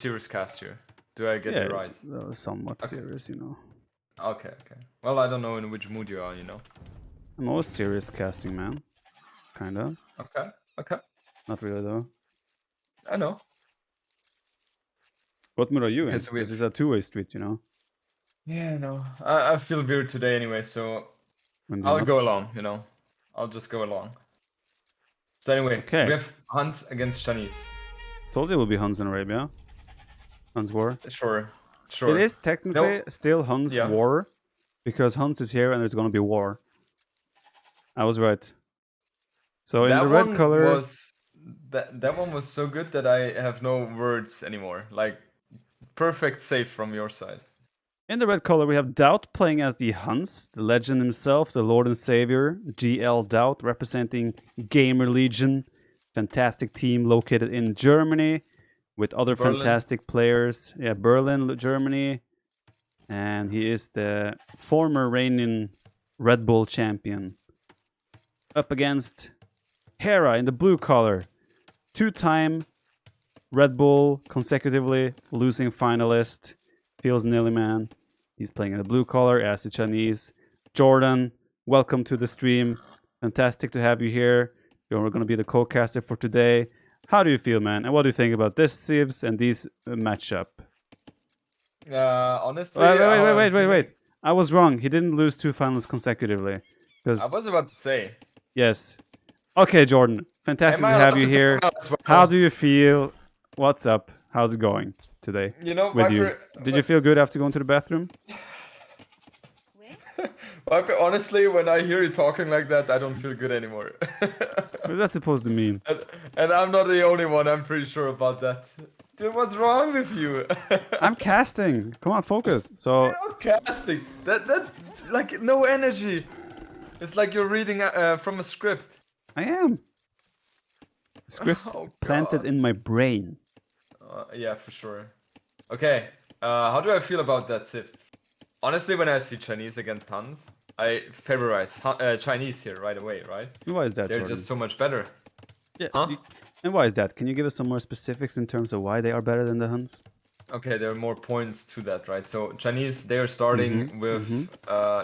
serious cast here. Do I get it right? Somewhat serious, you know. Okay. Well, I don't know in which mood you are, you know. I'm always serious casting, man. Kinda. Okay. Not really, though. I know. What mood are you Okay, in? so This is a two-way street, you know. Yeah, no. I feel weird today anyway, so When I'll you're go not... along, you know. I'll just go along. So anyway, Okay. we have Hunt against Chinese. Told you it will be Huns in Arabia. Huns War. Sure. It is technically still Huns War, because Huns is here and there's gonna be war. I was right. So in that the red color... was that one was so good that I have no words anymore. Like, perfect save from your side. In the red color, we have DauT playing as the Huns, the legend himself, the Lord and Savior, GL DauT, representing Gamer Legion. Fantastic team located in Germany with other fantastic players. Yeah, Berlin, Germany. And he is the former reigning Red Bull champion. Up against Hera in the blue color. Two-time Red Bull consecutively losing finalist. Feels nilly, man. He's playing in the blue color as the Chinese. JorDan, welcome to the stream. Fantastic to have you here. You're going to be the co-caster for today. How do you feel, man? And what do you think about this Civs and these matchup? Honestly... Wait. I was wrong. He didn't lose two finals consecutively. I was about to say. Yes. Okay, JorDan. Fantastic to have you here. How do you feel? What's up? How's it going today? You know, with you? Did you feel good after going to the bathroom? Viper, honestly, when I hear you talking like that, I don't feel good anymore. What is that supposed to mean? And I'm not the only one, I'm pretty sure about that. Dude, what's wrong with you? I'm casting. Come on, focus. So you're not casting. That like no energy. It's like you're reading from a script. I am. Script planted in my brain. Yeah, for sure. Okay, how do I feel about that, Sips? Honestly, when I see Chinese against Huns, I favorize Chinese here right away, right? Why is that, They're JorDan? just so much better. Yeah. And why is that? Can you give us some more specifics in terms of why they are better than the Huns? Okay, there are more points to that, right? So Chinese, they are starting with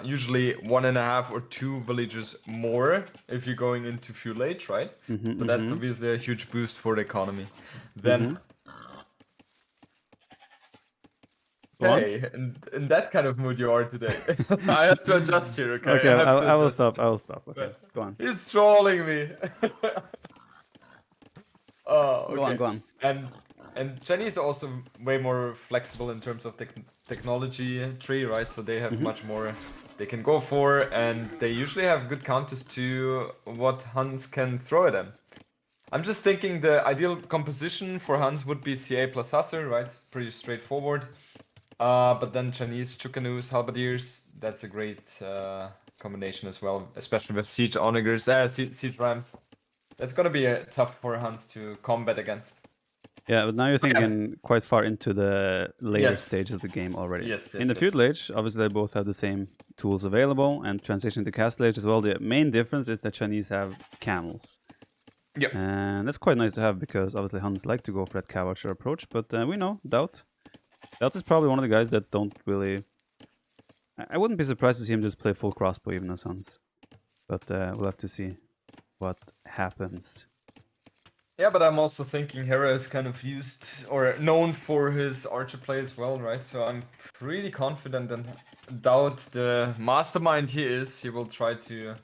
usually 1.5 or 2 villages more if you're going into feudal age, right? So that's obviously a huge boost for the economy. Then, okay, in that kind of mood you are today. I have to adjust here, okay? Okay, I will stop. Okay, go on. He's trolling me. Oh, okay. Go on. And Chinese are also way more flexible in terms of technology tree, right? So they have much more they can go for, and they usually have good counters to what Huns can throw at them. I'm just thinking the ideal composition for Huns would be CA plus Hussar, right? Pretty straightforward. But then Chinese Chukanus, Halberdiers, that's a great combination as well, especially with siege onagers, siege rams. That's gonna be tough for Huns to combat against. Yeah, but now you're thinking quite far into the later stages of the game already. Yes, in the feudal age, obviously they both have the same tools available, and transition to castle age as well. The main difference is that Chinese have camels. Yeah. And that's quite nice to have, because obviously Huns like to go for that cavalry approach, but we know, DauT. DauT is probably one of the guys that don't really... I wouldn't be surprised to see him just play full crossbow even as Huns. But we'll have to see what happens. Yeah, but I'm also thinking Hera is kind of used or known for his archer play as well, right? So I'm pretty confident and DauT, the mastermind he is, he will try to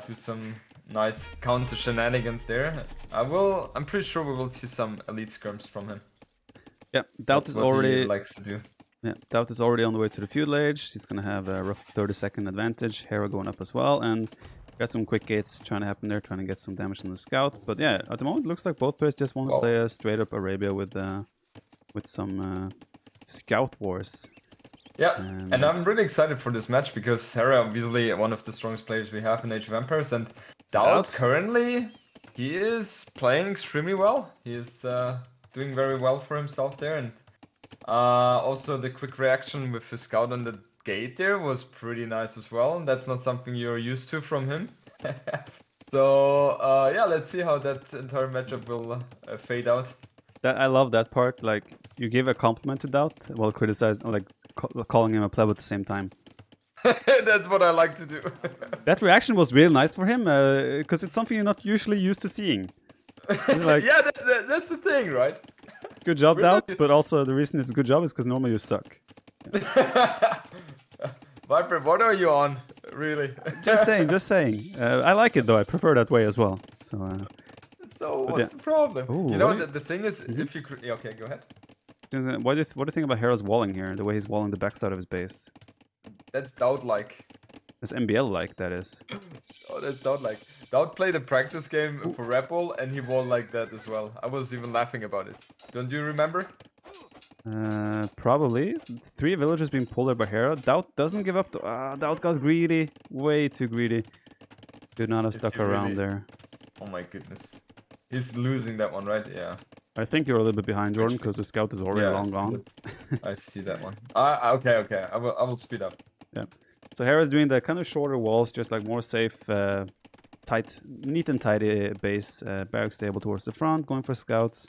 do some nice counter shenanigans there. I'm pretty sure we will see some elite skirms from him. Yeah, DauT is already... he likes to do. Yeah, DauT is already on the way to the feudal age. He's gonna have a rough 30-second advantage. Hera going up as well, and got some quick gates trying to happen there, trying to get some damage on the scout. But yeah, at the moment it looks like both players just want to play a straight up Arabia with some scout wars. Yeah, and I'm really excited for this match because Hera obviously one of the strongest players we have in Age of Empires, and DauT currently he is playing extremely well. He is doing very well for himself there, and also the quick reaction with his scout on the gate there was pretty nice as well. That's not something you're used to from him. So yeah, let's see how that entire matchup will fade out. I love that part. Like you give a compliment to DauT while criticizing, like calling him a pleb at the same time. That's what I like to do. That reaction was really nice for him because it's something you're not usually used to seeing. He's like, yeah, that's the thing, right? good job, We're not DauT. But also the reason it's a good job is because normally you suck. Viper, what are you on? Really? Just saying, just saying. I like it though. I prefer that way as well. So. So what's the problem? Ooh, you know, the thing is, if you yeah, okay, go ahead. What do you think about Hera's walling here? The way he's walling the backside of his base. That's DauT-like. That's MBL-like, that is. Oh, that's DauT-like. DauT played a practice game for Red Bull, and he walled like that as well. I was even laughing about it. Don't you remember? Probably. 3 villagers being pulled out by Hera. DauT doesn't give up. DauT got greedy. Way too greedy. Could not have stuck around there. Oh my goodness. He's losing that one, right? Yeah. I think you're a little bit behind, JorDan, because the scout is already long gone. I see that one. Okay. I will speed up. Yeah. So Hera's doing the kind of shorter walls, just like more safe, tight, neat and tidy base. Barrack stable towards the front, going for scouts,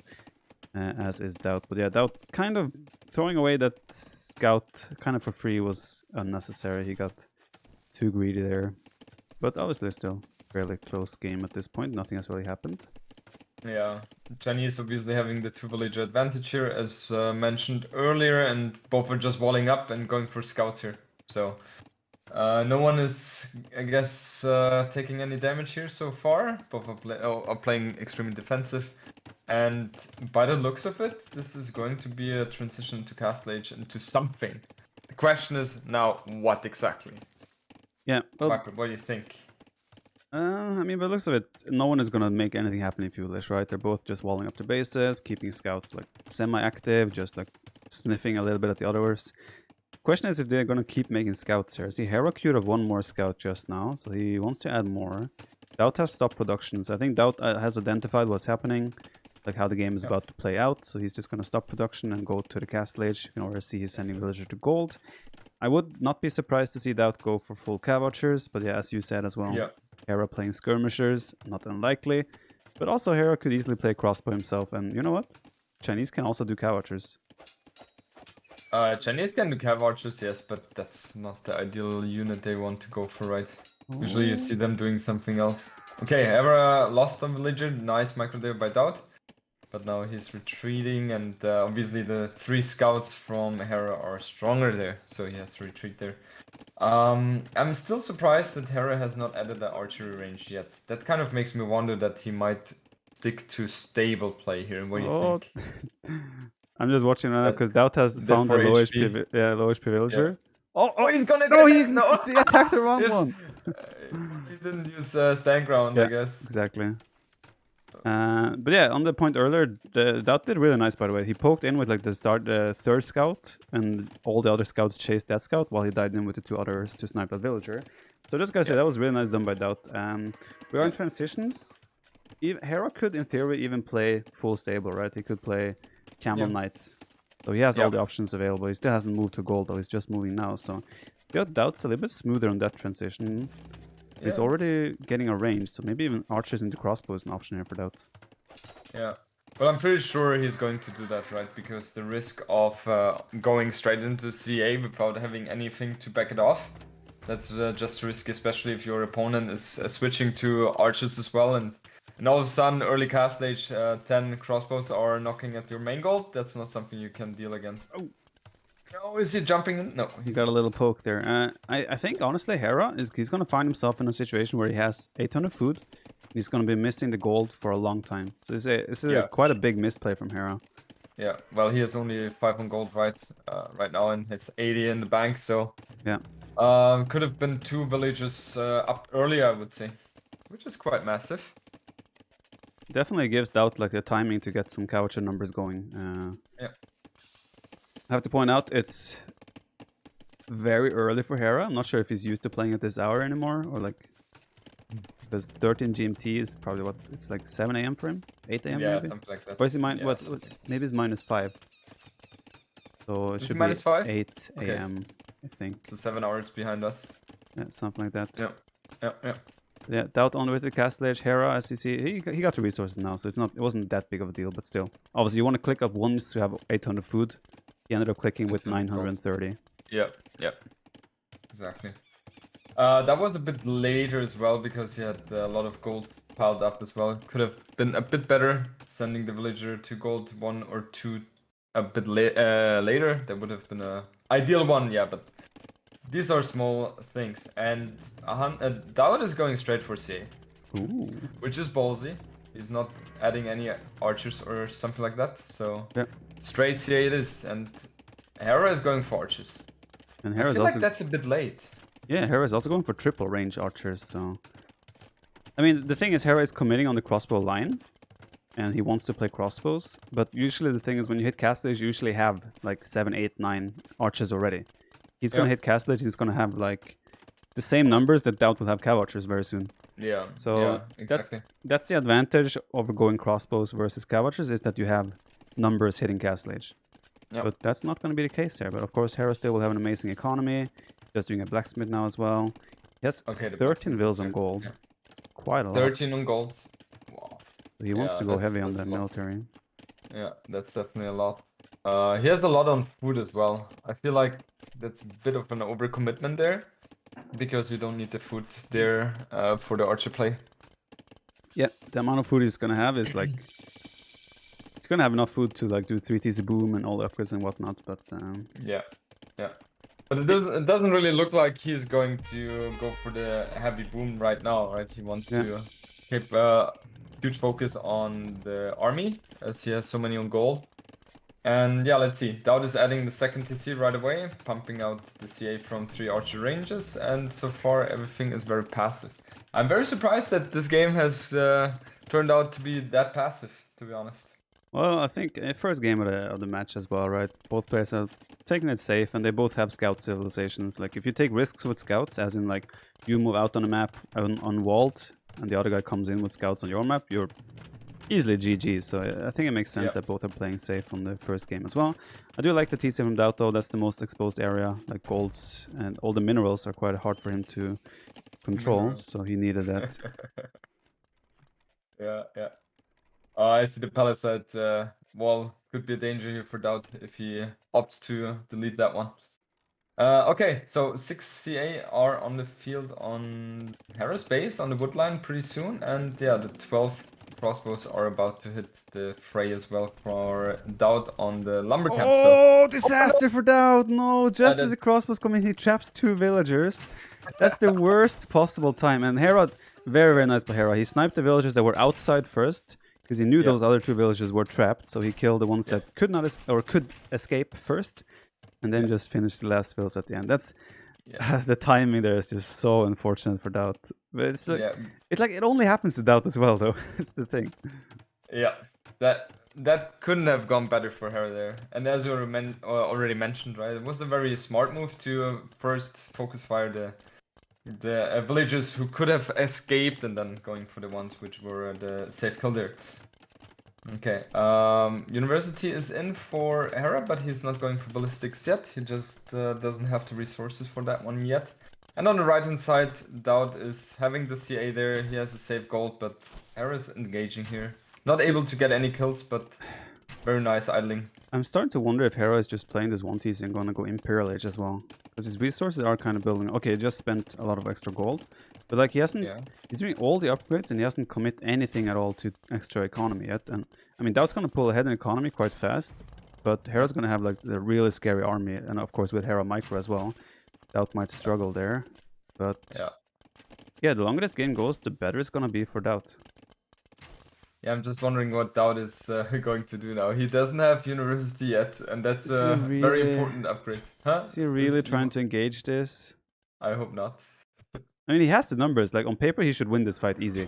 as is DauT. But yeah, DauT kind of throwing away that scout kind of for free was unnecessary. He got too greedy there. But obviously still fairly close game at this point. Nothing has really happened. Yeah, Chinese obviously having the 2 villager advantage here, as mentioned earlier, and both are just walling up and going for scouts here. So no one is, I guess, taking any damage here so far. Both are playing extremely defensive, and by the looks of it, this is going to be a transition to Castle Age into something. The question is now, what exactly? Yeah, well, Viper, what do you think? I mean, by the looks of it, no one is gonna make anything happen in Feudalish, right? They're both just walling up their bases, keeping scouts like semi-active, just like sniffing a little bit at the others. Question is if they're gonna keep making scouts here. See, Hera queued up 1 more scout just now, so he wants to add more. DauT has stopped production, so I think DauT has identified what's happening, like how the game is about to play out, so he's just gonna stop production and go to the Castle Age. You can already see he's sending villager to gold. I would not be surprised to see DauT go for full cav archers, but yeah, as you said as well. Yeah. Hera playing skirmishers, not unlikely. But also Hera could easily play crossbow himself, and you know what? Chinese can also do cav archers. Chinese can do cav archers, yes, but that's not the ideal unit they want to go for, right? Usually you see them doing something else. Okay, Hera lost a villager, nice micro there by DauT. But now he's retreating, and obviously the 3 scouts from Hera are stronger there, so he has to retreat there. I'm still surprised that Hera has not added the archery range yet. That kind of makes me wonder that he might stick to stable play here. What do you think? I'm just watching right now because DauT has found the low HP villager. Yeah. Oh, he's gonna he attacked the wrong one. He didn't use stand ground, I guess. Exactly. But yeah, on the point earlier, DauT did really nice, by the way. He poked in with like the 3rd scout, and all the other scouts chased that scout while he died in with the 2 others to snipe that villager. So this guy said that was really nice done by DauT. We are in transitions. Hera could, in theory, even play full stable, right? He could play Camel Knights. So he has all the options available. He still hasn't moved to gold, though. He's just moving now. So DauT's a little bit smoother on that transition. He's already getting a range, so maybe even archers into crossbow is an option here for DauT. Yeah. Well, I'm pretty sure he's going to do that, right? Because the risk of going straight into CA without having anything to back it off, that's just risky, especially if your opponent is switching to archers as well, and all of a sudden, early Castle Age 10 crossbows are knocking at your main gold. That's not something you can deal against. Oh. No, is he jumping in? No. He got a little poke there. I think, honestly, Hera, he's going to find himself in a situation where he has 800 food. He's going to be missing the gold for a long time. So this is quite a big misplay from Hera. Yeah, well, he has only 5 on gold right now, and it's 80 in the bank, so... Yeah. Could have been 2 villages up earlier, I would say. Which is quite massive. Definitely gives DauT like the timing to get some coucher numbers going. Yeah. I have to point out it's very early for Hera. I'm not sure if he's used to playing at this hour anymore, or like because 13 GMT is probably what it's like 7 AM for him, 8 AM maybe. Something like that. Or is he what? Maybe it's -5. So it should be -5? 8 AM, I think. So 7 hours behind us. Yeah, something like that. Yeah. Yeah, DauT on with the castle edge. Hera, as you see, he got the resources now, so it wasn't that big of a deal, but still. Obviously, you want to click up once to have 800 food. He ended up clicking with 930. Yep, yep, exactly. That was a bit later as well because he had a lot of gold piled up as well. Could have been a bit better sending the villager to gold 1 or 2 a bit later. That would have been a ideal one, yeah, but these are small things. And DauT is going straight for CA, which is ballsy. He's not adding any archers or something like that, so yeah. Straight CA it is. And Hera is going for archers. And I Hera's feel also like that's a bit late. Yeah, Hera is also going for triple range archers, so... I mean, the thing is, Hera is committing on the crossbow line, and he wants to play crossbows, but usually the thing is, when you hit castles, you usually have, like, 7, 8, 9 archers already. He's gonna hit castles, he's gonna have, like, the same numbers that DauT will have cav archers very soon. Yeah, so yeah, exactly. That's the advantage of going crossbows versus cav archers, is that you have numbers hitting castle age. Yep. But that's not going to be the case here. But of course, Hera still will have an amazing economy. Just doing a blacksmith now as well. He has 13 vills on gold. Yeah. Quite a lot. 13 on gold. Wow. So he wants to go heavy on the military. Yeah, that's definitely a lot. He has a lot on food as well. I feel like that's a bit of an overcommitment there. Because you don't need the food there for the archer play. Yeah, the amount of food he's going to have is like... He's going to have enough food to like do 3TC boom and all the upgrades and whatnot, but... Yeah, yeah. But it doesn't really look like he's going to go for the heavy boom right now, right? He wants to keep huge focus on the army, as he has so many on gold. And yeah, let's see. DauT is adding the second TC right away, pumping out the CA from 3 archer ranges, and so far everything is very passive. I'm very surprised that this game has turned out to be that passive, to be honest. Well, I think first game of the match as well, right? Both players are taking it safe, and they both have scout civilizations. Like, if you take risks with scouts, as in, like, you move out on a map unwalled, and the other guy comes in with scouts on your map, you're easily GG. So I think it makes sense that both are playing safe on the first game as well. I do like the TC from DauT, though. That's the most exposed area. Like, golds and all the minerals are quite hard for him to control, so he needed that. Yeah. I see the palisade wall could be a danger here for DauT if he opts to delete that one. Okay, so 6 CA are on the field on Hera's base on the woodline pretty soon, and yeah, the 12 crossbows are about to hit the fray as well for DauT on the lumber camp. Oh, disaster for DauT! No, just as the crossbows come in, he traps 2 villagers. That's the worst possible time. And Hera, very, very nice by Hera. He sniped the villagers that were outside first, because he knew those other 2 villagers were trapped, so he killed the ones that could not could escape first, and then just finished the last vills at the end. That's the timing there is just so unfortunate for DauT. But it's like it only happens to DauT as well, though. It's the thing. Yeah, that couldn't have gone better for her there. And as you already mentioned, right, it was a very smart move to first focus fire the villagers who could have escaped, and then going for the ones which were the safe kill there. Okay, University is in for Hera, but he's not going for ballistics yet. He just doesn't have the resources for that one yet. And on the right hand side, DauT is having the CA there. He has a safe gold, but Hera's engaging here. Not able to get any kills, but very nice idling. I'm starting to wonder if Hera is just playing this 1TC and gonna go Imperial Age as well. Because his resources are kind of building. Okay, he just spent a lot of extra gold. But like, he hasn't... He's doing all the upgrades and he hasn't commit anything at all to extra economy yet. And I mean, DauT's gonna pull ahead in economy quite fast. But Hera's gonna have like the really scary army. And of course with Hera Micro as well. DauT might struggle there. But... Yeah, the longer this game goes, the better it's gonna be for DauT. Yeah, I'm just wondering what DauT is going to do now. He doesn't have University yet, and that's a very important upgrade. Huh? Is he really trying to engage this? I hope not. I mean, he has the numbers. Like, on paper, he should win this fight easy.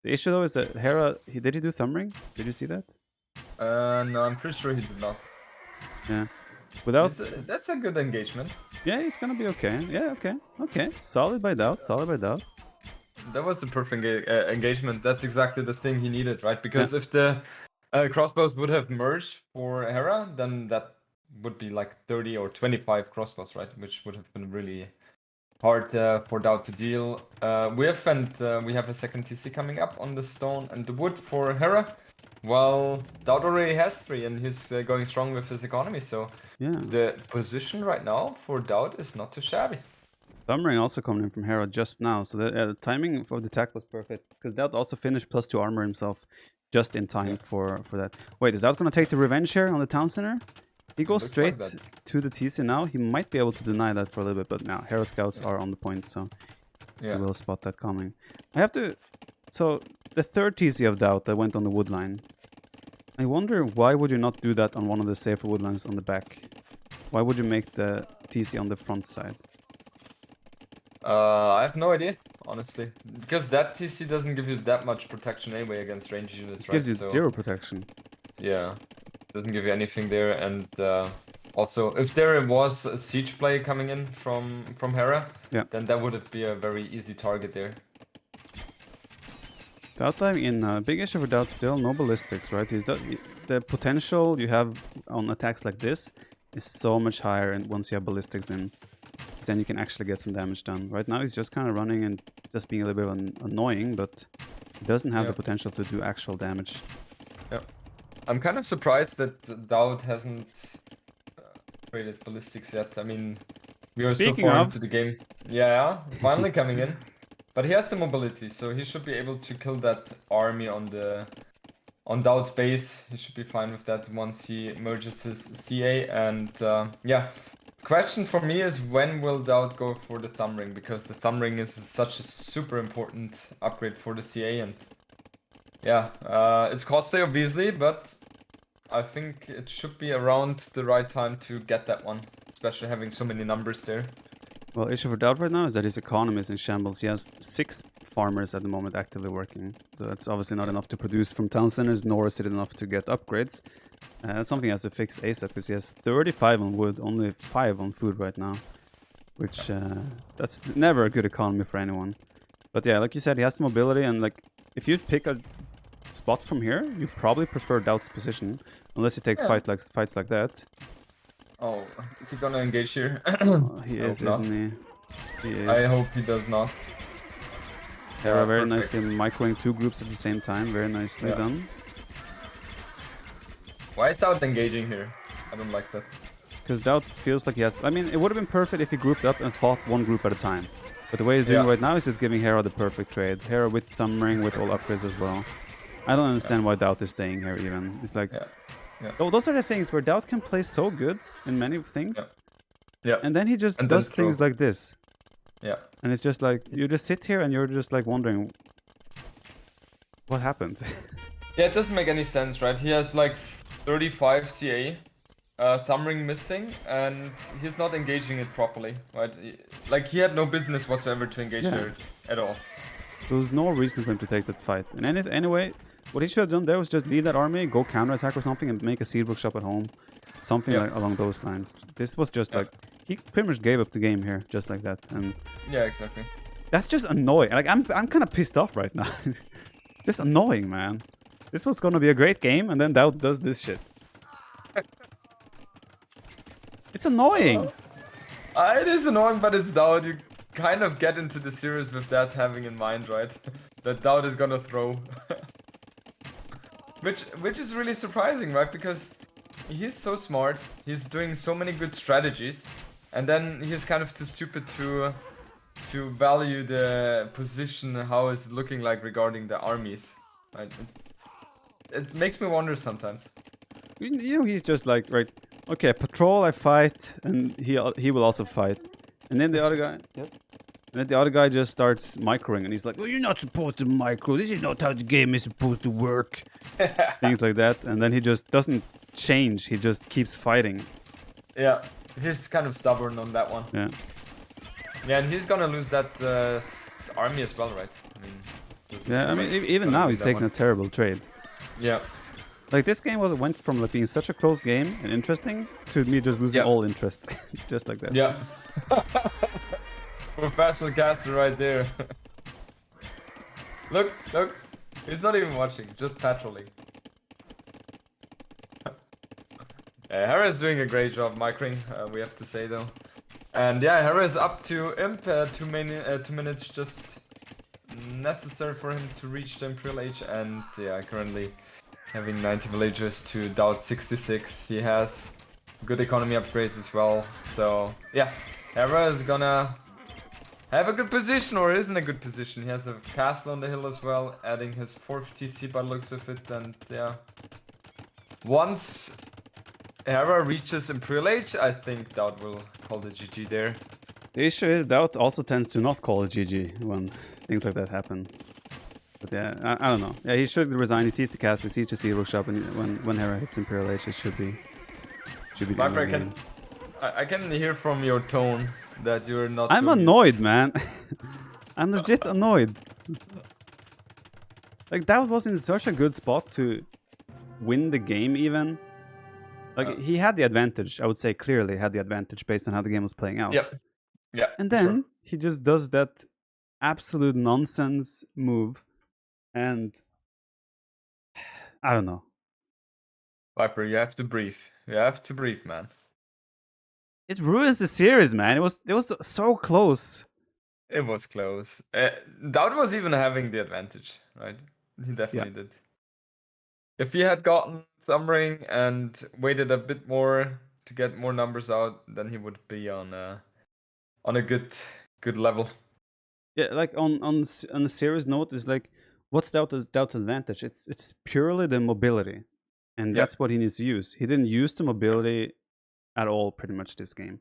The issue, though, is that Hera... Did he do Thumb Ring? Did you see that? No, I'm pretty sure he did not. Yeah. Without... That's a good engagement. Yeah, it's gonna be okay. Yeah, okay. Solid by DauT. That was the perfect engagement. That's exactly the thing he needed, right? Because if the crossbows would have merged for Hera, then that would be like 30 or 25 crossbows, right? Which would have been really hard for DauT to deal with, and we have a second TC coming up on the stone and the wood for Hera. Well, DauT already has 3, and he's going strong with his economy, so Yeah. the position right now for DauT is not too shabby. Thumbring also coming in from Hera just now, so the timing for the attack was perfect. Because DauT also finished +2 armor himself just in time for that. Wait, is DauT going to take the revenge here on the town center? He goes straight to the TC now. He might be able to deny that for a little bit, but now Hera scouts are on the point, so he will spot that coming. I have to... So, the third TC of DauT that went on the wood line. I wonder why would you not do that on one of the safer wood lines on the back? Why would you make the TC on the front side? I have no idea, honestly. Because that TC doesn't give you that much protection anyway against ranged units, It gives you 0 protection. Yeah, doesn't give you anything there, and also, if there was a siege play coming in from Hera, then that would be a very easy target there. DauT time in big issue for DauT still, no ballistics, right? The potential you have on attacks like this is so much higher, and once you have ballistics in, then you can actually get some damage done. Right now he's just kind of running and just being a little bit annoying, but he doesn't have the potential to do actual damage. Yeah, I'm kind of surprised that DauT hasn't created ballistics yet. I mean, we are so far into the game. Yeah, finally coming in. But he has the mobility, so he should be able to kill that army on DauT's base. He should be fine with that once he merges his CA. And yeah, question for me is, when will DauT go for the thumb ring? Because the thumb ring is such a super important upgrade for the CA, and yeah, it's costly obviously, but I think it should be around the right time to get that one, especially having so many numbers there. Well, issue for DauT right now is that his economy is in shambles. He has 6 farmers at the moment actively working. So that's obviously not enough to produce from town centers, nor is it enough to get upgrades. That's something he has to fix ASAP, because he has 35 on wood, only 5 on food right now. Which, that's never a good economy for anyone. But yeah, like you said, he has the mobility, and like, if you pick a spot from here, you probably prefer DauT's position, unless he takes fights like that. Oh, is he gonna engage here? He is, isn't he? He is. I hope he does not. Hera very nicely microing 2 groups at the same time. Very nicely done. Why is DauT engaging here? I don't like that. Because DauT feels like he has... I mean, it would have been perfect if he grouped up and fought 1 group at a time. But the way he's doing right now is just giving Hera the perfect trade. Hera with thumb ring, with all upgrades as well. I don't understand why DauT is staying here even. It's like... Oh, those are the things where DauT can play so good in many things. And then he just does things like this. And it's just like, you just sit here and you're just like wondering, what happened? Yeah, it doesn't make any sense, right? He has like 35 CA, thumb ring missing, and he's not engaging it properly, right? Like, he had no business whatsoever to engage there at all. There was no reason for him to take that fight. And anyway, what he should have done there was just lead that army, go counterattack or something, and make a seed book shop at home. Something like along those lines. This was just like, he pretty much gave up the game here, just like that. And yeah, exactly. That's just annoying. Like, I'm kind of pissed off right now. Just annoying, man. This was gonna be a great game, and then DauT does this shit. It's annoying. It is annoying, but it's DauT. You kind of get into the series with that having in mind, right? That DauT is gonna throw. Which is really surprising, right? Because he's so smart, he's doing so many good strategies, and then he's kind of too stupid to value the position, how it's looking like regarding the armies. Right? It makes me wonder sometimes. You know, he's just like, right, okay, patrol, I fight, and he will also fight. And then the other guy, and then the other guy just starts microing, and he's like, well, you're not supposed to micro, this is not how the game is supposed to work. Things like that, and then he just doesn't change, he just keeps fighting. Yeah, he's kind of stubborn on that one. Yeah, and he's gonna lose that army as well, right? I mean, even now he's taking a terrible trade. Yeah. Like, this game went from like being such a close game and interesting to me just losing all interest. Just like that. Yeah. Professional caster right there. Look. He's not even watching, just patrolling. Hera is doing a great job microing, we have to say though. And yeah, Hera is up to Imp. 2 minutes just necessary for him to reach the Imperial Age. And yeah, currently having 90 villagers to DauT 66. He has good economy upgrades as well. So yeah, Hera is gonna have a good position, or is in a good position. He has a castle on the hill as well, adding his 4th TC by the looks of it. And yeah, once Hera reaches Imperial Age, I think DauT will call the GG there. The issue is DauT also tends to not call it GG when things like that happen. But yeah, I don't know. Yeah, he should resign. He sees TheCaster, he sees the workshop, and when Hera hits Imperial Age, it should be. Viper, I can hear from your tone that you're not. I'm annoyed, man. I'm legit annoyed. Like DauT was in such a good spot to win the game, even. Like he had the advantage. I would say clearly had the advantage based on how the game was playing out. Yep. Yeah. And then he just does that absolute nonsense move, and I don't know. Viper, you have to breathe. You have to breathe, man. It ruins the series, man. It was so close. It was close. DauT was even having the advantage, right? He definitely did. If he had gotten Thumbring and waited a bit more to get more numbers out, then he would be on a good level. Yeah, like on a serious note, is like, what's DauT's advantage? It's purely the mobility, and that's what he needs to use. He didn't use the mobility at all, pretty much this game,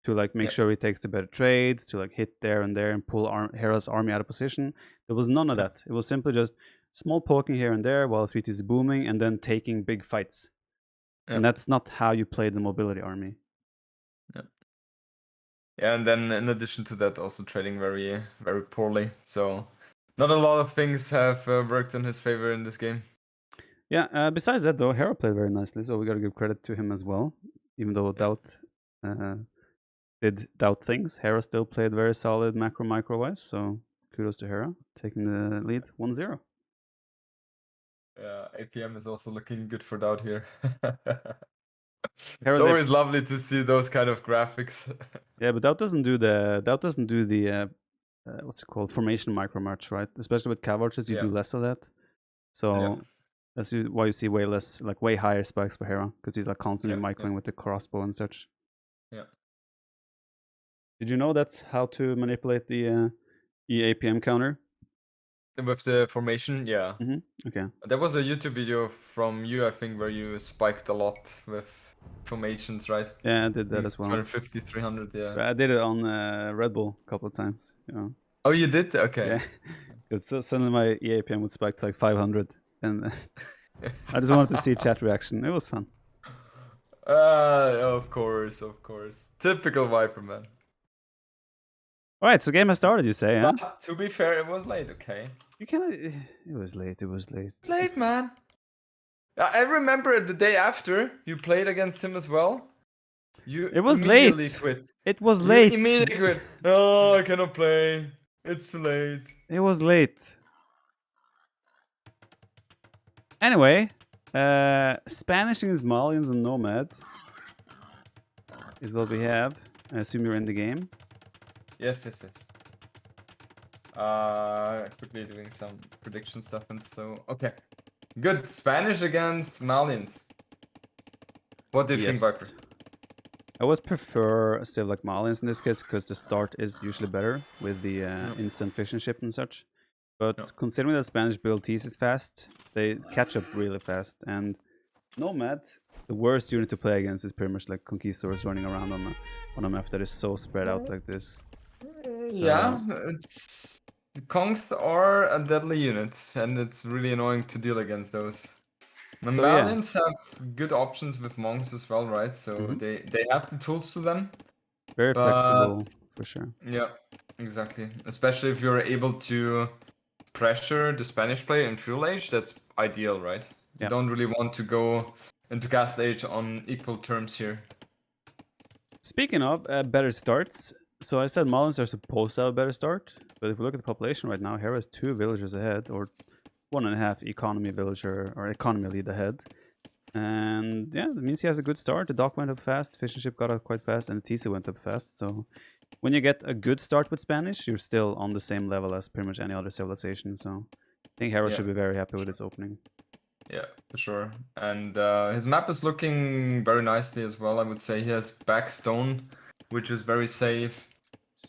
to like make sure he takes the better trades, to like hit there and there and pull Hera's army out of position. There was none of that. It was simply just small poking here and there while 3T is booming, and then taking big fights. And that's not how you play the mobility army. Yeah, and then in addition to that, also trading very, very poorly. So not a lot of things have worked in his favor in this game. Yeah, besides that though, Hera played very nicely, so we gotta give credit to him as well. Even though DauT did DauT things, Hera still played very solid micro wise, so kudos to Hera, taking the lead 1-0. Yeah, APM is also looking good for DauT here. Hera's it's always lovely to see those kind of graphics. Yeah, but DauT doesn't do the what's it called, formation micro march, right? Especially with cav archers, you do less of that. So that's why you see way less, like way higher spikes for Hera, because he's like constantly microing with the crossbow and such. Yeah. Did you know that's how to manipulate the EAPM counter? With the formation, yeah. Okay. There was a YouTube video from you, I think, where you spiked a lot with formations, right? Yeah, I did that as well. 250, 300, yeah. I did it on Red Bull a couple of times. You know. Oh, you did? Okay. Yeah. Because suddenly my EAPM would spike to like 500, and I just wanted to see chat reaction. It was fun. Of course, of course. Typical Viper, man. All right, so game has started, you say, huh? But to be fair, it was late, okay? You kind of... It was late, it was late. It's late, man. I remember the day after you played against him as well. It was late. Quit. It was late. Immediately quit. Oh, I cannot play. It's too late. It was late. Anyway, Spanish against Malians and Nomad is what we have. I assume you're in the game. Yes. Quickly doing some prediction stuff and so... Okay. Good. Spanish against Malians. What do you think, Viper? I always prefer still like Malians in this case, because the start is usually better with the instant fishing ship and such. But considering that Spanish build teases fast, they catch up really fast. And Nomad, the worst unit to play against is pretty much like Conquistadors running around on a map that is so spread out like this. So, yeah, Kongs are a deadly unit, and it's really annoying to deal against those. The Malians have good options with monks as well, right? So they have the tools to them. Very flexible, for sure. Yeah, exactly. Especially if you're able to pressure the Spanish player in Feudal Age, that's ideal, right? You don't really want to go into Cast Age on equal terms here. Speaking of better starts, so I said Malians are supposed to have a better start, but if we look at the population right now, Hera is 2 villagers ahead, or 1.5 economy villager or economy lead ahead. And yeah, that means he has a good start. The dock went up fast, fishing ship got up quite fast, and the TC went up fast. So when you get a good start with Spanish, you're still on the same level as pretty much any other civilization. So I think Hera should be very happy with this opening. Yeah, for sure. And his map is looking very nicely as well, I would say. He has backstone, which is very safe.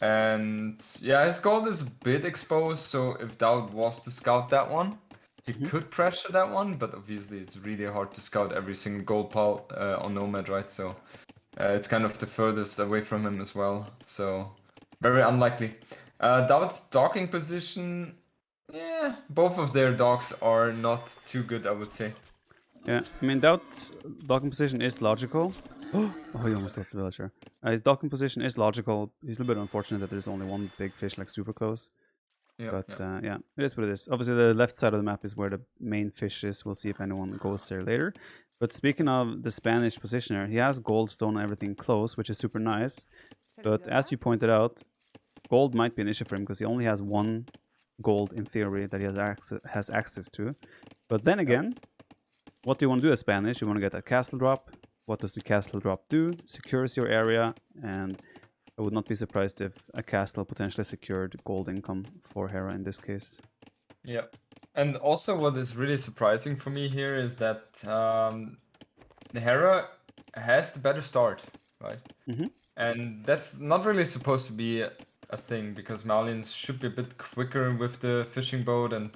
And yeah, his gold is a bit exposed, so if DauT was to scout that one, he could pressure that one, but obviously it's really hard to scout every single gold pile on Nomad, right? So it's kind of the furthest away from him as well, so very unlikely. DauT's docking position, yeah, both of their docks are not too good, I would say. Yeah, I mean, DauT's docking position is logical. Oh, he almost lost the villager. His docking position is logical. He's a little bit unfortunate that there's only one big fish like super close. Yeah, But yeah, it is what it is. Obviously, the left side of the map is where the main fish is. We'll see if anyone goes there later. But speaking of the Spanish positioner, he has gold, stone, and everything close, which is super nice. But as you pointed out, gold might be an issue for him because he only has one gold in theory that he has access to. But then again, what do you want to do as Spanish? You want to get a castle drop. What does the castle drop do? Secures your area, and I would not be surprised if a castle potentially secured gold income for Hera in this case. Yeah. And also what is really surprising for me here is that the Hera has the better start, right? And that's not really supposed to be a thing, because Malians should be a bit quicker with the fishing boat and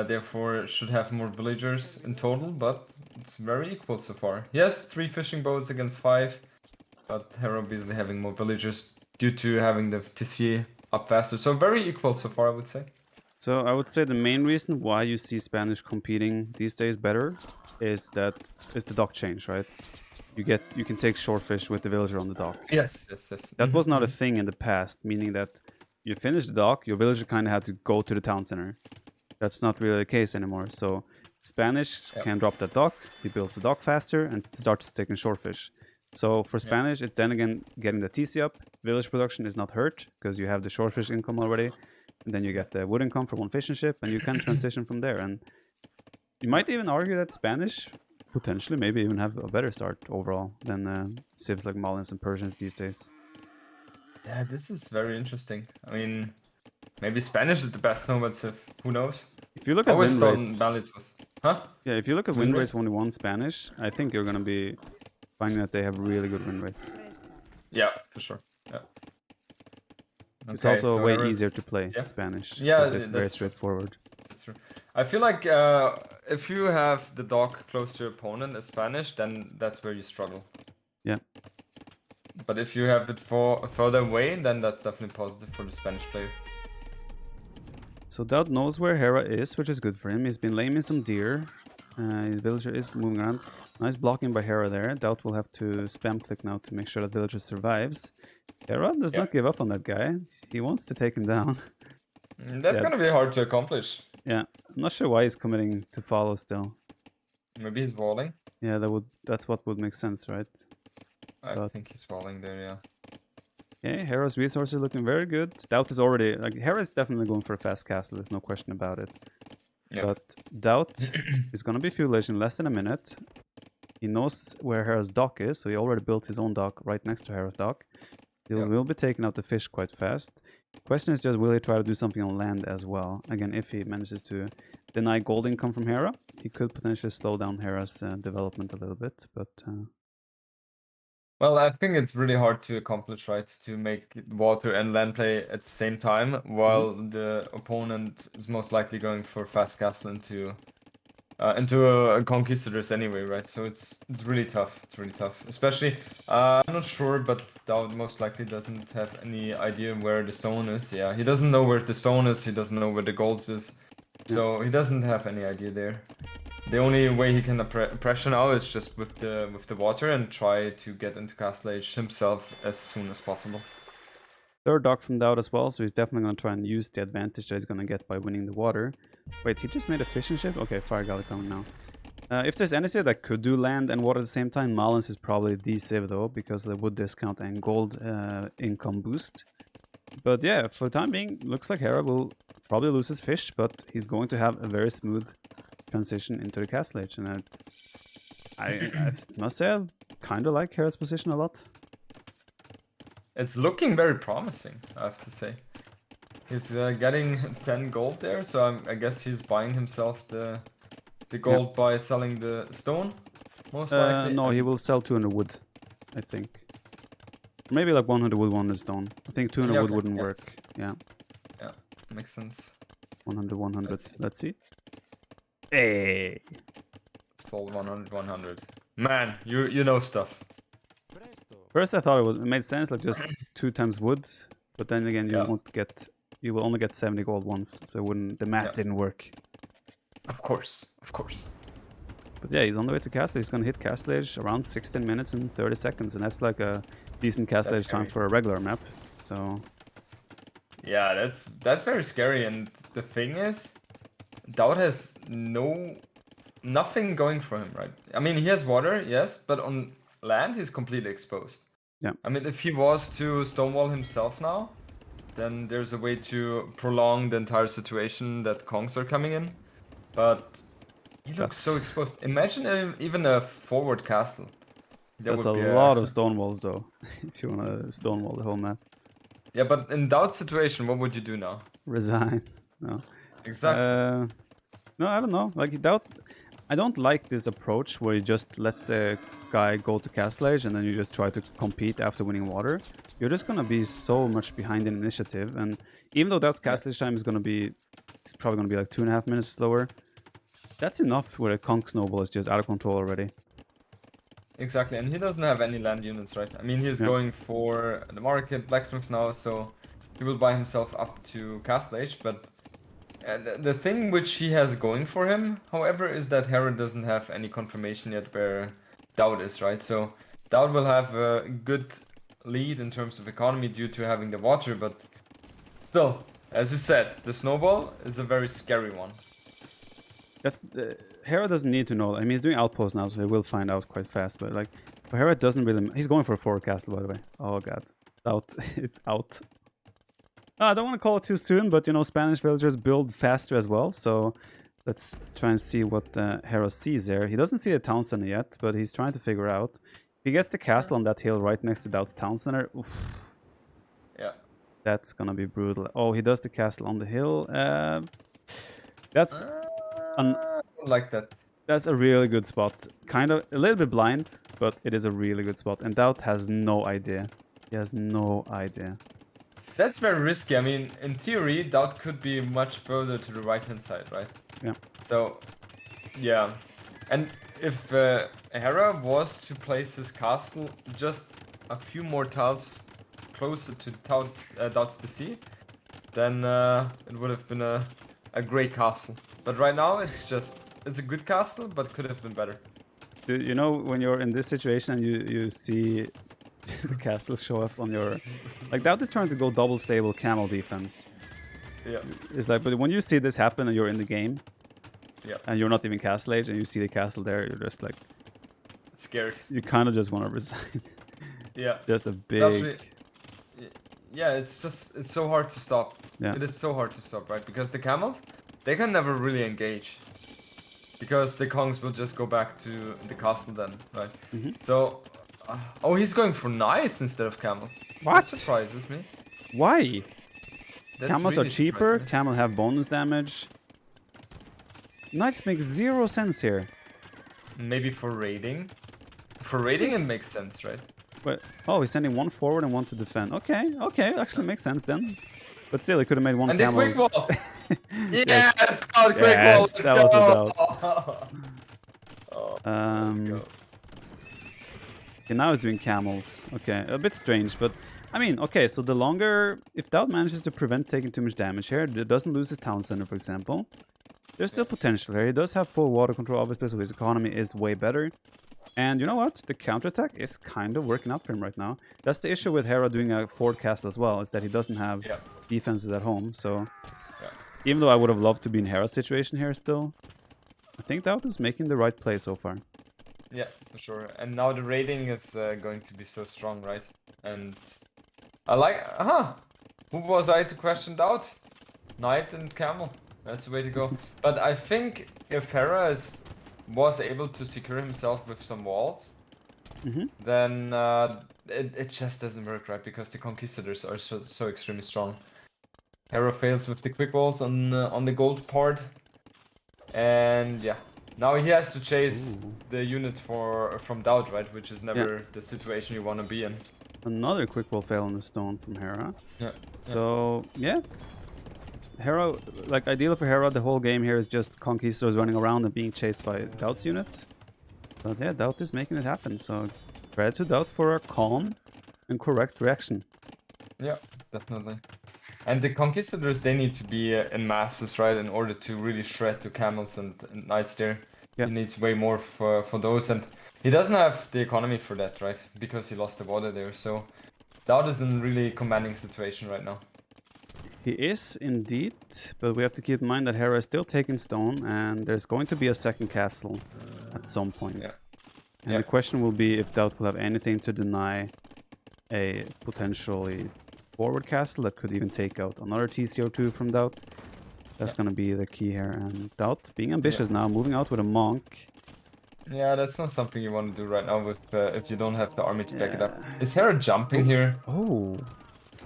therefore should have more villagers in total, but it's very equal so far. He has 3 fishing boats against 5, but Hera obviously having more villagers due to having the TC up faster. So very equal so far, I would say. So I would say the main reason why you see Spanish competing these days better is the dock change, right? You can take short fish with the villager on the dock. Yes. That was not a thing in the past, meaning that you finish the dock, your villager kind of had to go to the town center. That's not really the case anymore. So Spanish can drop that dock, he builds the dock faster and starts taking short fish. So for Spanish, it's then again getting the TC up. Village production is not hurt because you have the short fish income already. And then you get the wood income from one fishing ship, and you can transition from there. And you might even argue that Spanish potentially maybe even have a better start overall than civs like Malians and Persians these days. Yeah, this is very interesting. I mean, maybe Spanish is the best nomad civ. Who knows? If you look at win rates, huh? Yeah, if you look at win rates only one Spanish, I think you're gonna be finding that they have really good win rates. Yeah, for sure. Yeah. It's also way easier to play Spanish. Yeah, it's very straightforward. That's true. I feel like if you have the dock close to your opponent as Spanish, then that's where you struggle. Yeah. But if you have it further away, then that's definitely positive for the Spanish player. So DauT knows where Hera is, which is good for him. He's been laming some deer. His villager is moving around. Nice blocking by Hera there. DauT will have to spam click now to make sure that villager survives. Hera does not give up on that guy. He wants to take him down. That's gonna be hard to accomplish. Yeah, I'm not sure why he's committing to follow still. Maybe he's walling. Yeah, that's what would make sense, right? I think he's walling there, yeah. Okay, Hera's resources looking very good. DauT is already Hera's definitely going for a fast castle, there's no question about it. Yep. But DauT is gonna be feudal in less than a minute. He knows where Hera's dock is, so he already built his own dock right next to Hera's dock. He will be taking out the fish quite fast. Question is just, will he try to do something on land as well? Again, if he manages to deny gold income from Hera, he could potentially slow down Hera's development a little bit, but... Well, I think it's really hard to accomplish, right? To make water and land play at the same time, while the opponent is most likely going for fast castle into a conquistadors anyway, right? So it's really tough. It's really tough. Especially, I'm not sure, but DauT most likely doesn't have any idea where the stone is. Yeah, he doesn't know where the stone is. He doesn't know where the gold is. So he doesn't have any idea there. The only way he can pressure now is just with the water and try to get into Castle Age himself as soon as possible. Third dock from DauT as well, so he's definitely going to try and use the advantage that he's going to get by winning the water. Wait, he just made a fishing ship? Okay, Fire Galley coming now. If there's any civ that could do land and water at the same time, Malians is probably the civ though, because of the wood discount and gold income boost. But yeah, for the time being, looks like Hera will probably lose his fish, but he's going to have a very smooth transition into the Castle Age. And I must say I kind of like Hera's position a lot. It's looking very promising, I have to say. He's getting 10 gold there, so I guess he's buying himself the gold by selling the stone, most likely. No, he will sell 200 wood, I think. Maybe like 100 wood, 100 stone. I think 200 wood wouldn't work. Yeah. Yeah, makes sense. 100, 100. Let's see. Hey! Sold 100, 100. Man, you know stuff. First I thought it made sense, like just 2 times wood, but then again you will only get 70 gold once, so the math didn't work. Of course, of course. But yeah, he's on the way to Castle. He's gonna hit Castle Age around 16 minutes and 30 seconds, and that's like a decent Castle Age time for a regular map. So yeah, that's very scary. And the thing is, DauT has nothing going for him, right? I mean, he has water, yes, but on land he's completely exposed. Yeah. I mean, if he was to stonewall himself now, then there's a way to prolong the entire situation that Kongs are coming in. But he looks so exposed. Imagine even a forward castle. That's a lot of stone walls, though, if you want to stonewall the whole map. Yeah, but in DauT's situation, what would you do now? Resign. No. Exactly. No, I don't know. Like DauT, I don't like this approach where you just let the guy go to Castle Age and then you just try to compete after winning water. You're just gonna be so much behind in initiative, and even though DauT's Castle Age time is gonna be, it's probably gonna be like 2.5 minutes slower. That's enough where a Conk snowball is just out of control already. Exactly, and he doesn't have any land units, right? I mean, he's going for the market, blacksmith now, so he will buy himself up to Castle Age, but the thing which he has going for him, however, is that Hera doesn't have any confirmation yet where DauT is, right? So DauT will have a good lead in terms of economy due to having the water, but still, as you said, the snowball is a very scary one. That's Hera doesn't need to know. I mean, he's doing outposts now, so he will find out quite fast. But like, for Hera, doesn't really. He's going for a forward castle, by the way. Oh god, DauT it's out. I don't want to call it too soon, but you know, Spanish villagers build faster as well. So let's try and see what Hera sees there. He doesn't see the town center yet, but he's trying to figure out. If he gets the castle on that hill right next to DauT's town center, oof, yeah, that's gonna be brutal. Oh, he does the castle on the hill. That's like that. That's a really good spot. Kind of a little bit blind, but it is a really good spot. And DauT has no idea. He has no idea. That's very risky. I mean, in theory, DauT could be much further to the right-hand side, right? Yeah. So, yeah. And if Hera was to place his castle just a few more tiles closer to DauT's DC, then it would have been a great castle. But right now, it's a good castle, but could have been better. You know, when you're in this situation and you see the castle show up on your... Like, DauT is trying to go double stable camel defense. Yeah. It's like, but when you see this happen and you're in the game, and you're not even Castle Age, and you see the castle there, you're just like... Scared. You kind of just want to resign. Yeah. Just a big... Yeah, it's so hard to stop. Yeah. It is so hard to stop, right? Because the camels, they can never really engage. Because the Kongs will just go back to the castle then, right? Mm-hmm. So... oh, he's going for knights instead of camels. What? That surprises me. Why? Camels really are cheaper, camel have bonus damage. Knights make 0 sense here. Maybe for raiding. For raiding it makes sense, right? But oh, he's sending one forward and one to defend. Okay, actually makes sense then. But still, he could have made one camel. And the quick wall! Yes! Oh, the quick wall! Let's that go! was a DauT. Let's go. Okay, now he's doing camels. Okay, a bit strange, but I mean, okay, so the longer... If DauT manages to prevent taking too much damage here, it doesn't lose his town center, for example, there's still potential here. He does have full water control, obviously, so his economy is way better. And you know what? The counterattack is kind of working out for him right now. That's the issue with Hera doing a forward castle as well, is that he doesn't have defenses at home, so... Even though I would have loved to be in Hera's situation here still, I think DauT is making the right play so far. Yeah, for sure. And now the raiding is going to be so strong, right? And I like... Who was I to question DauT? Knight and camel. That's the way to go. But I think if Hera is was able to secure himself with some walls, then it just doesn't work, right? Because the conquistadors are so extremely strong. Hera fails with the quick walls on the gold part, and yeah, now he has to chase the units from DauT, right? Which is never the situation you want to be in. Another quick wall fail on the stone from Hera. Yeah. So yeah, Hera, like ideal for Hera, the whole game here is just conquistadors running around and being chased by DauT's unit. But yeah, DauT is making it happen. So credit to DauT for a calm and correct reaction. Yeah, definitely. And the conquistadors, they need to be in masses, right, in order to really shred the camels and knights there. Yeah. He needs way more for those, and he doesn't have the economy for that, right? Because he lost the water there. So DauT is in really commanding situation right now. He is indeed, but we have to keep in mind that Hera is still taking stone, and there's going to be a second castle at some point. Yeah. And the question will be if DauT will have anything to deny a potentially forward castle that could even take out another TCO2 from DauT. That's going to be the key here. And DauT being ambitious now, moving out with a monk. Yeah, that's not something you want to do right now with if you don't have the army to back it up. Is Hera jumping here? Oh,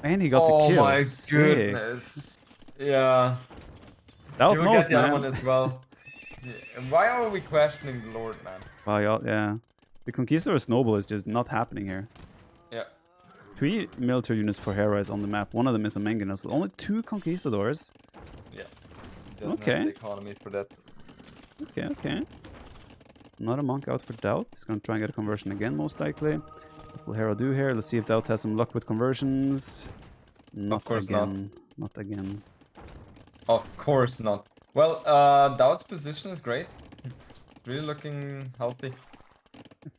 and he got the kill. Oh my Sick. goodness. Yeah. DauT You will knows, get the other man. one as well. Yeah. And why are we questioning the Lord, man? Well, yeah. The Conquistador Snowball is just not happening here. Yeah. 3 military units for Hera is on the map. One of them is a Manganus. Only 2 Conquistadors. Yeah. He doesn't Okay. have the economy for that. Okay. Another monk out for DauT. He's gonna try and get a conversion again, most likely. What will Hera do here? Let's see if DauT has some luck with conversions. Of course not. Not again. Of course not. Well, DauT's position is great. Really looking healthy.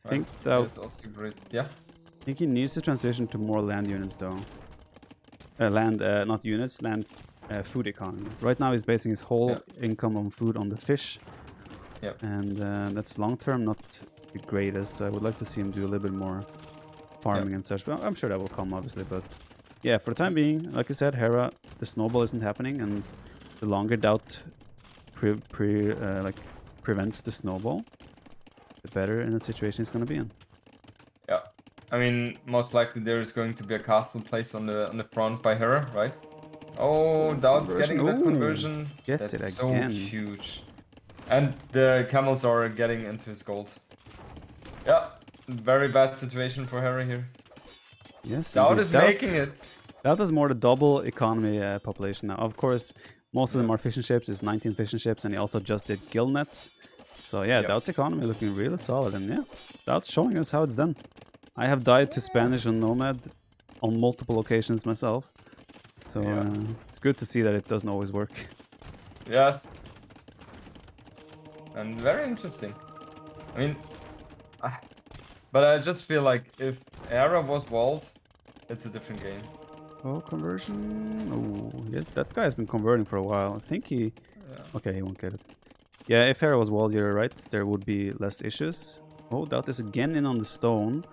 I think It's also great. Yeah. I think he needs to transition to more land units, though. Not units, land food economy. Right now, he's basing his whole income on food on the fish. Yep. And that's long term not the greatest. So I would like to see him do a little bit more farming and such. But I'm sure that will come, obviously. But yeah, for the time being, like I said, Hera, the snowball isn't happening, and the longer DauT prevents the snowball, the better in the situation he's going to be in. Yeah. I mean, most likely there is going to be a castle placed on the front by Hera, right? Oh, DauT's getting that conversion. Gets That's it so again. huge. And the camels are getting into his gold. Yeah, very bad situation for Hera here. Yes, DauT is making it. DauT is more the double economy population now. Of course, most of them are fishing ships. It's 19 fishing ships, and he also just did gill nets. So yeah, DauT's economy looking really solid, and yeah, DauT's showing us how it's done. I have died to Spanish on Nomad on multiple occasions myself, so it's good to see that it doesn't always work. Yes. And very interesting. I mean, but I just feel like if Hera was walled, it's a different game. Oh, conversion. Oh, yes, that guy has been converting for a while. I think he... Okay, he won't get it. Yeah, if Hera was walled, you're right. There would be less issues. Oh, DauT is again in on the stone,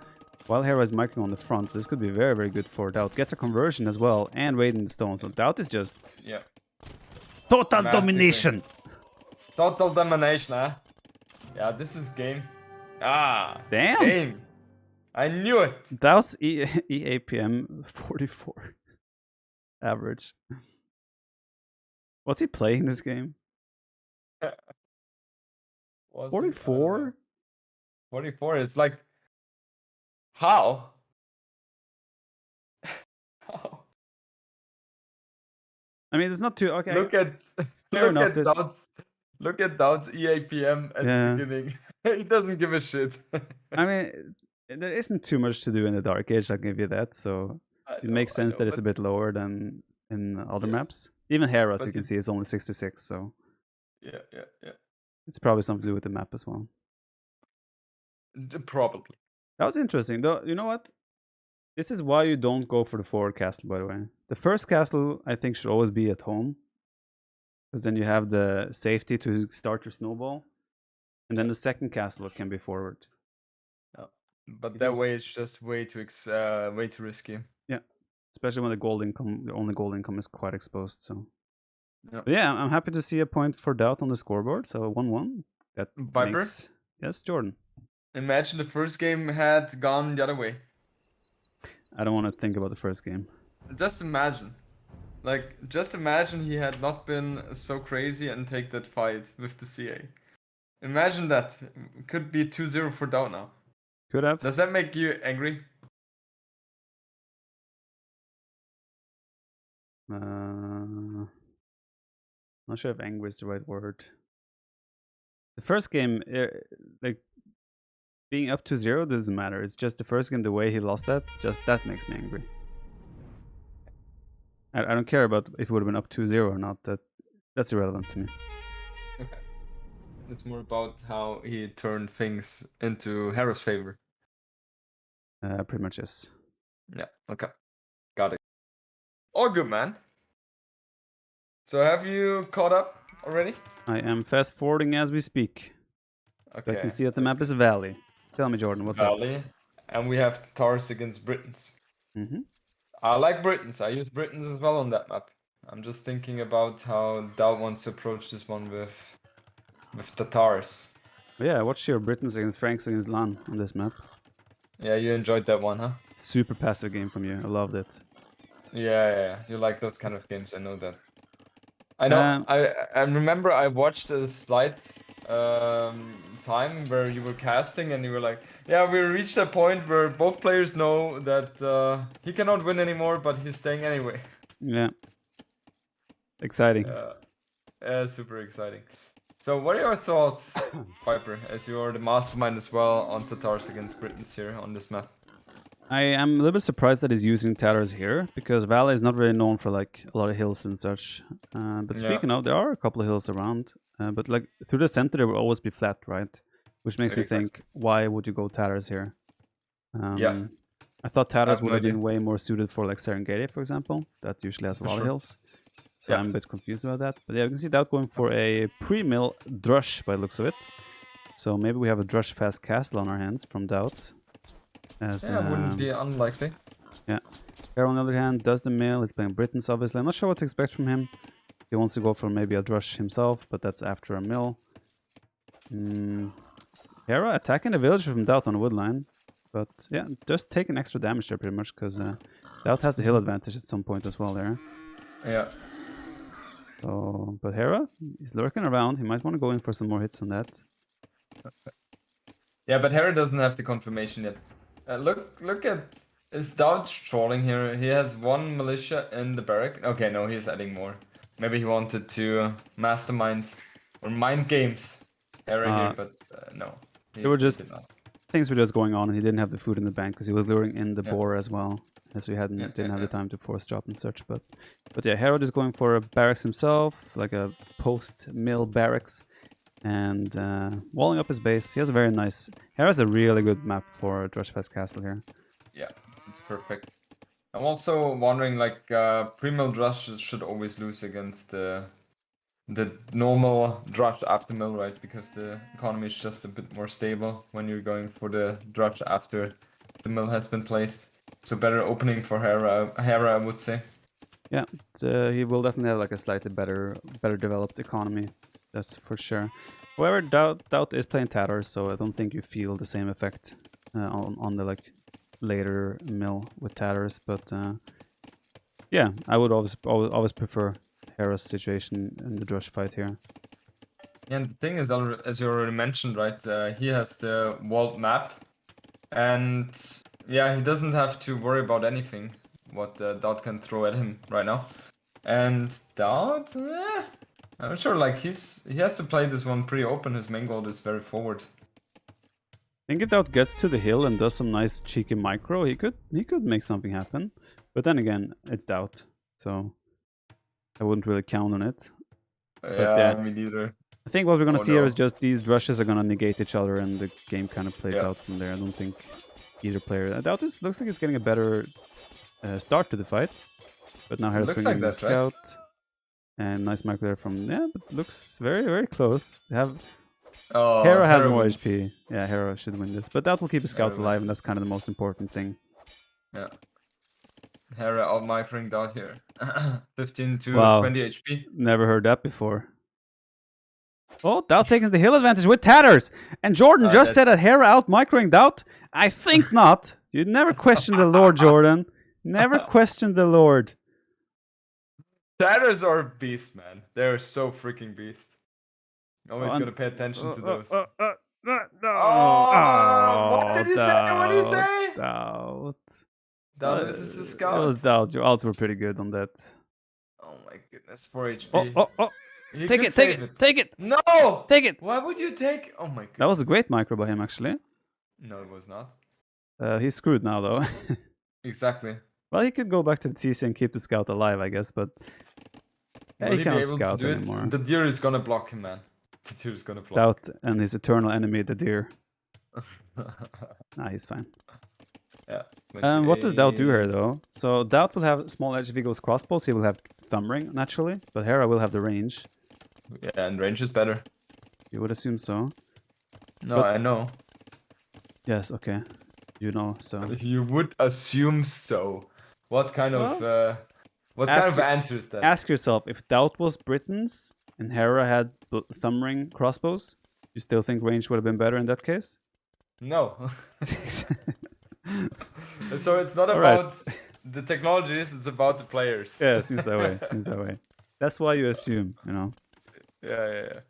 while Hera is marking on the front. So this could be very, very good for DauT. Gets a conversion as well, and waiting the stone. So DauT is just... Total domination! Total domination, huh? Yeah, this is game. Damn! Game! I knew it! DauT's EAPM 44 average. Was he playing this game? 44? 44, it's like... How? How? I mean, it's not too... Okay. Look at DauT's EAPM at the beginning. He doesn't give a shit. I mean, there isn't too much to do in the Dark Age, I'll give you that. So it makes sense that it's a bit lower than in other maps. Even Hera, as you can see, is only 66. So yeah. It's probably something to do with the map as well. Probably. That was interesting, though. You know what? This is why you don't go for the forward castle, by the way. The first castle, I think, should always be at home. Because then you have the safety to start your snowball. And then the second castle can be forward. But that way it's just way too risky. Yeah. Especially when the only gold income is quite exposed. So yeah, I'm happy to see a point for DauT on the scoreboard. So 1-1. That Viper? makes... Yes, Jordan. Imagine the first game had gone the other way. I don't want to think about the first game. Just imagine. Like, just imagine he had not been so crazy and take that fight with the CA. Imagine that. Could be 2-0 for DauT now. Could have. Does that make you angry? Not sure if angry is the right word. The first game, like being up to 0 doesn't matter. It's just the first game, the way he lost that, just that makes me angry. I don't care about if it would have been up to 0 or not. That's irrelevant to me. Okay. It's more about how he turned things into Hera's favor. Pretty much yes. Yeah, okay. Got it. All good, man. So have you caught up already? I am fast forwarding as we speak. Okay. I can see that the map is a valley. Tell me, Jordan, what's Valley. And we have Tatars against Britons. up? I like Britons. I use Britons as well on that map. I'm just thinking about how DauT wants to approach this one with Tatars. Yeah, I watched your Britons against Franks against Lan on this map. Yeah, you enjoyed that one, huh? Super passive game from you. I loved it. Yeah. You like those kind of games. I know that. I know. I remember I watched a slight time where you were casting and you were like, yeah, we reached a point where both players know that he cannot win anymore, but he's staying anyway. Yeah. Exciting. Yeah, super exciting. So what are your thoughts, Viper, as you are the mastermind as well on Tatars against Britons here on this map? I am a little bit surprised that he's using Tatars here, because Valley is not really known for like a lot of hills and such. But speaking of, there are a couple of hills around. But like through the center, they will always be flat, right? Which makes me think, why would you go Tatars here? Yeah. I thought Tatars would have idea. been way more suited for like Serengeti, for example. That usually has a lot of hills. So I'm a bit confused about that. But yeah, you can see DauT going for a pre-mill Drush by the looks of it. So maybe we have a Drush fast castle on our hands from DauT. Wouldn't be unlikely. Yeah. Hera, on the other hand, does the mill. He's playing Britons, obviously. I'm not sure what to expect from him. He wants to go for maybe a Drush himself, but that's after a mill. Hera attacking the villager from DauT on the wood line. But yeah, just taking extra damage there pretty much, because DauT has the hill advantage at some point as well there. Yeah. So, but Hera, he's lurking around. He might want to go in for some more hits on that. Yeah, but Hera doesn't have the confirmation yet. Look at, is DauT trolling here? He has one militia in the barrack. Okay, no, he's adding more. Maybe he wanted to mastermind or mind games Hera here, but no. There were just things were just going on, and he didn't have the food in the bank because he was luring in the boar as well. And so he didn't have the time to force drop and such. But yeah, Hera is going for a barracks himself, like a post-mill barracks, and walling up his base. He has a very nice... Hera's a really good map for Drushfest Castle here. Yeah, it's perfect. I'm also wondering, like, pre-mill Drush should always lose against the normal Drush after mill, right? Because the economy is just a bit more stable when you're going for the Drush after the mill has been placed. So better opening for Hera, I would say. Yeah, he will definitely have like a slightly better developed economy. That's for sure. However, DauT is playing Tatars, so I don't think you feel the same effect on the like later mill with Tatars. But yeah, I would always prefer Hera's situation in the Drush fight here. And the thing is, as you already mentioned, right? He has the walled map, and yeah, he doesn't have to worry about anything what DauT can throw at him right now. And DauT, I'm not sure. Like he has to play this one pretty open. His main goal is very forward. I think if DauT gets to the hill and does some nice cheeky micro, he could make something happen. But then again, it's DauT, so I wouldn't really count on it. Yeah, me neither. I think what we're gonna see here is just these Drushes are gonna negate each other, and the game kind of plays out from there. I don't think either player. DauT looks like it's getting a better start to the fight, but now Hera's bringing the scout, and nice micro there from but looks very close. They have Hera has more HP. Yeah, Hera should win this, but DauT will keep his scout alive, and that's kind of the most important thing. Yeah. Hera out microing DauT here. 15 to 20 HP. Never heard that before. Oh, DauT taking the hill advantage with Tatars. And JorDan just said that Hera out microing DauT. I think not. You never question the Lord, JorDan. Never question the Lord. Tatars are beast, man. They're so freaking beast. Always gotta pay attention to those. No. What did he say? What did he say? DauT. DauT loses his scout. It was DauT. Your odds were pretty good on that. Oh my goodness, 4 HP. Oh. Take it. No! Take it. Why would you take? Oh my god. That was a great micro by him, actually. No, it was not. He's screwed now, though. Exactly. Well, he could go back to the TC and keep the scout alive, I guess, but Will he cannot scout anymore. The deer is gonna block him, man. The deer is gonna block. DauT and his eternal enemy, the deer. Nah, he's fine. Yeah. What does DauT do here, though? So DauT will have small edge if he goes crossbows. He will have thumb ring, naturally, but Hera will have the range. Yeah, and range is better. You would assume so. No, but, I know. Yes, okay. You know, so. You would assume so. What kind of answer is that? Ask yourself, if DauT was Britons and Hera had thumb ring crossbows, you still think range would have been better in that case? No. So it's not All about the technologies, it's about the players. Yeah, it seems that way. That's why you assume, you know. Yeah.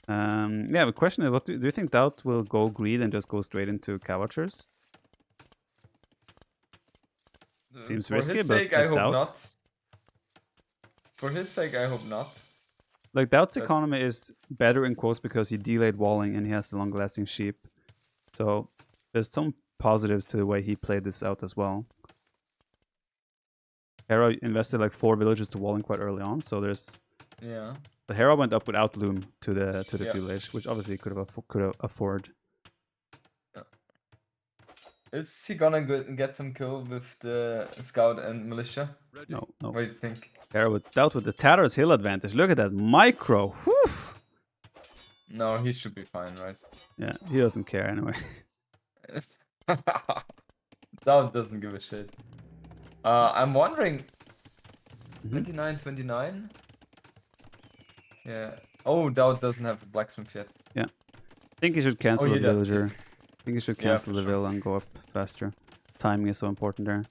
The question is, what do you think DauT will go greed and just go straight into Cavachers? Seems risky, For his but sake, I hope DauT. not. For his sake, I hope not. Like, DauT's economy is better in quotes because he delayed walling and he has the long-lasting sheep. So there's some positives to the way he played this out as well. Hera invested like 4 villages to walling quite early on, so there's... Yeah. But Hera went up without Loom to the village, which obviously he could have afford. Yeah. Is he gonna get some kill with the scout and militia? No. What do you think? Hera DauT with the Tatars hill advantage. Look at that micro. Whew. No, he should be fine, right? Yeah, he doesn't care anyway. DauT doesn't give a shit. I'm wondering. 29. Yeah. Oh, DauT doesn't have a blacksmith yet. Yeah. I think he should cancel the villager. I think he should cancel the sure. vill and go up faster. Timing is so important there.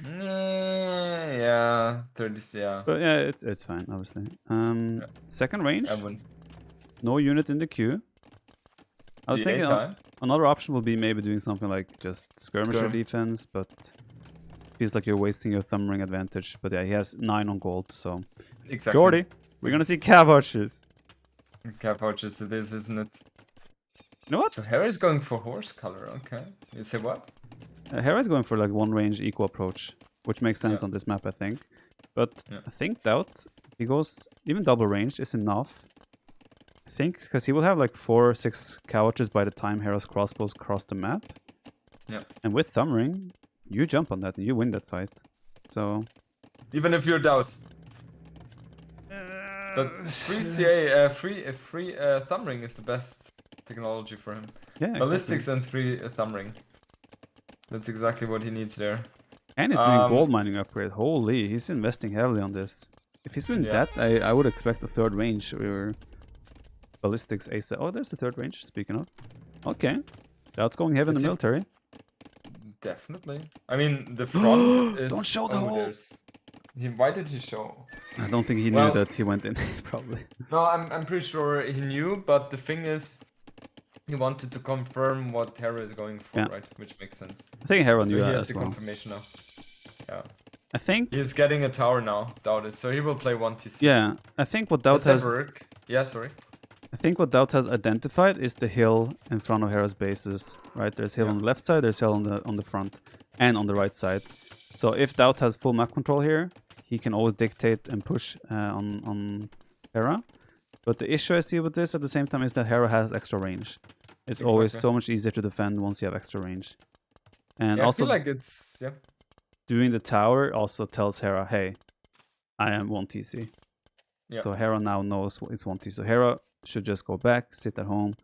Yeah, 30. Yeah. But yeah, it's fine, obviously. Second range. No unit in the queue. I was thinking another option will be maybe doing something like just skirmisher defense, but feels like you're wasting your thumb ring advantage. But yeah, he has 9 on gold, so exactly. Jordy, we're gonna see cav archers. Cav archers it is, isn't it? You know what? So Hera is going for horse color. Okay. You say what? Hera is going for like one range equal approach, which makes sense on this map, I think. But I think DauT, he goes even double range is enough. I think because he will have like 4 or 6 couches by the time Hera's crossbows cross the map. Yeah. And with thumb ring, you jump on that and you win that fight. So even if you're DauT. But free CA, free thumb ring is the best technology for him. Yeah, ballistics and free thumb ring. That's exactly what he needs there. And he's doing gold mining upgrade. Holy, he's investing heavily on this. If he's doing that, I would expect a third range or ballistics ace. Oh, there's the third range. Speaking of, okay, DauT's going heavy in the military. Definitely. I mean, the front is. Don't show the hole. Why did he show? I don't think he knew that he went in. Probably. No, I'm pretty sure he knew, but the thing is, he wanted to confirm what Hera is going for, right? Which makes sense. I think Hera knew that he has as the well. confirmation now. Yeah. I think he's getting a tower now, DauT is, so he will play 1 TC. Yeah, I think what DauT has. Yeah, sorry. I think what DauT has identified is the hill in front of Hera's bases, right? There's hill on the left side, there's hill on the front, and on the right side. So if DauT has full map control here, he can always dictate and push on Hera. But the issue I see with this at the same time is that Hera has extra range. It's always so much easier to defend once you have extra range. And also, I feel like it's doing the tower also tells Hera, hey, I am 1 TC. Yeah. So Hera now knows it's 1 TC. So Hera should just go back, sit at home,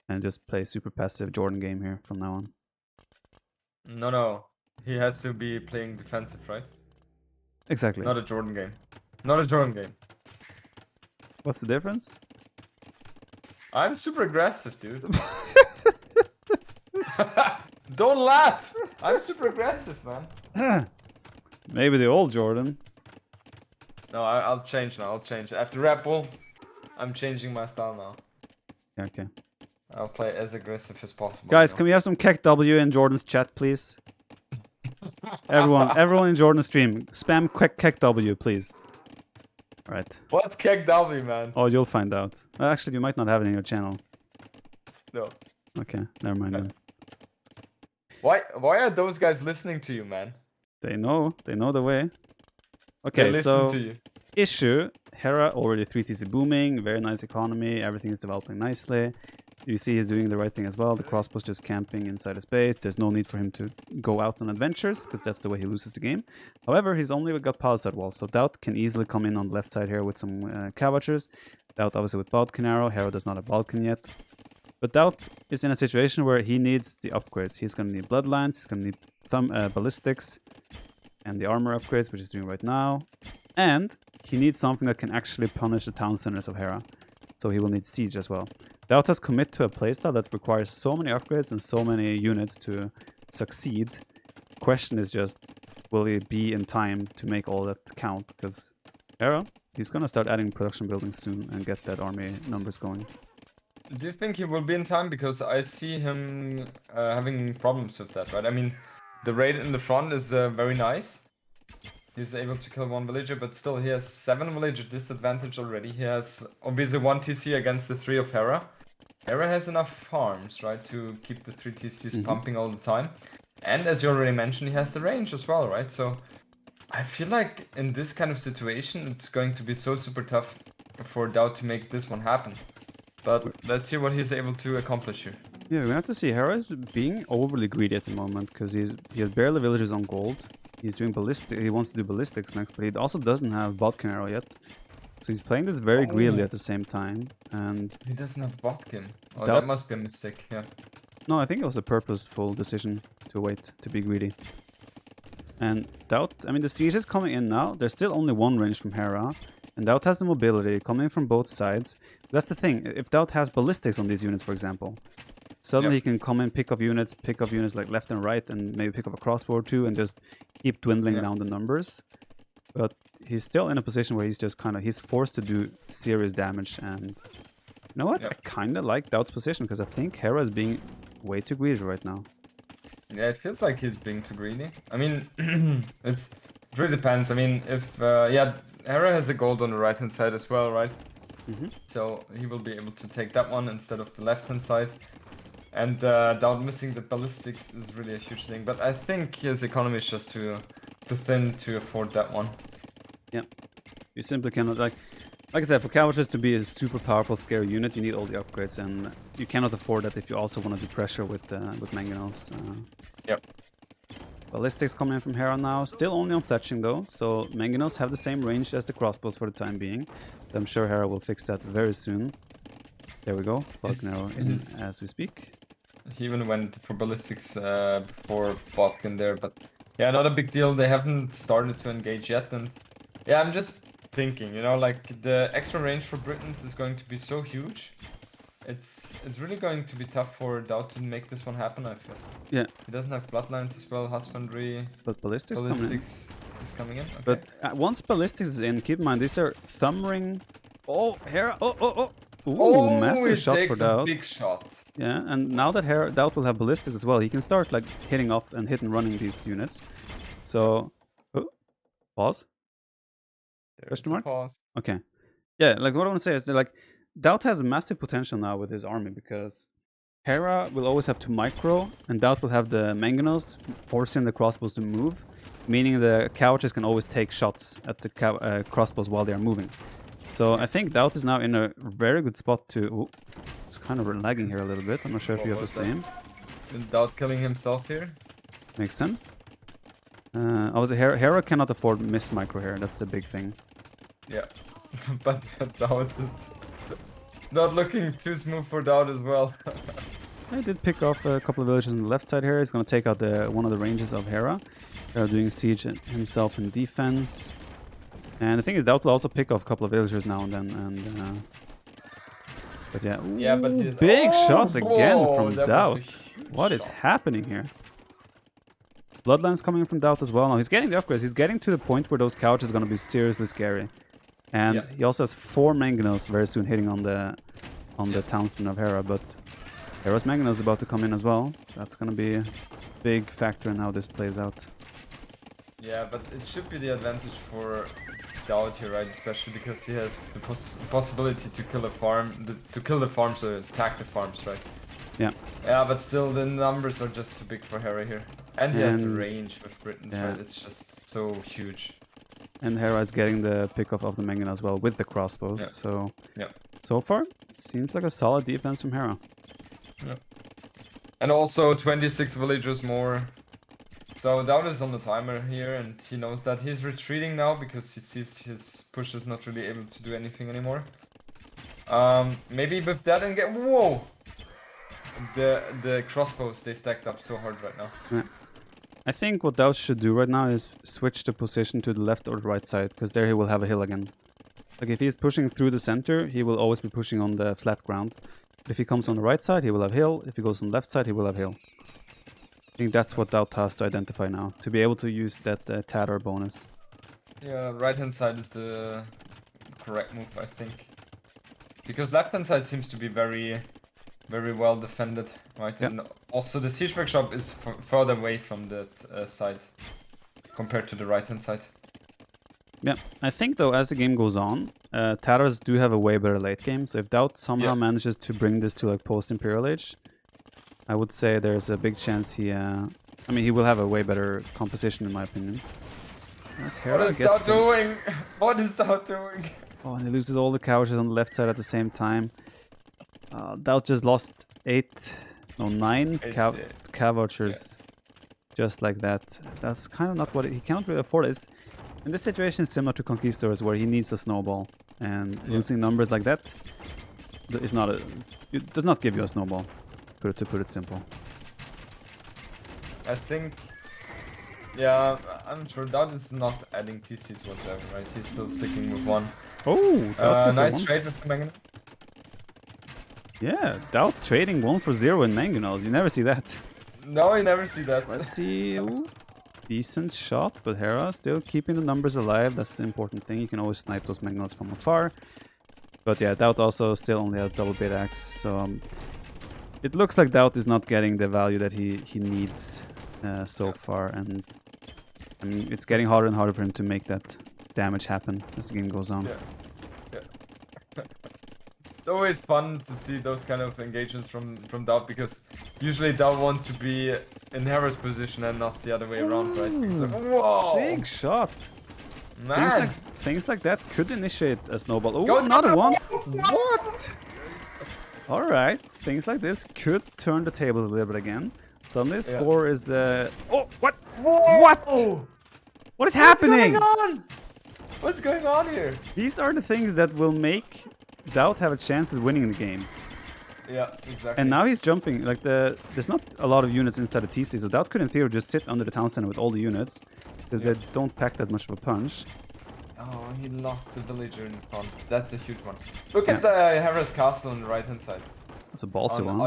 and just play super passive JorDan game here from now on. No. He has to be playing defensive, right? Exactly. Not a JorDan game. Not a JorDan game. What's the difference? I'm super aggressive, dude. Don't laugh! I'm super aggressive, man. Maybe the old JorDan. No, I'll change now. I'll change. After Red Bull, I'm changing my style now. Okay. I'll play as aggressive as possible. Guys, can we have some Kek W in Jordan's chat, please? everyone in Jordan's stream, spam Kek W, please. Alright. What's Kek W, man? Oh, you'll find out. Actually, you might not have it in your channel. No. Okay, never mind then. Why are those guys listening to you, man? They know the way. They Okay, listen so to you. issue, Hera already 3TC booming, very nice economy, everything is developing nicely. You see he's doing the right thing as well. The crossbow's just camping inside his base. There's no need for him to go out on adventures, because that's the way he loses the game. However, he's only got palisade walls, so DauT can easily come in on the left side here with some cavalchers. DauT obviously with Balkan arrow. Hera does not have Balkan yet. But DauT is in a situation where he needs the upgrades. He's going to need bloodlines, he's going to need ballistics, and the armor upgrades, which he's doing right now. And he needs something that can actually punish the town centers of Hera. So he will need siege as well. DauT has commit to a playstyle that requires so many upgrades and so many units to succeed. Question is just, will he be in time to make all that count? Because Hera, he's going to start adding production buildings soon and get that army numbers going. Do you think he will be in time? Because I see him having problems with that, right? I mean, the raid in the front is very nice. He's able to kill one villager, but still he has 7 villager disadvantage already. He has obviously 1 TC against the 3 of Hera. Hera has enough farms, right, to keep the 3 TCs pumping all the time. And as you already mentioned, he has the range as well, right? So I feel like in this kind of situation, it's going to be so super tough for DauT to make this one happen. But let's see what he's able to accomplish here. Yeah, we have to see. Hera is being overly greedy at the moment because he has barely villagers on gold. He's doing ballistic. He wants to do ballistics next, but he also doesn't have Balkan arrow yet. So he's playing this very greedily at the same time. And he doesn't have Botkin. Oh, DauT that must be a mistake. Yeah. No, I think it was a purposeful decision to wait to be greedy. And DauT, I mean, the siege is coming in now. There's still only one range from Hera. And DauT has the mobility coming from both sides. That's the thing. If DauT has ballistics on these units, for example, suddenly he can come and pick up units like left and right, and maybe pick up a crossbow or two and just keep dwindling down the numbers. But he's still in a position where he's just he's forced to do serious damage. And you know what? I kind of like DauT's position because I think Hera is being way too greedy right now. Yeah, it feels like he's being too greedy. I mean, it really depends. I mean, if Hera has a gold on the right hand side as well, right? So he will be able to take that one instead of the left hand side. And DauT missing the ballistics is really a huge thing. But I think his economy is just too thin to afford that one. Yeah, you simply cannot, like I said, for cavalry to be a super powerful, scary unit, you need all the upgrades, and you cannot afford that if you also want to do pressure with mangonels. Yep. Ballistics coming in from Hera now, still only on fletching though, so mangonels have the same range as the crossbows for the time being. I'm sure Hera will fix that very soon. There we go, Balkan arrow in as we speak. He even went for ballistics before Botkin there, but yeah, not a big deal. They haven't started to engage yet, and yeah, I'm just thinking, you know, like the extra range for Britons is going to be so huge. It's really going to be tough for DauT to make this one happen, I feel. Yeah. He doesn't have bloodlines as well, husbandry. But ballistics is coming in. Okay. But once ballistics is in, keep in mind these are thumb ring. Oh, Hera! Ooh, massive shot for DauT. Big shot. Yeah, and now that DauT will have ballistics as well, he can start like hitting off and hit and running these units. So, pause. Question mark? Pause. Okay. Yeah, like what I want to say is that like DauT has massive potential now with his army because Hera will always have to micro, and DauT will have the mangonels forcing the crossbows to move, meaning the couches can always take shots at the crossbows while they are moving. So I think DauT is now in a very good spot to... Ooh, it's kind of lagging here a little bit. I'm not sure if you have the same. Is DauT killing himself here? Makes sense. Obviously, Hera cannot afford miss micro here. That's the big thing. Yeah, but DauT is not looking too smooth for DauT as well. I did pick off a couple of villages on the left side here. He's going to take out one of the ranges of Hera. Hera doing siege himself in defense. And the thing is, DauT will also pick off a couple of villagers now and then. And But yeah, Yeah, but ooh, big shot again from DauT. What is shot. happening here? Bloodlines coming from DauT as well. Now he's getting the upgrades. He's getting to the point where those couches are going to be seriously scary. And he also has 4 mangonels very soon hitting on the townsend of Hera. But Hera's mangonel is about to come in as well. That's going to be a big factor in how this plays out. Yeah, but it should be the advantage for DauT here, right? Especially because he has the possibility to kill a farm, to kill the farms or attack the farms, right? Yeah. Yeah, but still the numbers are just too big for Hera here. And he has the range with Britons, right? It's just so huge. And Hera is getting the pickoff of the mangonel as well with the crossbows. So so far, seems like a solid defense from Hera. Yeah. And also 26 villagers more. So DauT is on the timer here, and he knows that he's retreating now because he sees his push is not really able to do anything anymore. Maybe with that and get whoa. The crossbows, they stacked up so hard right now. Yeah. I think what DauT should do right now is switch the position to the left or the right side, because there he will have a hill again. Like if he's pushing through the center, he will always be pushing on the flat ground. But if he comes on the right side, he will have hill. If he goes on the left side, he will have hill. I think that's what DauT has to identify now, to be able to use that Tatar bonus. Yeah, right hand side is the correct move, I think. Because left hand side seems to be very well defended, right? And also the siege workshop is further away from that side compared to the right hand side. Yeah, I think though as the game goes on, Tatars do have a way better late game. So if DauT somehow manages to bring this to like post-Imperial Age, I would say there's a big chance he will have a way better composition in my opinion. What is DauT doing? What is DauT doing? Oh, and he loses all the couches on the left side at the same time. DauT just lost 9 cav just like that. That's kind of not what he cannot really afford. And this situation is similar to Conquistadors, where he needs a snowball, and losing numbers like that is not it does not give you a snowball. To put it simple. I think, yeah, I'm sure DauT is not adding TCs whatsoever, right? He's still sticking with 1. Oh, nice trade with Mangonel. Yeah, DauT trading 1 for 0 in mangonels. You never see that. No, you never see that. Let's see. Ooh, decent shot, but Hera still keeping the numbers alive. That's the important thing. You can always snipe those mangonels from afar. But yeah, DauT also still only has double bait axe, so it looks like DauT is not getting the value that he needs so far, and I mean, it's getting harder and harder for him to make that damage happen as the game goes on. It's always fun to see those kind of engagements from DauT, because usually DauT want to be in Hera's position and not the other way around, right? So, whoa! Big shot! Man! Things like that could initiate a snowball. Oh, another one! What? Alright, things like this could turn the tables a little bit again. Suddenly score is... Oh, what? Whoa! What? What is happening? What's going on? What's going on here? These are the things that will make DauT have a chance at winning the game. Yeah, exactly. And now he's jumping. Like there's not a lot of units inside the TC, so DauT could in theory just sit under the town center with all the units, because they don't pack that much of a punch. Oh, he lost the villager in front. That's a huge one. Look at the Hera's castle on the right hand side. That's a ballsy one.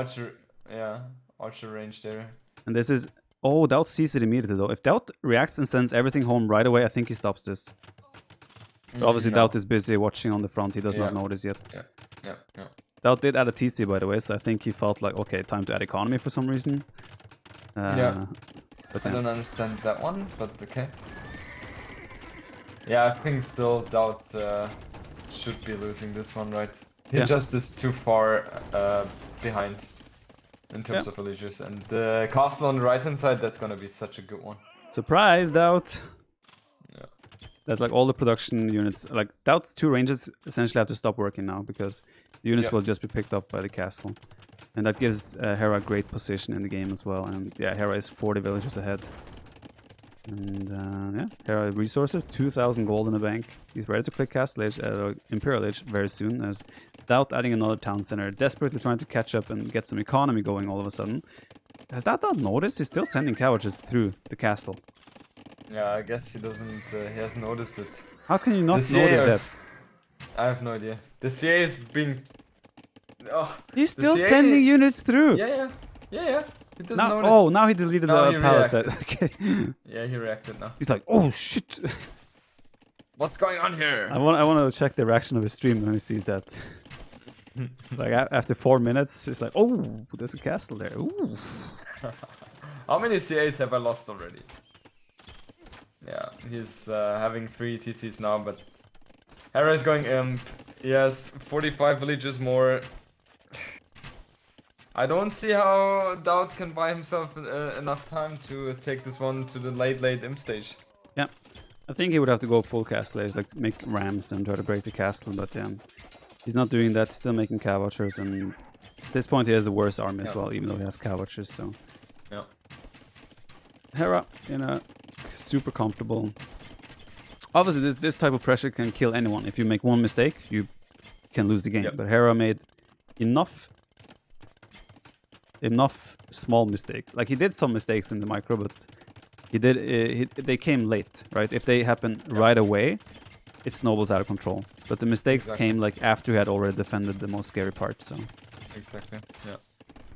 Archer range there. And this is... Oh, DauT sees it immediately though. If DauT reacts and sends everything home right away, I think he stops this. But obviously DauT is busy watching on the front. He does not notice yet. Yeah. DauT did add a TC by the way, so I think he felt like, okay, time to add economy for some reason. But I don't understand that one, but okay. Yeah, I think still DauT should be losing this one, right? He just is too far behind in terms of villagers. And the castle on the right hand side, that's gonna be such a good one. Surprise, DauT! Yeah. That's like all the production units. Like DauT's 2 ranges essentially have to stop working now, because the units will just be picked up by the castle. And that gives Hera a great position in the game as well. And yeah, Hera is 40 villagers ahead. And Hera resources, 2,000 gold in the bank. He's ready to click Castle Age, Imperial Age very soon, as DauT adding another town center, desperately trying to catch up and get some economy going all of a sudden. Has DauT not noticed? He's still sending cavalries through the castle. Yeah, I guess he doesn't, he hasn't noticed it. How can you not notice that? I have no idea. The CA is being Oh, He's the still CA sending units through. Yeah. He doesn't Now, notice. now he deleted Now the he palisade. reacted. Okay. Yeah, he reacted now. He's like, oh shit. What's going on here? I want to check the reaction of his stream when he sees that. Like after 4 minutes, it's like, oh, there's a castle there. Ooh. How many CAs have I lost already? Yeah, he's having 3 TCs now, but Hera is going imp. He has 45 villages more. I don't see how DauT can buy himself enough time to take this one to the late imp stage. Yeah, I think he would have to go full castle age, like make rams and try to break the castle, but yeah, he's not doing that. He's still making cow watchers, and at this point he has a worse army as well, even though he has cow watchers. So yeah, Hera, super comfortable. Obviously, this type of pressure can kill anyone. If you make one mistake, you can lose the game. Yep. But Hera made enough small mistakes. Like he did some mistakes in the micro, but they came late, right? If they happen right away, it snowballs out of control. But the mistakes came like after he had already defended the most scary part. So exactly, yeah,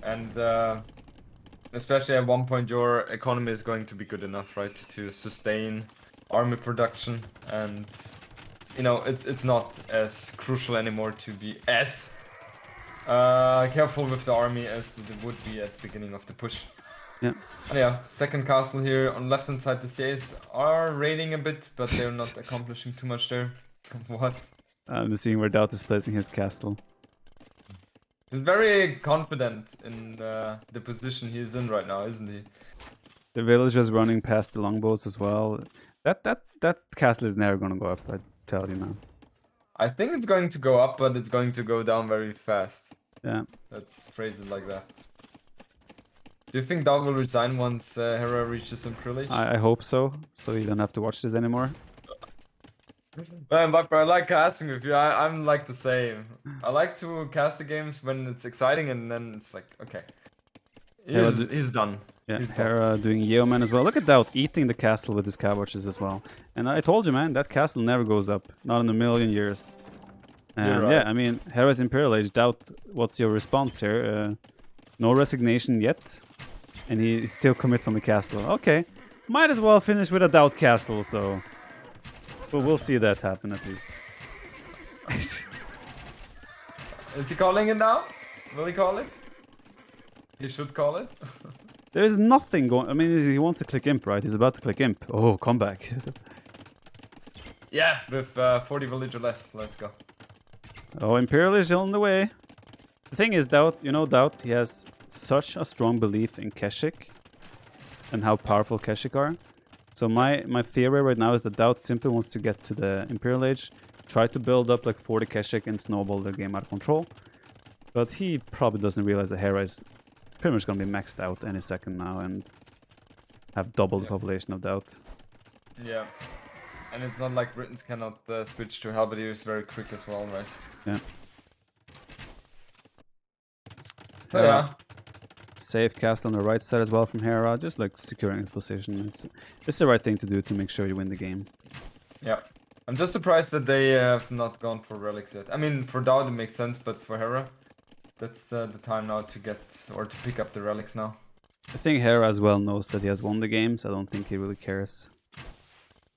and especially at one point, your economy is going to be good enough, right, to sustain army production, and it's not as crucial anymore to be as careful with the army as it would be at the beginning of the push. yeah. And yeah, second castle here on left hand side. The CAs are raiding a bit, but they're not accomplishing too much there. What? I'm seeing where DauT is placing his castle. He's very confident in the position he's in right now, isn't he? The villagers running past the longbows as well. That castle is never gonna go up, I tell you now. I think it's going to go up, but it's going to go down very fast. Yeah. Let's phrase it like that. Do you think DauT will resign once Hera reaches Imperial Age? I hope so you don't have to watch this anymore. Man, Viper, I like casting with you. I'm like the same. I like to cast the games when it's exciting, and then it's like, okay. He's done. Yeah, he's Hera doing Yeoman as well. Look at DauT eating the castle with his cow watches as well. And I told you, man, that castle never goes up. Not in a million years. And right. yeah, I mean, Hera's Imperial Age. DauT, what's your response here? No resignation yet. And he still commits on the castle. Okay, might as well finish with a DauT castle, so... But we'll see that happen at least. Is he calling it now? Will he call it? He should call it. There's nothing going... I mean, he wants to click imp, right? He's about to click imp. Oh, come back. Yeah, with 40 villager left. Let's go. Oh, Imperial is on the way. The thing is, DauT, he has such a strong belief in Keshik and how powerful Keshik are. So my theory right now is that DauT simply wants to get to the Imperial Age, try to build up like 40 Keshik and snowball the game out of control. But he probably doesn't realize that Hera is pretty much going to be maxed out any second now and have double the population of DauT. Yeah. And it's not like Britons cannot switch to Halberdiers very quick as well, right? Yeah. So yeah. Safe cast on the right side as well from Hera, just like securing his position. It's the right thing to do to make sure you win the game. Yeah. I'm just surprised that they have not gone for relics yet. I mean, for DauT it makes sense, but for Hera, that's the time now to get or to pick up the relics now. I think Hera as well knows that he has won the game, so I don't think he really cares.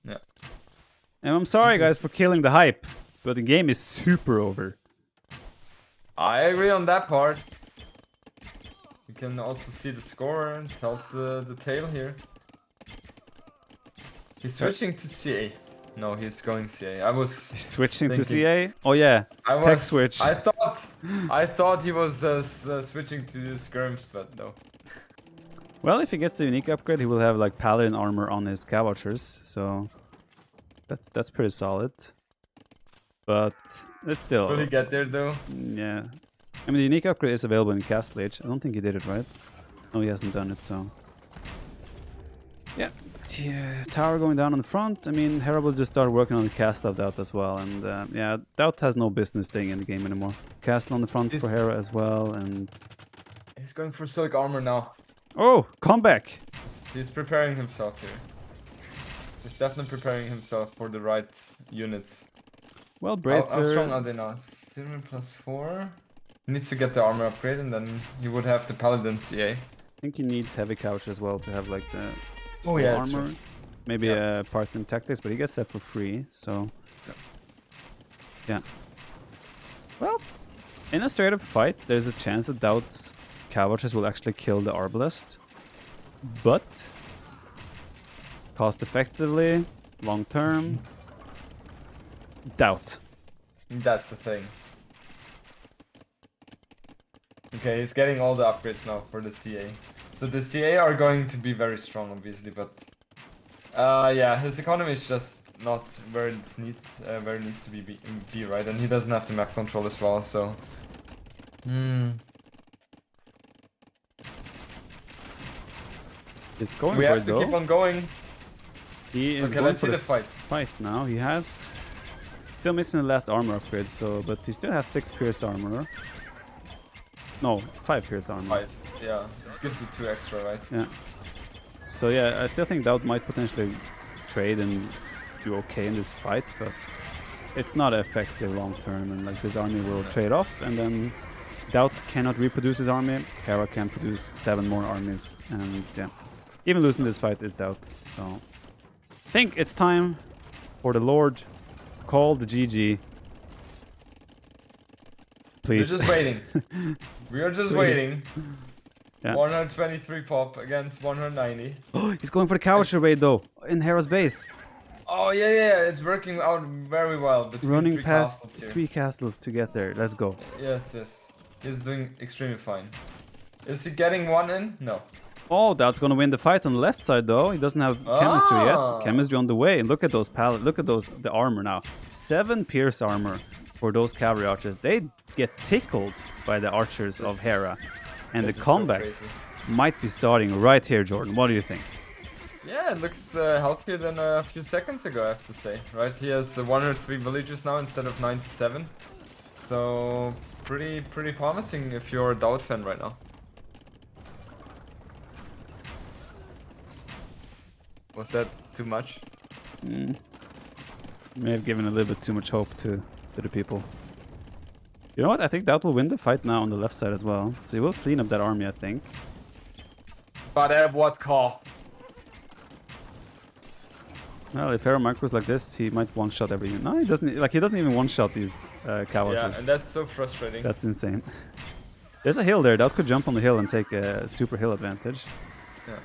Yeah. And I'm sorry guys for killing the hype, but the game is super over. I agree on that part. You can also see the score and tells the tale here. He's switching to CA. No, he's going CA. He's switching to CA? Oh yeah, tech switch. I thought he was switching to skirms, but no. Well, if he gets the unique upgrade, he will have like paladin armor on his cow watchers, so that's pretty solid. But it's still... Will he get there though? Yeah. I mean, the unique upgrade is available in Castle Age. I don't think he did it, right? No, he hasn't done it, so... Yeah. Tower going down on the front. I mean, Hera will just start working on the castle of DauT as well. And yeah, DauT has no business staying in the game anymore. Castle on the front for Hera as well, and... He's going for silk armor now. Oh, come back! He's preparing himself here. He's definitely preparing himself for the right units. Well, Bracer... How strong are they now? 0 +4? He needs to get the armor upgrade, and then he would have the paladin CA. I think he needs heavy couch as well to have like the Oh yeah, armor. Maybe a part in tactics, but he gets that for free, so yeah. Well, in a straight up fight, there's a chance that DauT's Cavalches will actually kill the Arbalest. But cost effectively, long term, DauT. That's the thing. Okay, he's getting all the upgrades now for the CA. So the CA are going to be very strong, obviously, but yeah, his economy is just not where it needs to be, right? And he doesn't have the map control as well, so. He's going We for have it to though. keep on going. He is Okay, going let's for see the the fight. fight now. He has still missing the last armor upgrade, so but he still has 6 pierce armor. No, 5 pierce armor. 5, yeah. It gives you 2 extra, right? Yeah. So yeah, I still think DauT might potentially trade and do okay in this fight, but it's not effective long term, and like his army will trade off, and then DauT cannot reproduce his army. Hera can produce 7 more armies, and yeah, even losing this fight is DauT. So I think it's time for the Lord call the GG. Please. We're just waiting. We are just Please. waiting. Yeah. 123 pop against 190. Oh, he's going for the Cowsher raid though in Hera's base. Oh yeah, it's working out very well between Running 3 past castles here. 3 castles to get there. Let's go. Yes. He's doing extremely fine. Is he getting one in? No. Oh, that's gonna win the fight on the left side though. He doesn't have chemistry yet. Chemistry on the way. And look at those look at the armor now. 7 pierce armor for those cavalry archers. They get tickled by the archers of Hera. And the combat might be starting right here, Jordan. What do you think? Yeah, it looks healthier than a few seconds ago, I have to say. Right, he has 103 villagers now instead of 97. So pretty promising if you're a DauT fan right now. Was that too much? May have given a little bit too much hope to the people. You know what? I think DauT will win the fight now on the left side as well. So he will clean up that army, I think. But at what cost? Well, if Hera micros like this, he might one-shot every unit. No, he doesn't. Like he doesn't even one-shot these Cavalches. Yeah, and that's so frustrating. That's insane. There's a hill there. DauT could jump on the hill and take a super hill advantage. Yeah.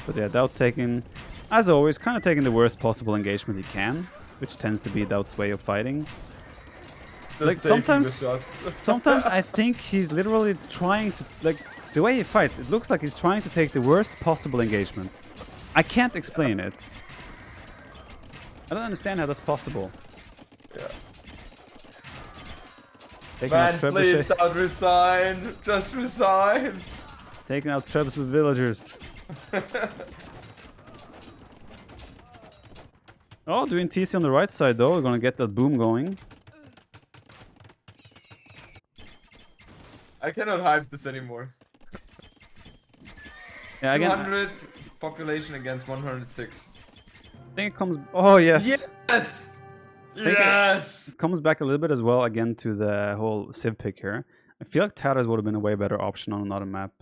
But yeah, DauT taking, as always, kind of taking the worst possible engagement he can, which tends to be DauT's way of fighting. Just like sometimes I think he's literally trying to, like, the way he fights, it looks like he's trying to take the worst possible engagement. I can't explain it. I don't understand how that's possible. Yeah. Taking Man, out please don't resign. Just resign. Taking out Trebs with villagers. Oh, doing TC on the right side though. We're gonna get that boom going. I cannot hype this anymore. Yeah, again. 200 population against 106. I think it comes. Oh yes. Yes. Yes. It comes back a little bit as well again to the whole Civ pick here. I feel like Tatars would have been a way better option on another map.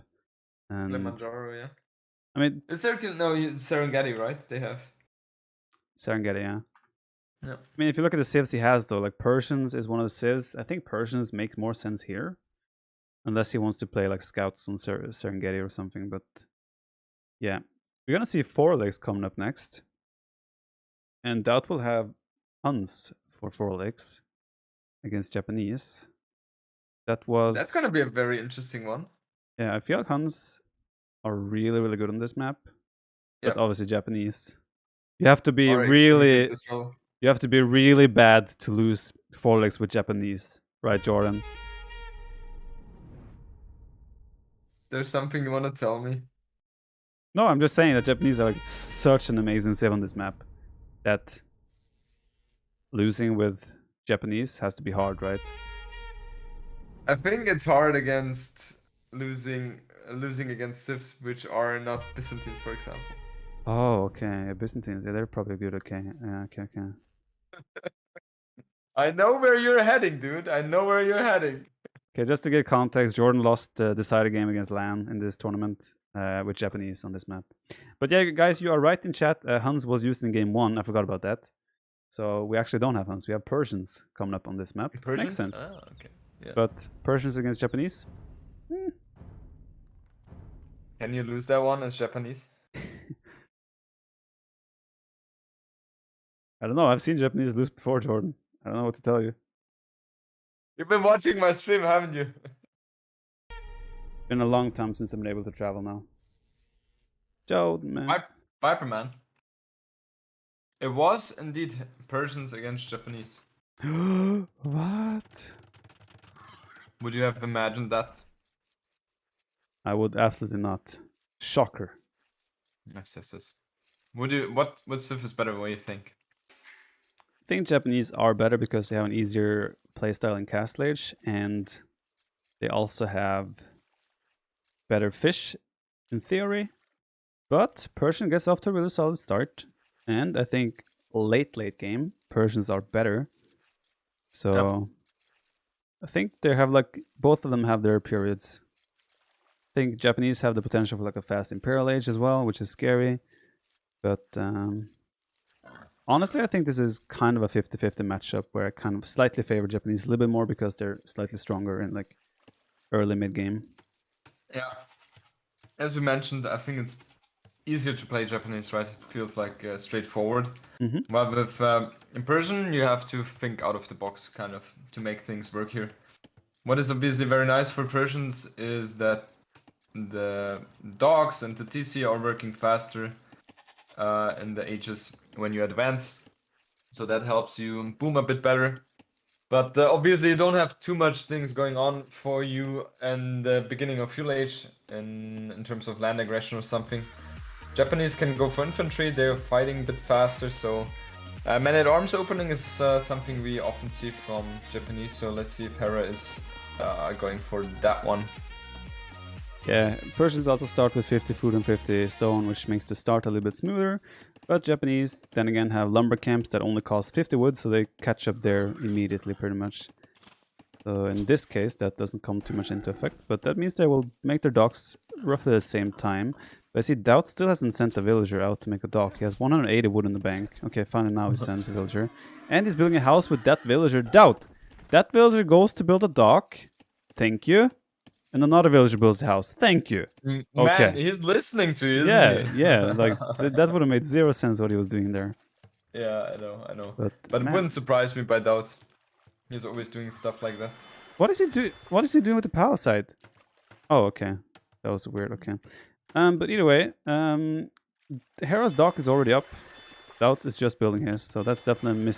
And Kilimanjaro, yeah. I mean, Is there no Serengeti, right? They have. Serengeti, yeah. Yeah. I mean, if you look at the civs he has though, like Persians is one of the civs. I think Persians make more sense here, unless he wants to play like scouts on Serengeti or something. But yeah, we're gonna see 4 legs coming up next, and DauT will have Huns for 4 legs against Japanese. That's gonna be a very interesting one. Yeah, I feel like Huns are really good on this map, but obviously Japanese. You have to be really bad to lose 4 legs with Japanese, right, Jordan? There's something you want to tell me? No, I'm just saying that Japanese are like such an amazing civ on this map that losing with Japanese has to be hard, right? I think it's hard against losing against civs which are not Byzantines, for example. Oh, okay. Byzantines, yeah, they're probably good. Okay, okay. I know where you're heading, dude. I know where you're heading. Okay, just to get context, JorDan lost the decided game against Lan in this tournament with Japanese on this map. But yeah, guys, you are right in chat. Huns was used in game 1. I forgot about that. So we actually don't have Huns. We have Persians coming up on this map. Persians? Makes sense. Oh, okay. Yeah. But Persians against Japanese? Can you lose that one as Japanese? I don't know. I've seen Japanese lose before, JorDan. I don't know what to tell you. You've been watching my stream, haven't you? Been a long time since I've been able to travel now. JorDan. Viper man. It was indeed Persians against Japanese. What? Would you have imagined that? I would absolutely not. Shocker. Yes. What stuff is better? What do you think? I think Japanese are better because they have an easier playstyle in Castle Age, and they also have better fish in theory. But Persian gets off to a really solid start, and I think late game Persians are better. So Yep. I think they have like both of them have their periods. I think Japanese have the potential for like a fast Imperial Age as well, which is scary. But honestly, I think this is kind of a 50-50 matchup where I kind of slightly favor Japanese a little bit more because they're slightly stronger in like early mid game. Yeah. As you mentioned, I think it's easier to play Japanese, right? It feels like straightforward. Well, with in Persian, you have to think out of the box, kind of, to make things work here. What is obviously very nice for Persians is that the dogs and the TC are working faster in the ages when you advance, so that helps you boom a bit better. But obviously you don't have too much things going on for you in the beginning of Feudal Age in terms of land aggression or something. Japanese can go for infantry, they're fighting a bit faster, so man-at-arms opening is something we often see from Japanese, so let's see if Hera is going for that one. Yeah, Persians also start with 50 food and 50 stone, which makes the start a little bit smoother. But Japanese, then again, have lumber camps that only cost 50 wood, so they catch up there immediately, pretty much. So in this case, that doesn't come too much into effect, but that means they will make their docks roughly the same time. But I see DauT still hasn't sent a villager out to make a dock. He has 180 wood in the bank. Okay, finally now he sends a villager. And he's building a house with that villager. DauT! That villager goes to build a dock. Thank you. And another villager builds the house. Thank you. Man, Okay. he's listening to you, isn't he? Yeah, like that would have made zero sense what he was doing there. Yeah, I know. But it man, wouldn't surprise me by DauT. He's always doing stuff like that. what is he doing with the palisade? Oh, okay. That was weird. Okay. But either way, Hera's dock is already up. DauT is just building his, so that's definitely a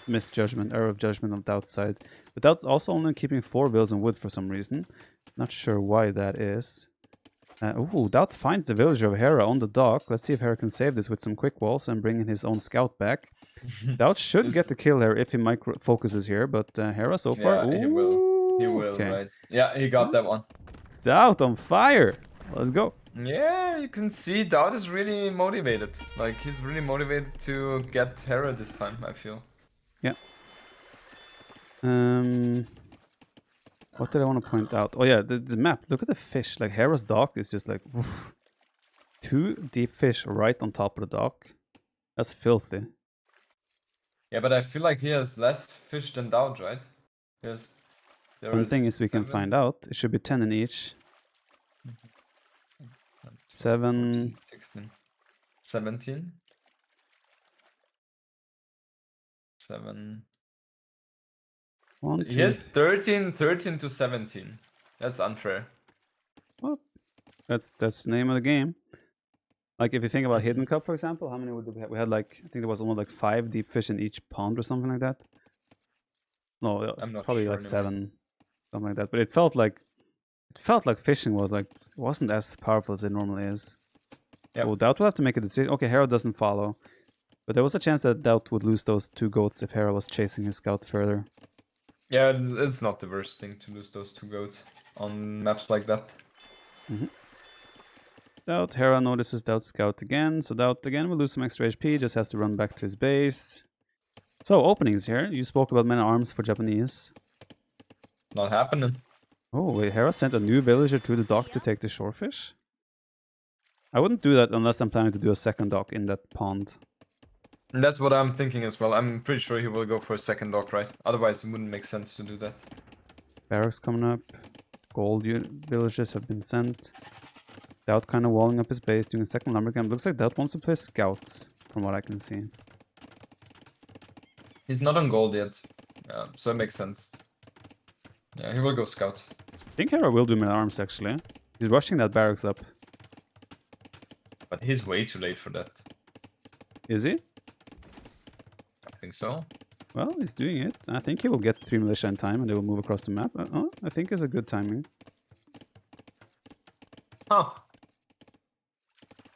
misjudgment, error of judgment on DauT's side. But DauT's also only keeping 4 villas and wood for some reason. Not sure why that is. Ooh, DauT finds the villager of Hera on the dock. Let's see if Hera can save this with some quick walls and bring in his own scout back. DauT should get the kill here if he focuses here, but Hera so far... Yeah, he will. He will, okay. right. Yeah, he got that one. DauT on fire! Let's go. Yeah, you can see DauT is really motivated. Like, he's really motivated to get Hera this time, I feel. Yeah. What did I want to point out? Oh yeah, the map. Look at the fish. Like Hera's dock is just like oof. 2 deep fish right on top of the dock. That's filthy. Yeah, but I feel like he has less fish than DauT, right? One thing is we can find out. It should be 10 in each. 7. 14, 16. 17? 7. 1, 2. He has 13 to 17. That's unfair. Well, that's the name of the game. Like if you think about Hidden Cup, for example, how many would we have? We had like, I think there was only like 5 deep fish in each pond or something like that. No, it was probably sure like anymore. 7, something like that. But it felt like fishing was like, it wasn't as powerful as it normally is. Yep. So DauT will have to make a decision. Okay, Hera doesn't follow. But there was a chance that DauT would lose those 2 goats if Hera was chasing his scout further. Yeah, it's not the worst thing to lose those 2 goats on maps like that. DauT, Hera notices DauT scout again. So DauT again will lose some extra HP, just has to run back to his base. So openings here. You spoke about men-at-arms for Japanese. Not happening. Oh, wait, Hera sent a new villager to the dock to take the shorefish? I wouldn't do that unless I'm planning to do a second dock in that pond. And that's what I'm thinking as well. I'm pretty sure he will go for a second dock, right? Otherwise, it wouldn't make sense to do that. Barracks coming up. Gold villagers have been sent. DauT kind of walling up his base, doing a second lumber camp. Looks like DauT wants to play scouts, from what I can see. He's not on gold yet, so it makes sense. Yeah, he will go scouts. I think Hera will do men-at-arms, actually. He's rushing that barracks up. But he's way too late for that. Is he? I think so. Well, he's doing it. I think he will get 3 militia in time and they will move across the map. I think it's a good timing. Huh.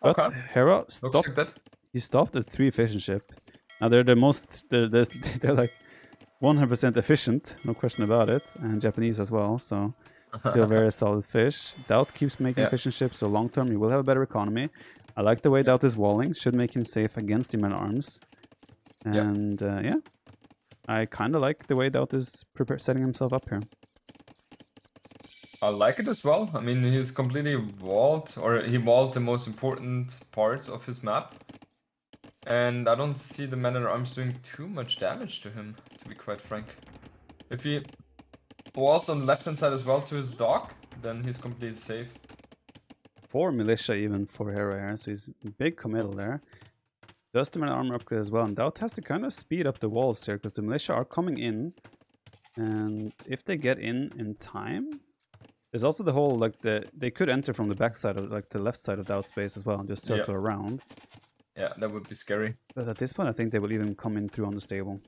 But Okay. Hera Looks stopped. like that. He stopped at 3 efficient ship. Now they're the most. They're like 100% efficient, no question about it, and Japanese as well. So still very solid fish. DauT keeps making efficient ships, so long term you will have a better economy. I like the way DauT is walling. Should make him safe against the men-at-arms. And yeah, I kind of like the way DauT is setting himself up here. I like it as well. I mean, he's completely walled, or he walled the most important part of his map. And I don't see the men-at-arms doing too much damage to him, to be quite frank. If he walls on the left-hand side as well to his dock, then he's completely safe. 4 militia even for Hera here, so he's big committal there. Does the men-at-armor upgrade as well, and DauT has to kind of speed up the walls here, because the militia are coming in. And if they get in time... There's also the whole, like, they could enter from the back side of, like, the left side of DauT space as well and just circle around. Yeah, that would be scary. But at this point, I think they will even come in through on the stable.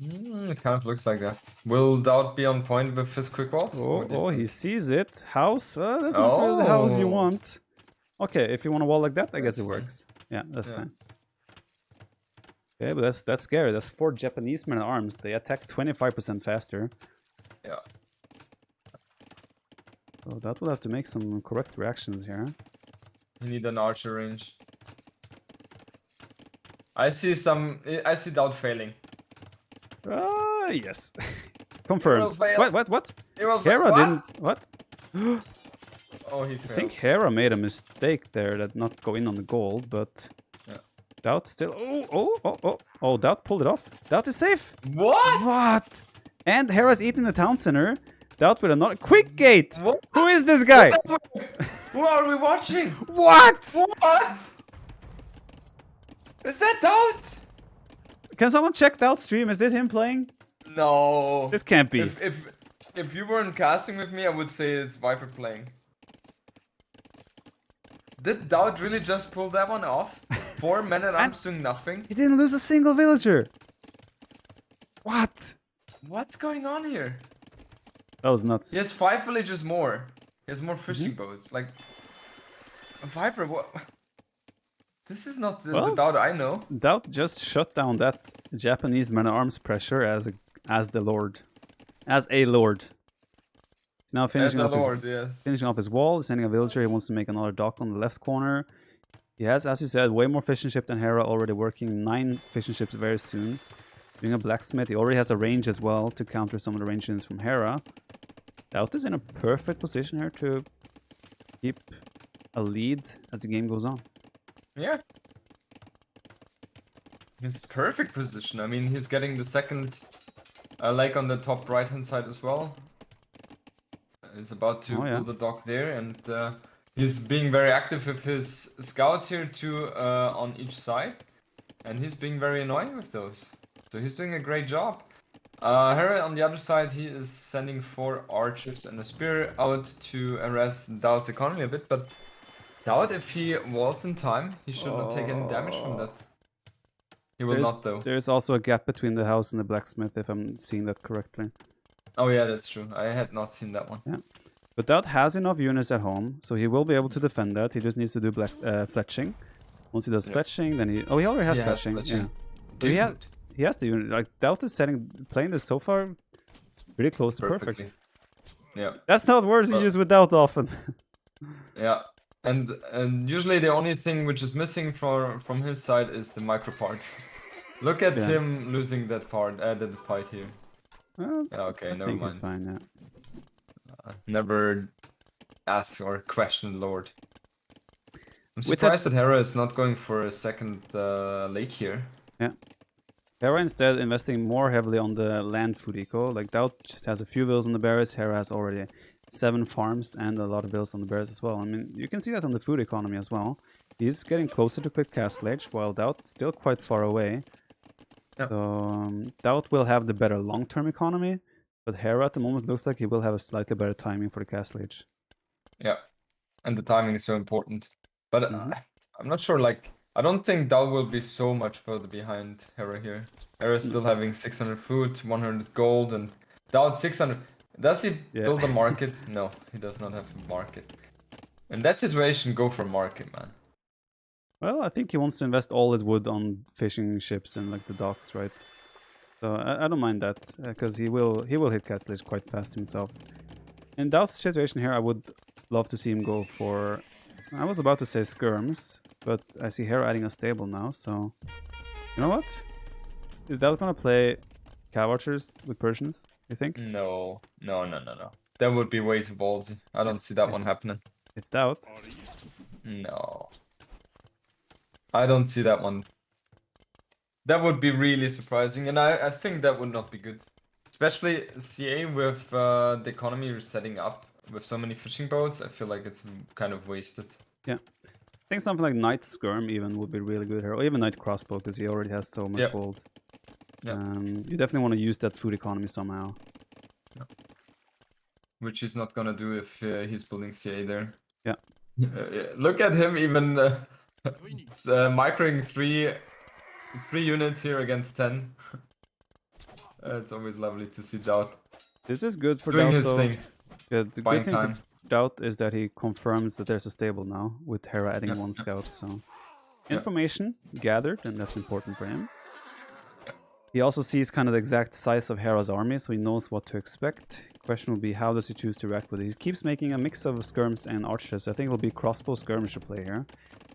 It kind of looks like that. Will DauT be on point with his quick walls? Oh, he sees it. House? That's not really the house you want. Okay, if you want a wall like that, I guess it works. Yeah, that's fine. Okay, but that's scary. That's 4 Japanese men-at-arms. They attack 25% faster. Yeah. So that will have to make some correct reactions here. You need an archer range. I see DauT failing. Yes. Confirmed. What? Hera didn't... What? Oh, he failed. I think Hera made a mistake there that not go in on the gold, but... DauT still... Oh, DauT pulled it off. DauT is safe. What? And Hera's eating the town center. DauT with another... Quick gate! What? Who is this guy? Who are we watching? What? What? Is that DauT? Can someone check DauT's stream? Is it him playing? No. This can't be. If you weren't casting with me, I would say it's Viper playing. Did DauT really just pull that one off? 4 men-at-arms doing nothing? He didn't lose a single villager. What? What's going on here? That was nuts. He has 5 villages more. He has more fishing boats. Like, Viper, what? This is not the DauT I know. DauT just shut down that Japanese man-at-arms pressure as a lord. He's now finishing off his wall, sending a villager. He wants to make another dock on the left corner. He has, as you said, way more fishing ship than Hera, already working 9 fishing ships very soon. Doing a blacksmith. He already has a range as well to counter some of the range units from Hera. DauT is in a perfect position here to keep a lead as the game goes on. Yeah. He's perfect position. I mean, he's getting the second leg on the top right hand side as well. He's about to build the dock there, and he's being very active with his scouts here too on each side. And he's being very annoying with those. So he's doing a great job. Hera on the other side, he is sending 4 archers and a spear out to harass DauT's economy a bit, but DauT, if he walls in time, he should not take any damage from that. He will not, though. There's also a gap between the house and the blacksmith, if I'm seeing that correctly. Oh yeah, that's true. I had not seen that one. Yeah. But DauT has enough units at home, so he will be able to defend that. He just needs to do fletching. Once he does fletching, then he... Oh, he already has fletching. Yeah. He has the unit. Like, DauT is playing this so far pretty close to perfect. Yeah. That's not words you use with DauT often. Yeah. And usually the only thing which is missing from his side is the micro parts. Look at him losing that part, the fight here. Okay, I never think he's mind. fine, yeah. Never ask or question Lord. I'm With that, surprised that Hera is not going for a second lake here. yeah. Hera instead investing more heavily on the land food eco. Like DauT has a few villas on the berries. Hera has already 7 farms and a lot of villas on the berries as well. I mean, you can see that on the food economy as well. He's getting closer to click Castle Age, while DauT still quite far away. Yep. So DauT will have the better long-term economy, but Hera at the moment looks like he will have a slightly better timing for the Castle Age. Yeah, and the timing is so important. But I'm not sure, like, I don't think DauT will be so much further behind Hera here. Hera's still having 600 food, 100 gold, and DauT 600. Does he build a market? No, he does not have a market. In that situation, go for market, man. Well, I think he wants to invest all his wood on fishing ships and like the docks, right? So I don't mind that because he will hit Castle Age quite fast himself. In DauT's situation here, I would love to see him go for. I was about to say skirms, but I see Hera adding a stable now. So you know what? Is DauT gonna play cav archers with Persians? You think? No. That would be way too ballsy. I don't see that one happening. It's DauT. No. I don't see that one. That would be really surprising, and I think that would not be good. Especially CA with the economy resetting up with so many fishing boats, I feel like it's kind of wasted. Yeah. I think something like Knight Skirm even would be really good here, or even Knight Crossbow, because he already has so much gold. You definitely want to use that food economy somehow. Which he's not gonna do if he's building CA there. Yeah. Look at him even microing three units here against 10. It's always lovely to see DauT. This is good for doing DauT, his though. thing. Yeah, the Buying good thing time. for DauT is that he confirms that there's a stable now, with Hera adding 1 scout, so... Information gathered, and that's important for him. He also sees kind of the exact size of Hera's army, so he knows what to expect. Question will be, how does he choose to react with it? He keeps making a mix of skirms and archers, so I think it will be crossbow skirmisher play here.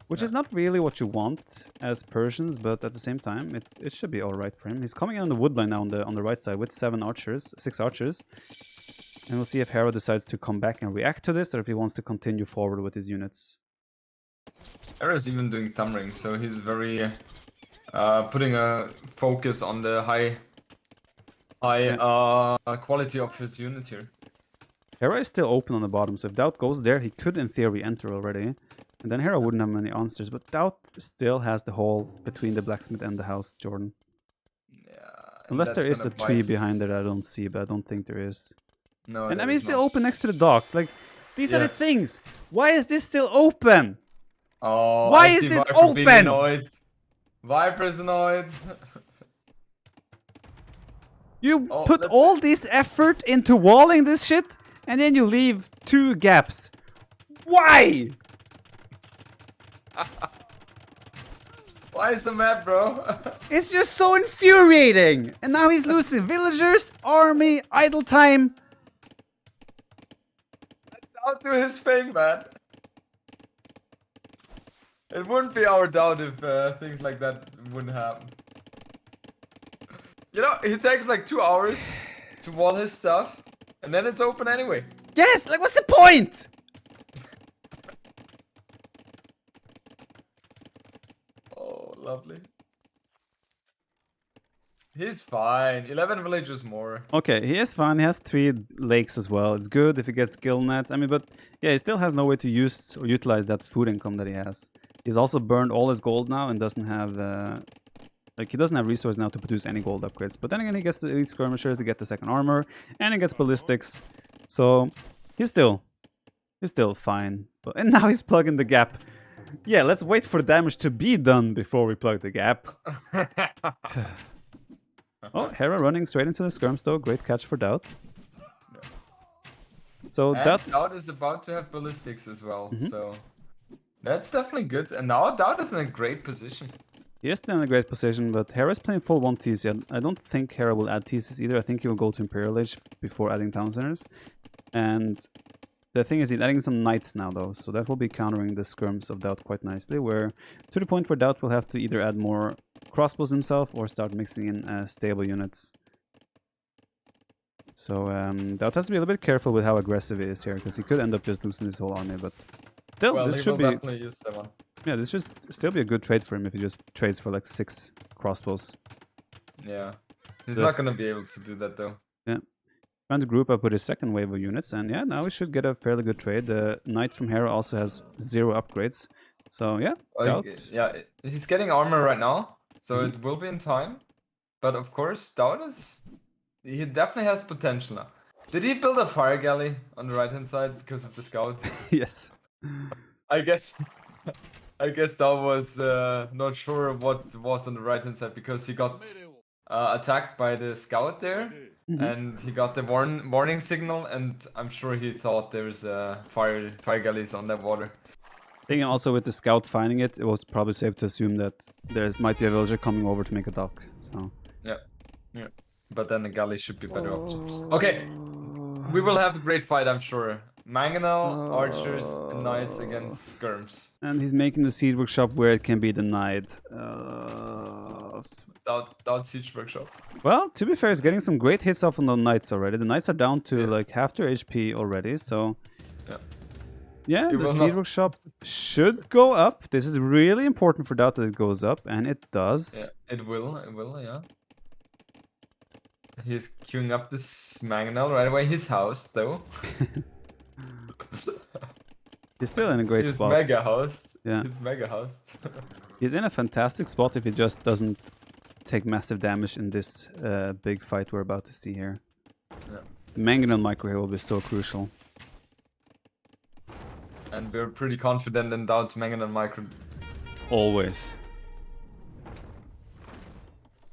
Which is not really what you want as Persians, but at the same time, it should be alright for him. He's coming in on the wood line now on the right side with 6 archers. And we'll see if Hera decides to come back and react to this, or if he wants to continue forward with his units. Hera's even doing thumb ring, so he's very putting a focus on the high quality of his units here. Hera is still open on the bottom, so if DauT goes there, he could in theory enter already. And then Hera wouldn't have many answers, but DauT still has the hole between the blacksmith and the house, Jordan. Yeah. Unless there is a tree behind it, I don't see, but I don't think there is. No, and I mean, it's still open next to the dock. Like, these are the things. Why is this still open? Oh, why is this open? Viper's annoyed. You put all this effort into walling this shit, and then you leave 2 gaps. Why? Why is the map, bro? It's just so infuriating. And now he's losing villagers, army, idle time. DauT do his thing, man. It wouldn't be our DauT if things like that wouldn't happen. You know, he takes like 2 hours to wall his stuff, and then it's open anyway. Yes, like what's the point? Oh, lovely. He's fine. 11 villagers more. Okay, he is fine. He has 3 lakes as well. It's good if he gets skill net. I mean, but yeah, he still has no way to use or utilize that food income that he has. He's also burned all his gold now and doesn't have he doesn't have resources now to produce any gold upgrades. But then again, he gets the elite skirmishers, he gets the 2nd armor, and he gets ballistics. So he's still fine. And now he's plugging the gap. Yeah, let's wait for damage to be done before we plug the gap. Oh, Hera running straight into the skirms though. Great catch for DauT. Yeah. So DauT is about to have ballistics as well, so that's definitely good. And now DauT is in a great position. He is still in a great position, but Hera's playing full 1 TC. I don't think Hera will add TCs either. I think he will go to Imperial Age before adding Town Centers. And the thing is, he's adding some Knights now though, so that will be countering the skirms of DauT quite nicely, to the point where DauT will have to either add more crossbows himself or start mixing in stable units. So DauT has to be a little bit careful with how aggressive he is here, because he could end up just losing his whole army. But still, Well, this he should will be definitely use that one. yeah, this should still be a good trade for him if he just trades for like 6 crossbows. Yeah. He's The- not gonna be able to do that though. Yeah. Trying to group up with his second wave of units, and yeah, now we should get a fairly good trade. The Knight from Hera also has 0 upgrades. So yeah, DauT. Yeah, he's getting armor right now, so it will be in time. But of course, DauT he definitely has potential now. Did he build a fire galley on the right hand side because of the scout? Yes. I guess DauT was not sure what was on the right hand side because he got attacked by the scout there, and he got the warning signal, and I'm sure he thought there was fire galleys on that water. I think also with the scout finding it, it was probably safe to assume that might be a villager coming over to make a dock. So Yeah. But then the galley should be better options. Okay, we will have a great fight, I'm sure. Mangonel, archers, and knights against skirms. and he's making the seed workshop where it can be denied. DauT siege workshop. Well, to be fair, he's getting some great hits off on the knights already. The knights are down to like half their HP already, so yeah, the seed workshop should go up. This is really important for DauT that it goes up, and it does. Yeah, it will, yeah. He's queuing up this Mangonel right away. He's housed though. He's still in a great spot. He's mega housed. Yeah. He's mega housed. He's in a fantastic spot if he just doesn't take massive damage in this big fight we're about to see here. Yeah. The Mangonel micro here will be so crucial. And we're pretty confident in DauT's Mangonel micro. Always.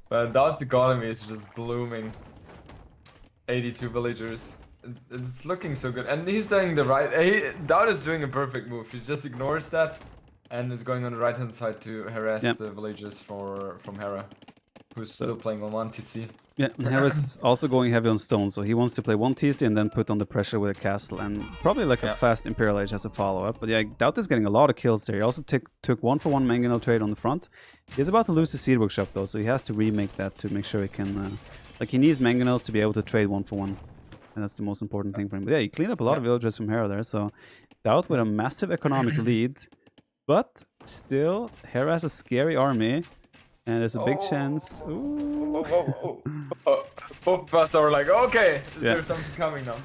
But DauT's economy is just blooming. 82 villagers. It's looking so good. And he's doing the right... DauT is doing a perfect move. He just ignores that and is going on the right hand side to harass the villagers from Hera, who's still playing on 1 TC. Yeah, and Hera's also going heavy on stone, so he wants to play 1 TC and then put on the pressure with a castle, and probably like a fast Imperial Age as a follow-up. But yeah, DauT is getting a lot of kills there. He also took 1-for-1 Mangonel trade on the front. He's about to lose the seed workshop though, so he has to remake that to make sure he can... like, he needs Mangonels to be able to trade 1-for-1. And that's the most important thing for him. But yeah, he cleaned up a lot of villagers from Hera there, so DauT with a massive economic lead. But still, Hera has a scary army. And there's a big chance. Ooh. Both of us are like, okay, is there something coming now?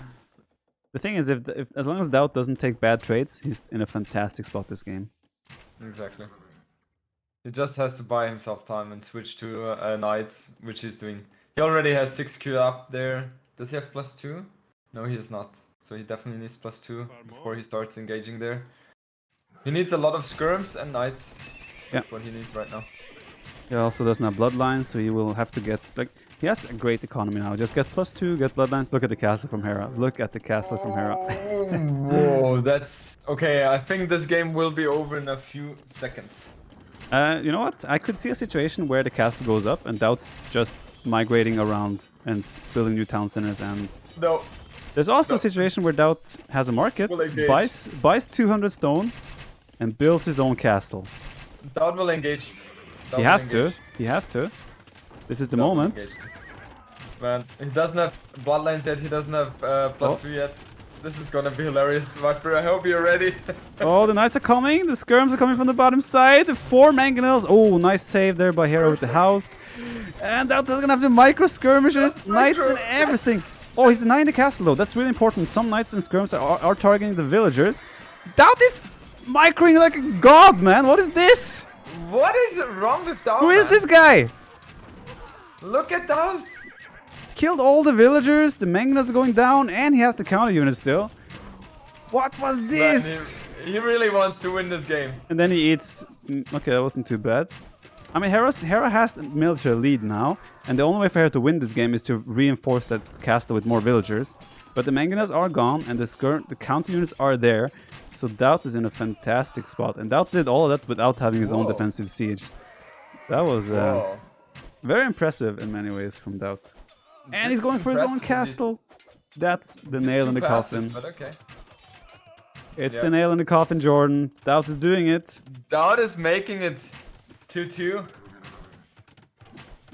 The thing is, if as long as DauT doesn't take bad trades, he's in a fantastic spot this game. Exactly. He just has to buy himself time and switch to knights, which he's doing. He already has 6 Q up there. Does he have +2? No, he does not. So he definitely needs +2 before he starts engaging there. He needs a lot of skirms and knights. That's what he needs right now. He also doesn't have bloodlines, so he will have to get, like, he has a great economy now. Just get +2, get bloodlines. Look at the castle from Hera. Look at the castle from Hera. Whoa, that's... Okay, I think this game will be over in a few seconds. You know what? I could see a situation where the castle goes up and DauT's just migrating around and building new town centers, and... No. There's also a situation where DauT has a market, buys 200 stone, and builds his own castle. DauT will engage. He has to. He has to. This is the moment. Man, he doesn't have bloodlines yet. He doesn't have +2 yet. This is gonna be hilarious, Viper. I hope you're ready. Oh, the knights are coming. The skirms are coming from the bottom side. 4 mangonels. Oh, nice save there by Hera with the house. And DauT is gonna have the micro skirmishes, knights and everything. Oh, he's denying the castle though. That's really important. Some knights and skirms are targeting the villagers. DauT is microing like a god, man. What is this? What is wrong with DauT? Who is this guy? Look at DauT. Killed all the villagers, the mangonels are going down, and he has the counter unit still. What was this? Man, he really wants to win this game. And then he eats... Okay, that wasn't too bad. I mean, Hera has the military lead now, and the only way for Hera to win this game is to reinforce that castle with more villagers. But the mangonels are gone, and the counter units are there, so DauT is in a fantastic spot. And DauT did all of that without having his own defensive siege. That was very impressive in many ways from DauT. And he's going for his own castle. That's the nail in the coffin. But okay. It's the nail in the coffin, Jordan. DauT is doing it. DauT is making it 2-2.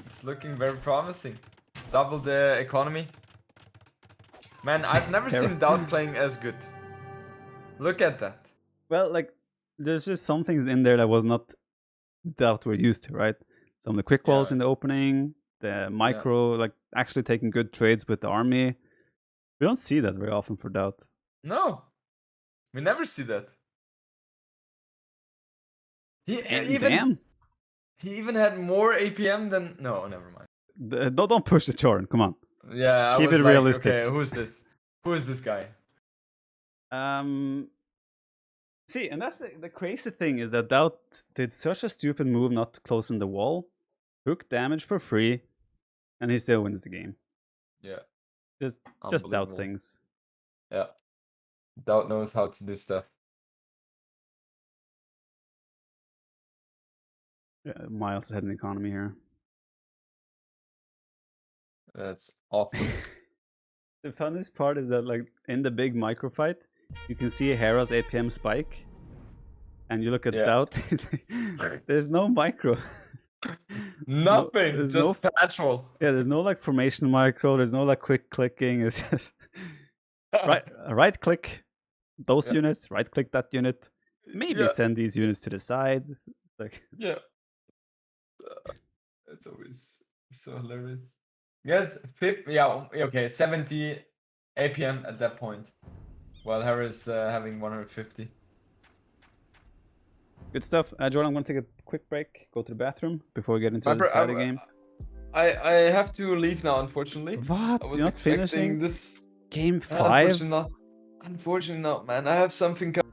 It's looking very promising. Double the economy. Man, I've never Hera. seen DauT playing as good. Look at that. Well, like, there's just some things in there that was not DauT we're used to, right? Some of the quick walls in the opening, the micro, like actually taking good trades with the army. We don't see that very often for DauT. No, we never see that. He even had more APM than. No, never mind. Don't push the Jordan. Come on. Yeah, Keep it realistic. Okay, who's this? Who is this guy? See, and that's the crazy thing is that DauT did such a stupid move not closing the wall, took damage for free, and he still wins the game. Yeah. Just DauT things. Yeah. DauT knows how to do stuff. Yeah, miles ahead in the economy here. That's awesome. The funniest part is that, like, in the big micro fight, you can see Hera's APM spike, and you look at DauT. There's no micro. Nothing. There's just patrol. Yeah, there's no like formation micro. There's no like quick clicking. It's just right click those units. Right click that unit. Maybe send these units to the side. Like it's always so hilarious. Yes, okay, 70 APM at that point, while Hera's having 150. Good stuff. JorDan, I'm going to take a quick break, go to the bathroom before we get into the side of the game. I have to leave now, unfortunately. What? I was You're not finishing this game 5? Unfortunately not, man. I have something coming.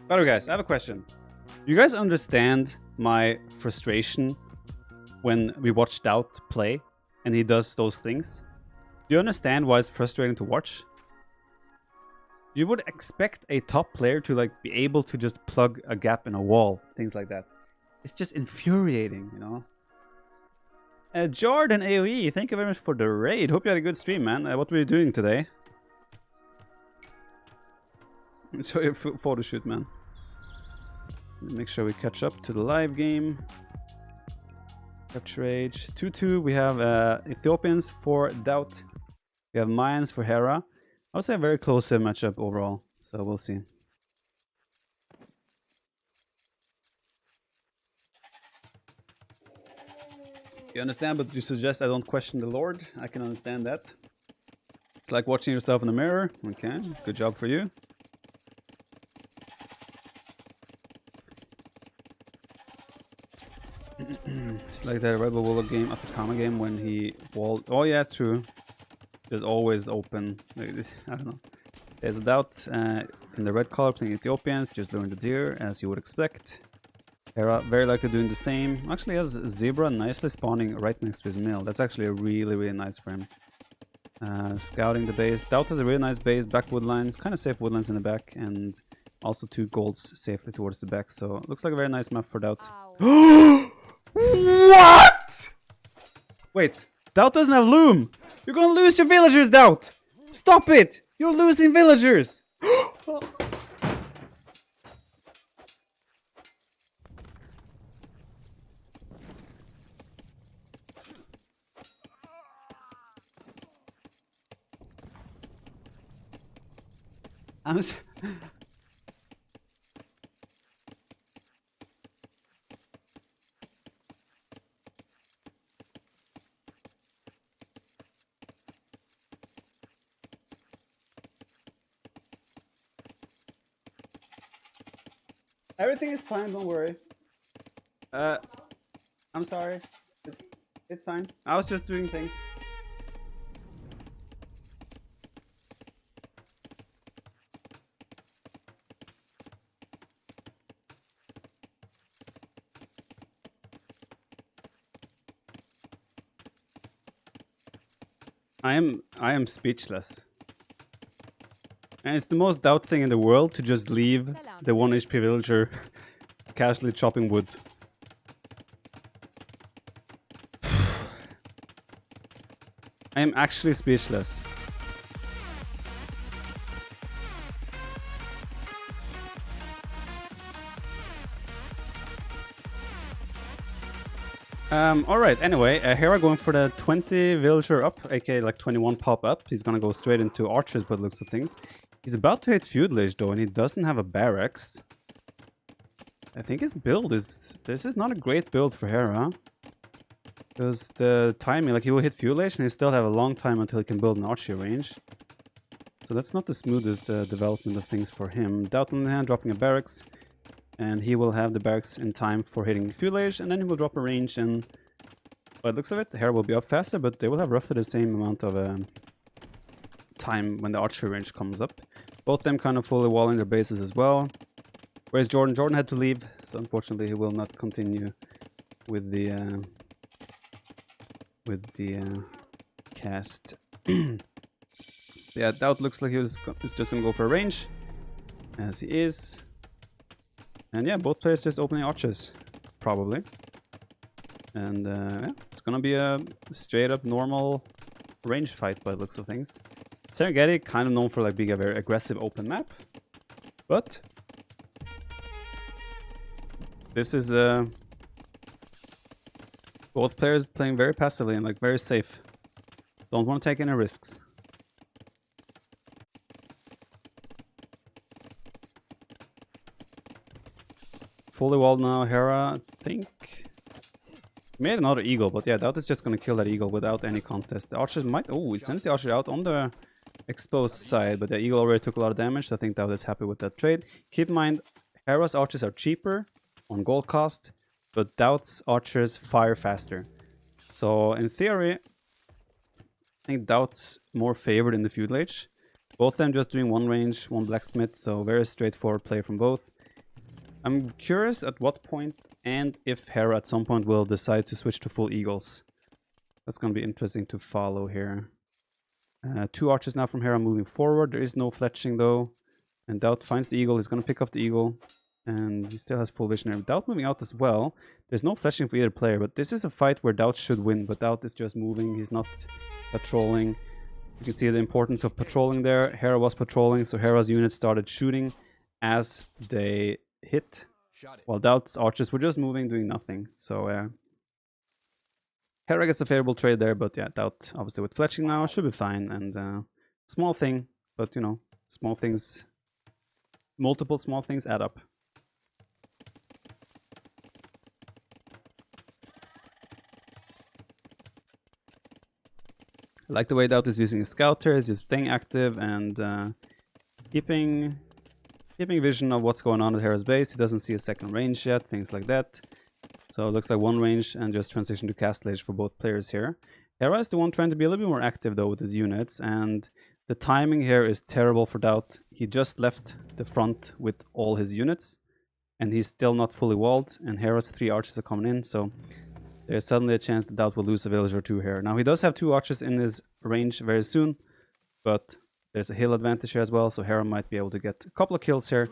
By the way, guys, I have a question. You guys understand my frustration when we watch DauT play and he does those things? Do you understand why it's frustrating to watch? You would expect a top player to like be able to just plug a gap in a wall, things like that. It's just infuriating, you know. JorDan AoE, thank you very much for the raid. Hope you had a good stream, man. What were you doing today? Enjoy your photo shoot, man. Make sure we catch up to the live game. Capture age 2-2. We have Ethiopians for DauT. We have Malians for Hera. I would say a very close matchup overall, so we'll see. You understand, but you suggest I don't question the Lord. I can understand that. It's like watching yourself in the mirror. Okay, good job for you. It's like that Red Bull Bulldog game, Atacama game, when he walled. Oh yeah, true. There's always open. I don't know. There's a DauT in the red color playing Ethiopians, just luring the deer as you would expect. Hera very likely doing the same. Actually has Zebra nicely spawning right next to his mill. That's actually a really nice for him. Scouting the base. DauT has a really nice base, back woodlines, kind of safe woodlines in the back, and also 2 golds safely towards the back. So looks like a very nice map for DauT. What? Wait, DauT doesn't have loom. You're gonna lose your villagers, DauT. Stop it! You're losing villagers. Everything is fine, don't worry. I'm sorry. It's fine. I was just doing things. I am speechless. And it's the most DauT thing in the world to just leave the 1 HP villager casually chopping wood. I am actually speechless. Alright, anyway, Hera going for the 20 villager up, aka like 21 pop up. He's gonna go straight into archers by the looks of things. He's about to hit Feudal Age though, and he doesn't have a barracks. I think his build is... This is not a great build for Hera. Because the timing, like he will hit Feudal Age and he still have a long time until he can build an archery range. So that's not the smoothest development of things for him. DauT on the hand, dropping a barracks. And he will have the barracks in time for hitting Feudal Age, and then he will drop a range, and by the looks of it, the Hera will be up faster, but they will have roughly the same amount of time when the archery range comes up. Both them kind of fully walling their bases as well. Whereas JorDan? JorDan had to leave, so unfortunately he will not continue with the cast. Yeah, DauT looks like he's just gonna go for a range, as he is. And yeah, both players just opening archers, probably. And yeah, it's gonna be a straight up normal range fight by the looks of things. Serengeti, kind of known for like being a very aggressive open map. But this is both players playing very passively and like very safe. Don't want to take any risks. Fully walled now, Hera, I think. Made another eagle, but yeah, DauT is just gonna kill that eagle without any contest. The archers might... Oh, he sends the archer out on the exposed side, but the eagle already took a lot of damage, so I think DauT is happy with that trade. Keep in mind, Hera's archers are cheaper on gold cost, but DauT's archers fire faster. So, in theory, I think DauT's more favored in the Feudal Age. Both of them just doing one range, one blacksmith, so very straightforward play from both. I'm curious at what point and if Hera at some point will decide to switch to full eagles. That's going to be interesting to follow here. 2 archers now from Hera moving forward. There is no fletching though. And DauT finds the eagle. He's going to pick off the eagle. And he still has full vision here. DauT moving out as well. There's no fletching for either player. But this is a fight where DauT should win. But DauT is just moving. He's not patrolling. You can see the importance of patrolling there. Hera was patrolling. So Hera's units started shooting as they hit, while DauT's archers were just moving, doing nothing. So Hera gets a favorable trade there, but yeah, DauT obviously with fletching now should be fine. And small thing, but you know, small things, multiple small things add up. I like the way DauT is using his scouter. He's just staying active and keeping vision of what's going on at Hera's base. He doesn't see a second range yet, things like that. So it looks like one range and just transition to castle age for both players here. Hera is the one trying to be a little bit more active though with his units, and the timing here is terrible for DauT. He just left the front with all his units, and he's still not fully walled, and Hera's 3 archers are coming in, so there's suddenly a chance that DauT will lose a villager or 2 here. Now he does have 2 archers in his range very soon, but there's a hill advantage here as well, so Hera might be able to get a couple of kills here.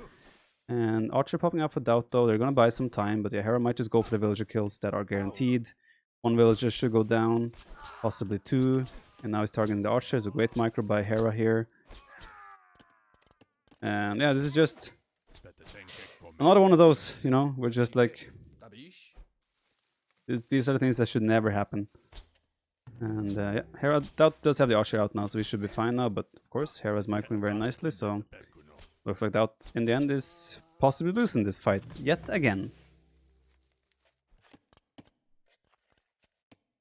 And archer popping up for DauT though, they're going to buy some time, but yeah, Hera might just go for the villager kills that are guaranteed. 1 villager should go down, possibly 2. And now he's targeting the archers, a great micro by Hera here. And yeah, this is just another one of those, you know, we're just like... These are the things that should never happen. And yeah, Hera DauT does have the archer out now, so we should be fine now. But of course, Hera's microing very nicely, so looks like DauT in the end is possibly losing this fight yet again.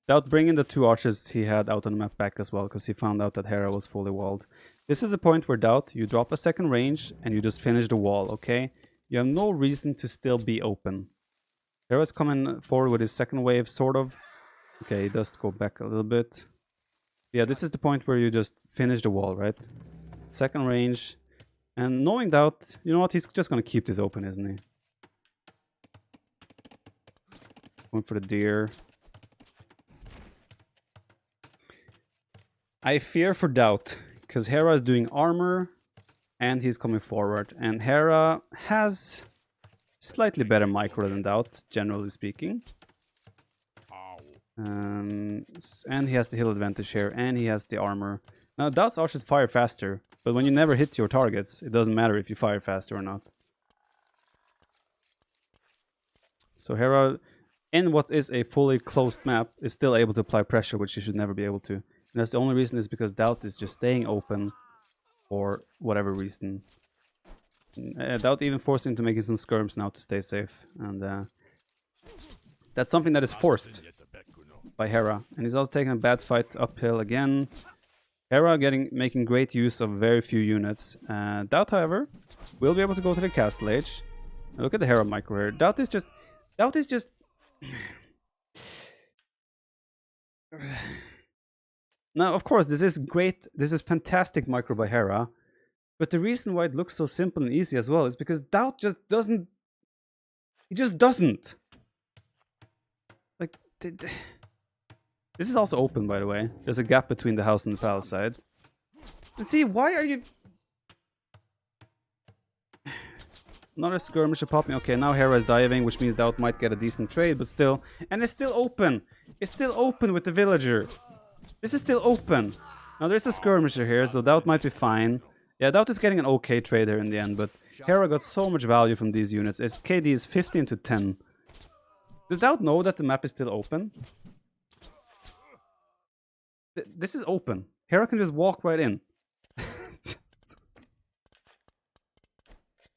DauT bringing the 2 archers he had out on the map back as well, because he found out that Hera was fully walled. This is the point where DauT, you drop a second range and you just finish the wall, okay? You have no reason to still be open. Hera's coming forward with his second wave, sort of. Okay, he does go back a little bit. Yeah, this is the point where you just finish the wall, right? Second range. And knowing DauT, you know what, he's just gonna keep this open, isn't he? Going for the deer. I fear for DauT, because Hera is doing armor, and he's coming forward. And Hera has slightly better micro than DauT, generally speaking. And he has the hill advantage here, and he has the armor. Now, DauT's archers fire faster, but when you never hit your targets, it doesn't matter if you fire faster or not. So Hera in what is a fully closed map, is still able to apply pressure, which you should never be able to. And that's the only reason is because DauT is just staying open for whatever reason. DauT even forced him to making some skirms now to stay safe. And that's something that is forced by Hera. And he's also taking a bad fight uphill again. Hera making great use of very few units. DauT, however, will be able to go to the castle age. Look at the Hera micro here. DauT is just... Now, of course, this is great. This is fantastic micro by Hera. But the reason why it looks so simple and easy as well is because DauT just doesn't... He just doesn't. Like... This is also open, by the way. There's a gap between the house and the palace side. And see, why are you... Another skirmisher popping. Okay, now Hera is diving, which means DauT might get a decent trade, but still... And it's still open! It's still open with the villager! This is still open! Now there's a skirmisher here, so DauT might be fine. Yeah, DauT is getting an okay trade here in the end, but Hera got so much value from these units. Its KD is 15 to 10. Does DauT know that the map is still open? This is open. Hera can just walk right in.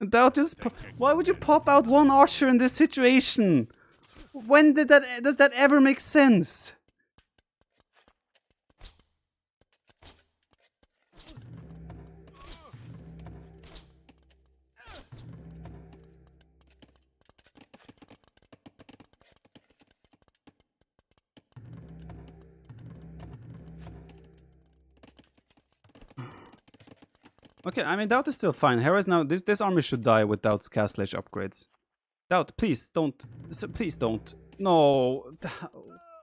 DauT just... Why would you pop out one archer in this situation? When did that... Does that ever make sense? Okay, I mean, DauT is still fine. Hera's now... This army should die with DauT's castle age upgrades. DauT, please don't... Please don't. No.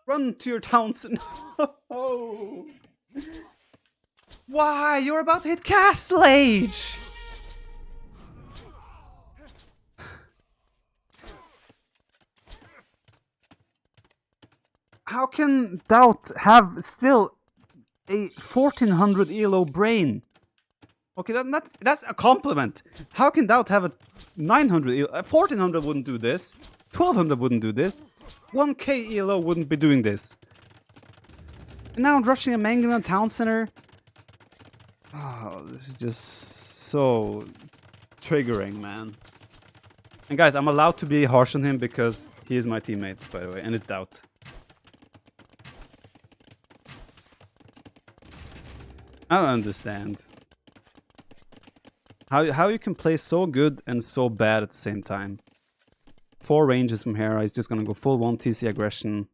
Run to your towns. No. Why? You're about to hit castle age! How can DauT have still a 1400 ELO brain? Okay, that's a compliment. How can DauT have a 900 ELO? 1400 wouldn't do this. 1200 wouldn't do this. 1k ELO wouldn't be doing this. And now rushing a Mangala town center. Oh, this is just so triggering, man. And guys, I'm allowed to be harsh on him because he is my teammate, by the way, and it's DauT. I don't understand. How you can play so good and so bad at the same time. 4 ranges from Hera, he's just gonna go full 1 TC aggression.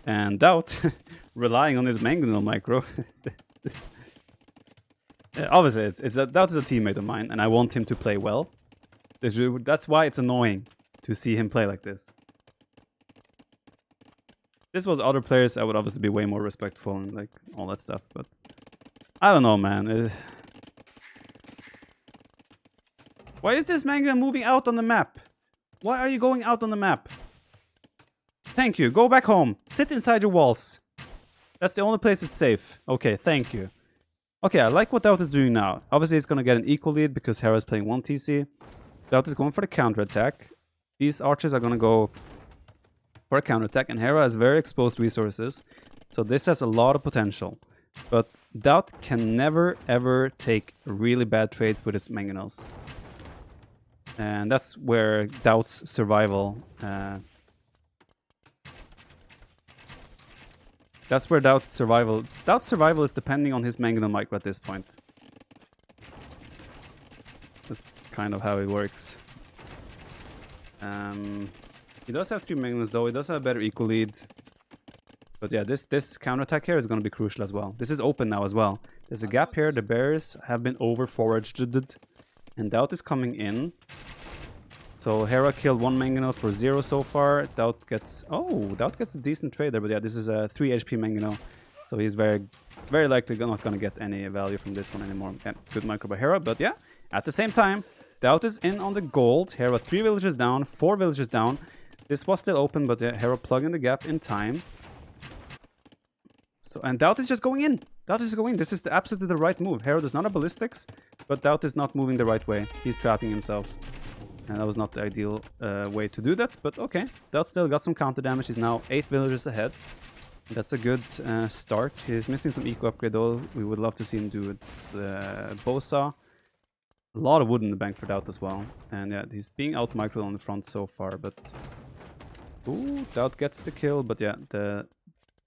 And DauT, relying on his Mangonel micro. Obviously, DauT is a teammate of mine, and I want him to play well. That's why it's annoying to see him play like this. This was other players, I would obviously be way more respectful and like all that stuff, but I don't know, man. Why is this Mangala moving out on the map? Why are you going out on the map? Thank you. Go back home. Sit inside your walls. That's the only place it's safe. Okay, thank you. Okay, I like what DauT is doing now. Obviously, he's going to get an equal lead because Hera's playing 1 TC. DauT is going for the counterattack. These archers are going to go for a counterattack, and Hera has very exposed resources. So this has a lot of potential. But DauT can never, ever take really bad trades with his Mangonels. And that's where DauT's survival... That's where DauT's survival is depending on his Mangonel micro at this point. That's kind of how it works. He does have 3 Mangonels though, he does have a better equal lead. But yeah, this counterattack here is going to be crucial as well. This is open now as well. There's a gap here, the bears have been over-foraged. And DauT is coming in. So Hera killed 1 Mangonel for 0 so far. DauT gets a decent trade there, but yeah, this is a 3 HP Mangonel. So he's very likely not gonna get any value from this one anymore. Yeah, good micro by Hera, but yeah, at the same time, DauT is in on the gold. Hera 3 villages down, 4 villages down. This was still open, but yeah, Hera plugging the gap in time. So, and DauT is just going in. DauT is going in. This is absolutely the right move. Hera does not have ballistics, but DauT is not moving the right way. He's trapping himself. And that was not the ideal way to do that, but okay. DauT still got some counter damage. He's now 8 villagers ahead. That's a good start. He's missing some eco upgrade though. We would love to see him do the bow saw. A lot of wood in the bank for DauT as well. And yeah, he's being out microed on the front so far, but... Ooh, DauT gets the kill, but yeah, the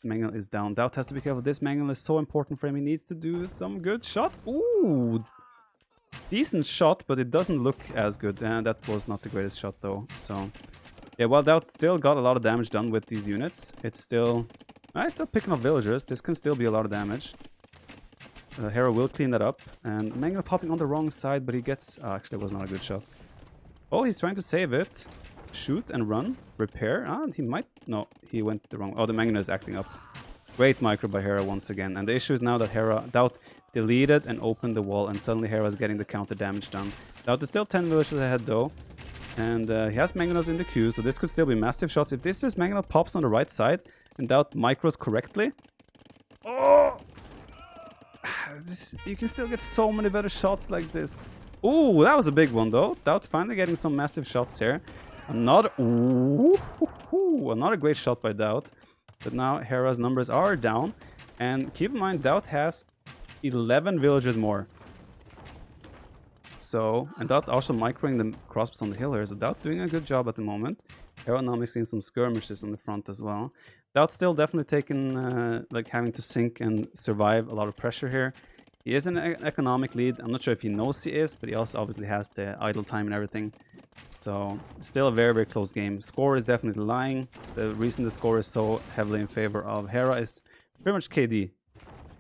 Mangle is down. DauT has to be careful. This Mangle is so important for him. He needs to do some good shot. Ooh! Decent shot, but it doesn't look as good. And that was not the greatest shot though, so... Yeah, well, DauT still got a lot of damage done with these units. It's still... I'm still picking up villagers. This can still be a lot of damage. Hera will clean that up. And Mangle popping on the wrong side, but he gets... Oh, actually, it was not a good shot. Oh, he's trying to save it. Shoot and run. Repair. Ah, he might... No, he went the wrong... Oh, the Mangle is acting up. Great micro by Hera once again. And the issue is now that DauT deleted and opened the wall, and suddenly Hera is getting the counter damage done. DauT is still 10 villagers ahead, though. And he has Mangonels in the queue, so this could still be massive shots. If this just Mangonel pops on the right side and DauT micros correctly... Oh! You can still get so many better shots like this. Ooh, that was a big one, though. DauT finally getting some massive shots here. Another... Ooh, another great shot by DauT. But now Hera's numbers are down. And keep in mind, DauT has 11 villagers more. So, and DauT also microing the crossbows on the hill here. So DauT doing a good job at the moment. Hera now mixing some skirmishes on the front as well. DauT still definitely taking, like having to sink and survive a lot of pressure here. He is an economic lead. I'm not sure if he knows he is, but he also obviously has the idle time and everything. So, still a very, very close game. Score is definitely lying. The reason the score is so heavily in favor of Hera is pretty much KD.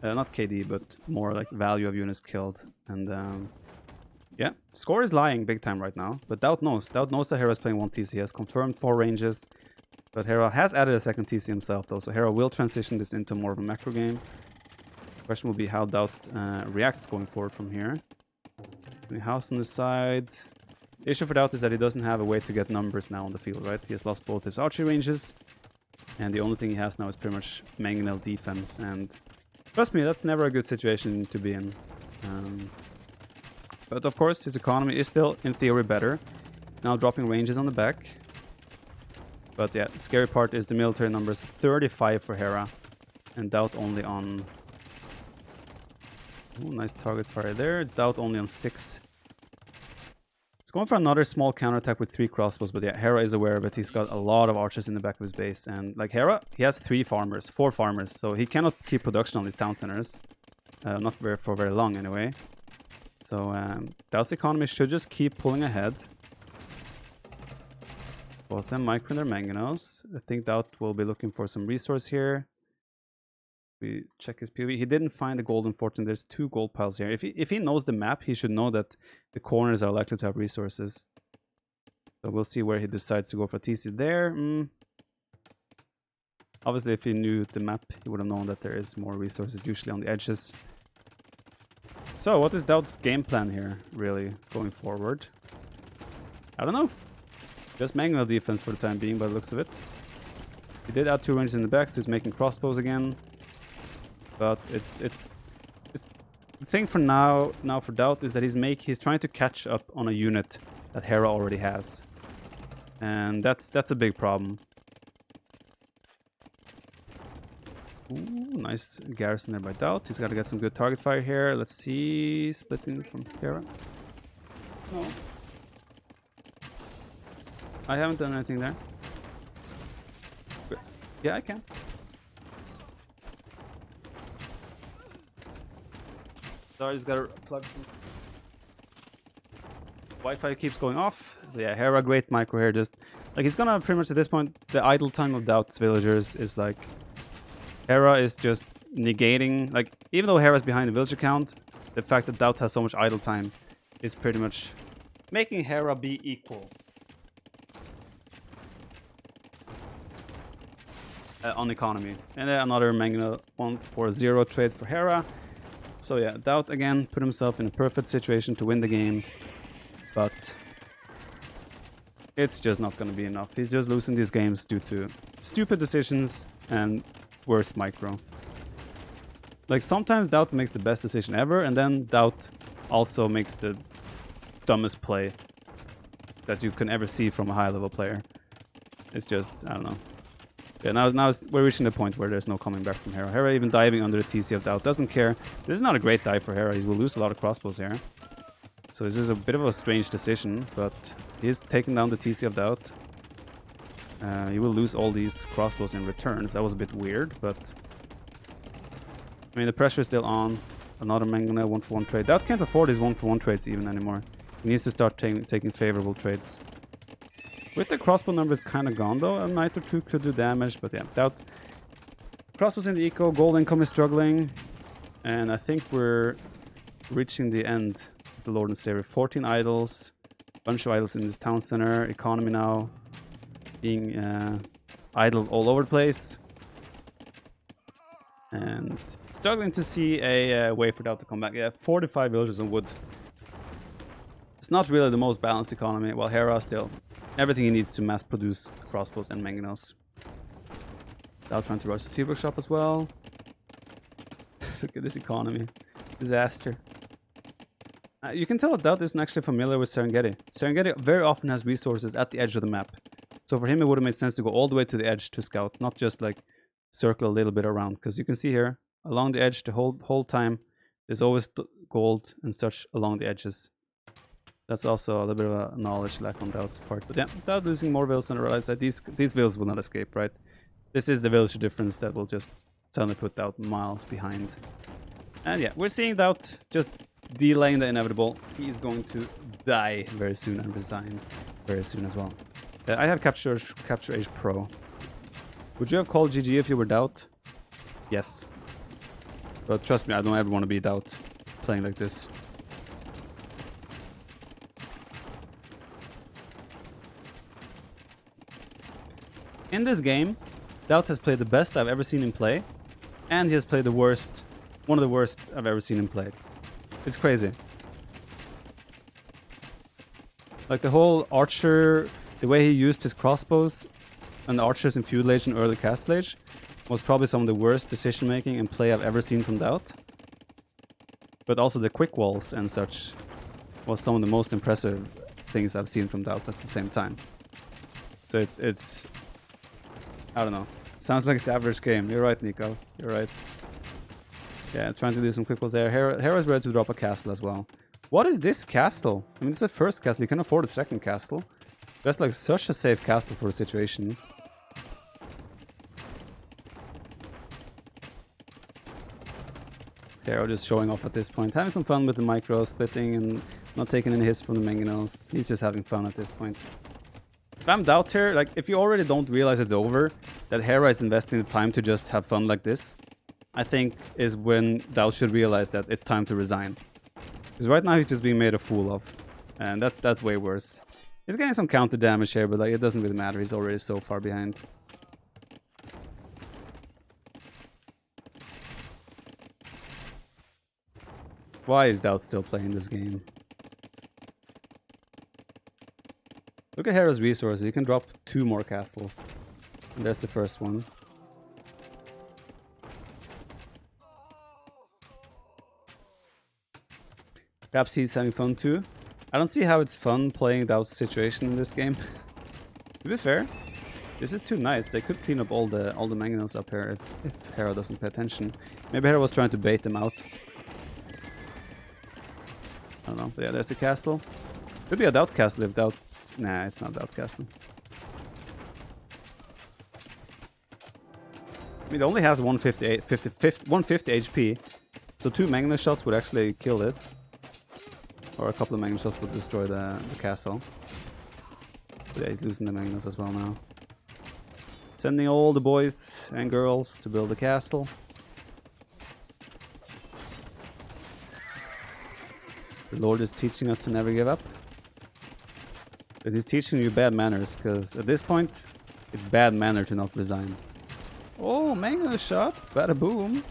Not KD, but more like value of units killed. And, yeah, score is lying big time right now. But DauT knows. DauT knows that Hera is playing 1 TC. He has confirmed 4 ranges. But Hera has added a second TC himself, though. So Hera will transition this into more of a macro game. The question will be how DauT reacts going forward from here. The house on the side. The issue for DauT is that he doesn't have a way to get numbers now on the field, right? He has lost both his archery ranges. And the only thing he has now is pretty much Mangonel defense. And trust me, that's never a good situation to be in. But of course, his economy is still, in theory, better. He's now dropping ranges on the back. But yeah, the scary part is the military numbers. 35 for Hera. And DauT only on... Ooh, nice target fire there. DauT only on 6. It's going for another small counterattack with 3 crossbows. But yeah, Hera is aware of it. He's got a lot of archers in the back of his base. And like Hera, he has 4 farmers. So he cannot keep production on these town centers. Not for very long anyway. So DauT's economy should just keep pulling ahead. Both of them microing their mangonels. I think DauT will be looking for some resource here. We check his POV. He didn't find the golden fortune. There's 2 gold piles here. If he knows the map, he should know that the corners are likely to have resources. So we'll see where he decides to go for TC there. Obviously, if he knew the map, he would have known that there is more resources usually on the edges. So, what is DauT's game plan here, really, going forward? I don't know. Just Mangonel defense for the time being, by the looks of it. He did add 2 ranges in the back, so he's making crossbows again. But it's the thing for now for DauT is that he's trying to catch up on a unit that Hera already has. And that's a big problem. Ooh, nice garrison there by DauT. He's got to get some good target fire here. Let's see, splitting from Hera. No. I haven't done anything there. Yeah, I can. Sorry, just gotta plug. Wi-Fi keeps going off. Yeah, Hera, great micro here. Just like he's gonna pretty much at this point, the idle time of DauT's villagers is like Hera is just negating. Like even though Hera's behind the villager count, the fact that DauT has so much idle time is pretty much making Hera be equal. On economy. And then another Mangonel 140 trade for Hera. So yeah, DauT again put himself in a perfect situation to win the game. But it's just not going to be enough. He's just losing these games due to stupid decisions and worse micro. Like sometimes DauT makes the best decision ever, and then DauT also makes the dumbest play. that you can ever see from a high-level player. It's just, I don't know. Yeah, now we're reaching the point where there's no coming back from Hera. Hera even diving under the TC of DauT, doesn't care. This is not a great dive for Hera. He will lose a lot of crossbows here. So this is a bit of a strange decision, but he's taking down the TC of DauT. He will lose all these crossbows in returns. That was a bit weird, but... I mean, the pressure is still on. Another mangonel 1-for-1 trade. DauT can't afford his 1-for-1 trades even anymore. He needs to start taking favorable trades. With the crossbow numbers kind of gone though, a knight or two could do damage, but yeah, DauT. Crossbows in the eco, gold income is struggling, and I think we're reaching the end of the Lord and Savior. 14 idols, bunch of idols in this town center, economy now being idle all over the place, and struggling to see a way for DauT to come back. Yeah, 45 villagers on wood. It's not really the most balanced economy, while Hera still everything he needs to mass produce crossbows and mangonels. DauT trying to rush the sea workshop as well. Look at this economy. Disaster. You can tell that DauT isn't actually familiar with Serengeti. Serengeti very often has resources at the edge of the map. So for him it would have made sense to go all the way to the edge to scout, not just like circle a little bit around. Because you can see here, along the edge the whole time, there's always gold and such along the edges. That's also a little bit of a knowledge lack on DauT's part. But yeah, DauT losing more villas than I realized that these villas will not escape, right? This is the village difference that will just suddenly put DauT miles behind. And yeah, we're seeing DauT just delaying the inevitable. He's going to die very soon and resign very soon as well. I have Capture Age Pro. Would you have called GG if you were DauT? Yes. But trust me, I don't ever want to be DauT playing like this. In this game, DauT has played the best I've ever seen him play, and he has played the worst, one of the worst I've ever seen him play. It's crazy. Like the whole archer, the way he used his crossbows and the archers in Feudal Age and early Castle Age was probably some of the worst decision making and play I've ever seen from DauT. But also the quick walls and such was some of the most impressive things I've seen from DauT at the same time. So it's I don't know. Sounds like it's the average game. You're right, Nico. You're right. Yeah, trying to do some quick walls there. Hera's ready to drop a castle as well. What is this castle? I mean, it's the first castle. You can afford a second castle. That's like such a safe castle for the situation. Hera just showing off at this point. Having some fun with the micro splitting and not taking any hits from the mangonels. He's just having fun at this point. If I'm DauT here, like, if you already don't realize it's over, that Hera is investing the time to just have fun like this, I think is when DauT should realize that it's time to resign. Because right now he's just being made a fool of. And that's way worse. He's getting some counter damage here, but like, it doesn't really matter. He's already so far behind. Why is DauT still playing this game? Look at Hera's resources. He can drop 2 more castles. And there's the first one. Perhaps he's having fun too. I don't see how it's fun playing DauT's situation in this game. To be fair, this is too nice. They could clean up all the mangonels up here if Hera doesn't pay attention. Maybe Hera was trying to bait them out. I don't know. But yeah, there's the castle. Could be a DauT castle if DauT... Nah, it's not DauT castle. I mean, it only has 150 HP, so 2 mangonel shots would actually kill it. Or a couple of mangonel shots would destroy the castle. But yeah, he's losing the mangonels as well now. Sending all the boys and girls to build a castle. The Lord is teaching us to never give up. But he's teaching you bad manners, because at this point, it's bad manner to not resign. Oh, mangonel shot! Bada boom!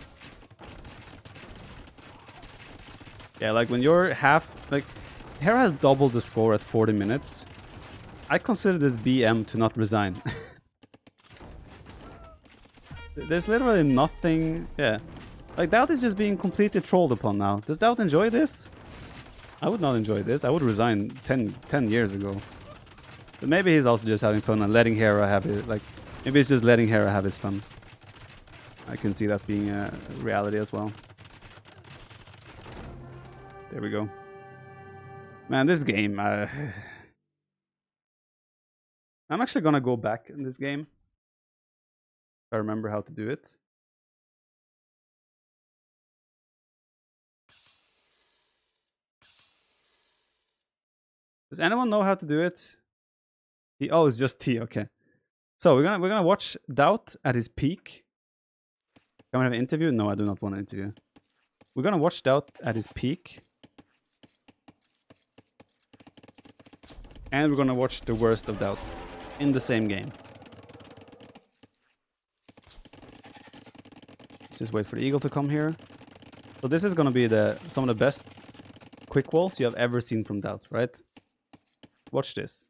Yeah, like when you're half... Like, Hera has doubled the score at 40 minutes. I consider this BM to not resign. There's literally nothing... Yeah. Like, DauT is just being completely trolled upon now. Does DauT enjoy this? I would not enjoy this. I would resign 10 years ago. But maybe he's also just having fun and letting Hera have it. Like, maybe he's just letting Hera have his fun. I can see that being a reality as well. There we go. Man, this game... I'm actually gonna go back in this game. If I remember how to do it. Does anyone know how to do it? Oh, it's just T. Okay. So we're gonna watch DauT at his peak. Can we have an interview? No, I do not want an interview. We're gonna watch DauT at his peak. And we're gonna watch the worst of DauT in the same game. Let's just wait for the eagle to come here. So this is gonna be some of the best quick walls you have ever seen from DauT, right? Watch this.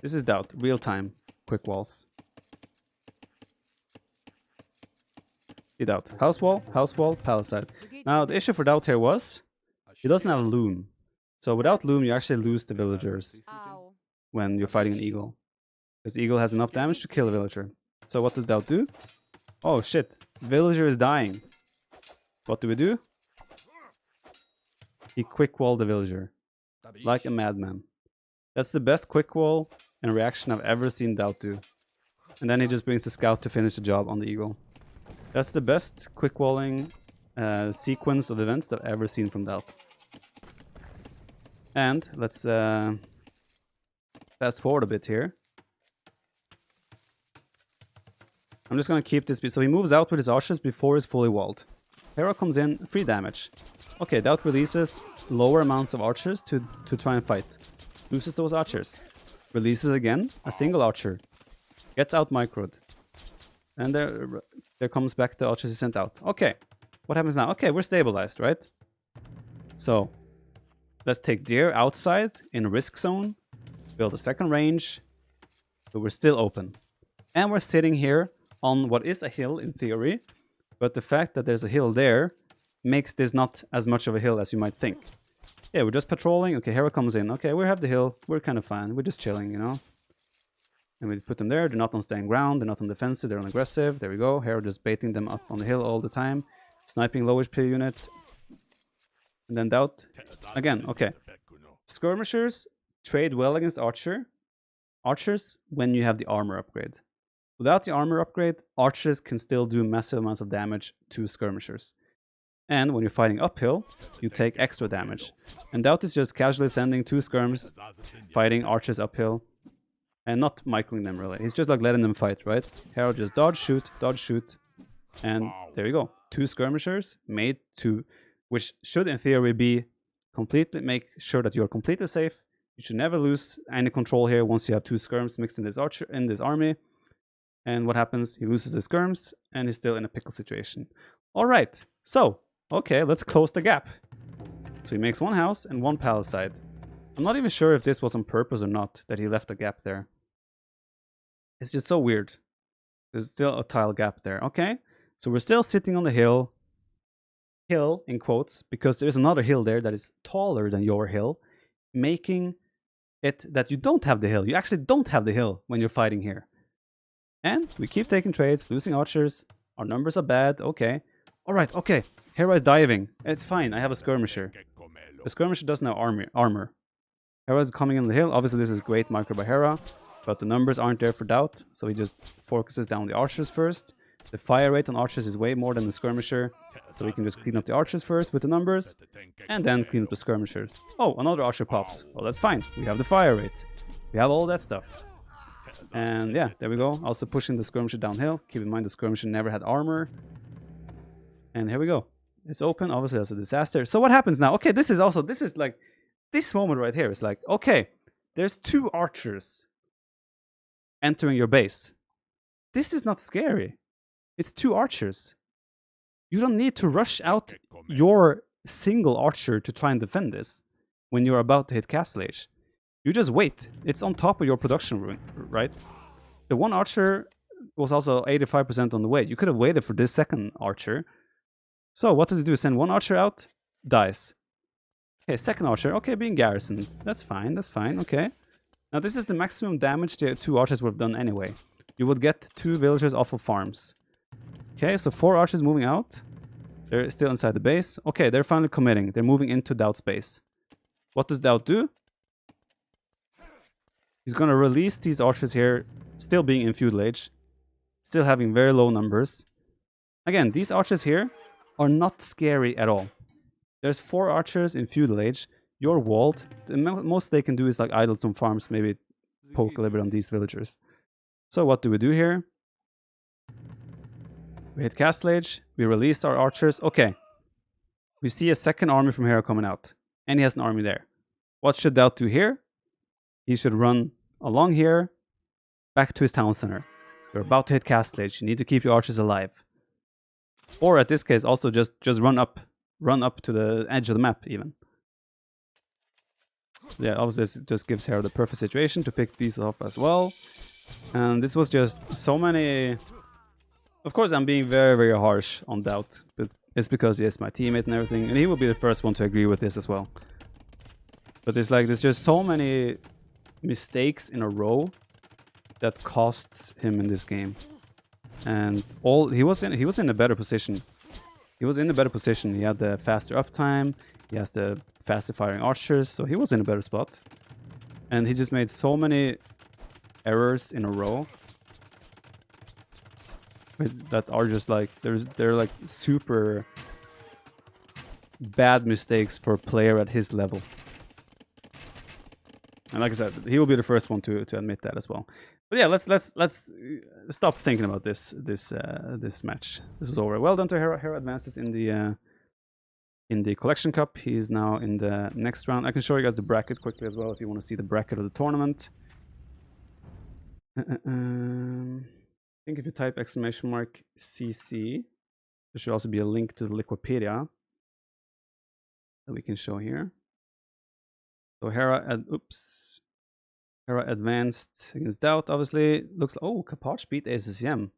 This is DauT, real-time quick walls. See DauT, house wall, palisade. Now the issue for DauT here was he doesn't have a loom. So without loom, you actually lose the villagers when you're fighting an eagle. Because the eagle has enough damage to kill a villager. So what does DauT do? Oh shit, villager is dying. What do? He quick wall the villager. Like a madman. That's the best quick wall and reaction I've ever seen DauT do. And then he just brings the scout to finish the job on the eagle. That's the best quick walling sequence of events that I've ever seen from DauT. And let's fast forward a bit here. I'm just gonna keep this. So he moves out with his archers before he's fully walled. Hera comes in, 3 damage. Okay, DauT releases lower amounts of archers to try and fight. Loses those archers. Releases again, a single archer. Gets out microed. And there comes back the archers he sent out. Okay, what happens now? Okay, we're stabilized, right? So, let's take deer outside in risk zone. Build a second range. But we're still open. And we're sitting here on what is a hill in theory. But the fact that there's a hill there makes this not as much of a hill as you might think. Yeah, we're just patrolling. Okay, Hera comes in. Okay, we have the hill. We're kind of fine. We're just chilling, you know. And we put them there. They're not on staying ground. They're not on defensive. They're on aggressive. There we go. Hera just baiting them up on the hill all the time. Sniping low HP unit. And then DauT. Again, okay. Skirmishers trade well against archers when you have the armor upgrade. Without the armor upgrade, archers can still do massive amounts of damage to skirmishers. And when you're fighting uphill, you take extra damage. And DauT is just casually sending 2 skirms, fighting archers uphill, and not microing them really. He's just like letting them fight, right? Hera just dodge, shoot, and there you go. 2 skirmishers made to, which should in theory be completely, make sure that you're completely safe. You should never lose any control here once you have 2 skirms mixed in this army. And what happens? He loses his skirms, and he's still in a pickle situation. Alright, so, okay, let's close the gap. So he makes 1 house and 1 palisade. I'm not even sure if this was on purpose or not, that he left a gap there. It's just so weird. There's still a tile gap there. Okay, so we're still sitting on the hill. Hill, in quotes, because there's another hill there that is taller than your hill, making it that you don't have the hill. You actually don't have the hill when you're fighting here. And we keep taking trades, losing archers. Our numbers are bad. Okay. Alright, okay. Hera is diving. It's fine. I have a skirmisher. The skirmisher doesn't have armor. Hera is coming on the hill. Obviously, this is great micro by Hera. But the numbers aren't there for DauT. So he just focuses down the archers first. The fire rate on archers is way more than the skirmisher. So we can just clean up the archers first with the numbers. And then clean up the skirmishers. Oh, another archer pops. Well, that's fine. We have the fire rate. We have all that stuff. And yeah, there we go. Also pushing the skirmisher downhill. Keep in mind the skirmisher never had armor. And here we go. It's open. Obviously, that's a disaster. So what happens now? Okay, this is like, this moment right here is like, okay, there's 2 archers entering your base. This is not scary. It's 2 archers. You don't need to rush out your single archer to try and defend this when you're about to hit castle age. You just wait. It's on top of your production rune, right? The 1 archer was also 85% on the way. You could have waited for this second archer. So what does it do? Send 1 archer out, dies. Okay, second archer. Okay, being garrisoned. That's fine, okay. Now this is the maximum damage the 2 archers would have done anyway. You would get 2 villagers off of farms. Okay, so 4 archers moving out. They're still inside the base. Okay, they're finally committing. They're moving into DauT's base. What does DauT do? He's going to release these archers here, still being in Feudal Age. Still having very low numbers. Again, these archers here are not scary at all. There's 4 archers in Feudal Age. You're walled. The most they can do is like idle some farms, maybe poke a little bit on these villagers. So what do we do here? We hit Castle Age. We release our archers. Okay. We see a second army from Hera coming out. And he has an army there. What should DauT do here? He should run along here, back to his town center. You're about to hit Castle Age. You need to keep your archers alive. Or at this case, also just run up to the edge of the map even. Yeah, obviously this just gives Hera the perfect situation to pick these up as well. And this was just so many... Of course, I'm being very, very harsh on DauT, but it's because he is my teammate and everything, and he will be the first one to agree with this as well. But it's like, there's just so many mistakes in a row that costs him in this game. And he was in a better position. He was in a better position. He had the faster uptime, he has the faster firing archers, so he was in a better spot. And he just made so many errors in a row that are just like they're like super bad mistakes for a player at his level. And like I said, he will be the first one to admit that as well. But yeah, let's stop thinking about this match. This was over. Well done to Hera. Hera advances in the Collection Cup. He's now in the next round. I can show you guys the bracket quickly as well if you want to see the bracket of the tournament. I think if you type !CC, there should also be a link to the Wikipedia that we can show here. So Hera advanced against DauT, obviously. Looks, oh, Kapach beat ACCM.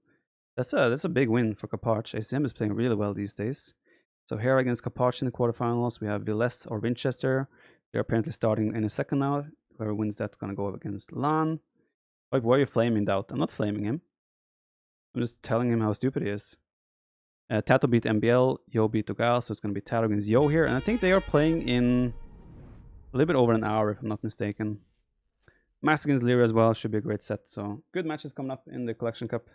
That's a big win for Kapach. ACCM is playing really well these days. So Hera against Kapach in the quarterfinals. We have Villesse or Winchester. They're apparently starting in a second now. Whoever wins that's gonna go up against Lan. Like, why are you flaming DauT? I'm not flaming him. I'm just telling him how stupid he is. Tato beat MBL, Yo beat Togal, so it's going to be Tato against Yo here. And I think they are playing in a little bit over an hour, if I'm not mistaken. Mass against Lyra as well, should be a great set. So good matches coming up in the Collection Cup.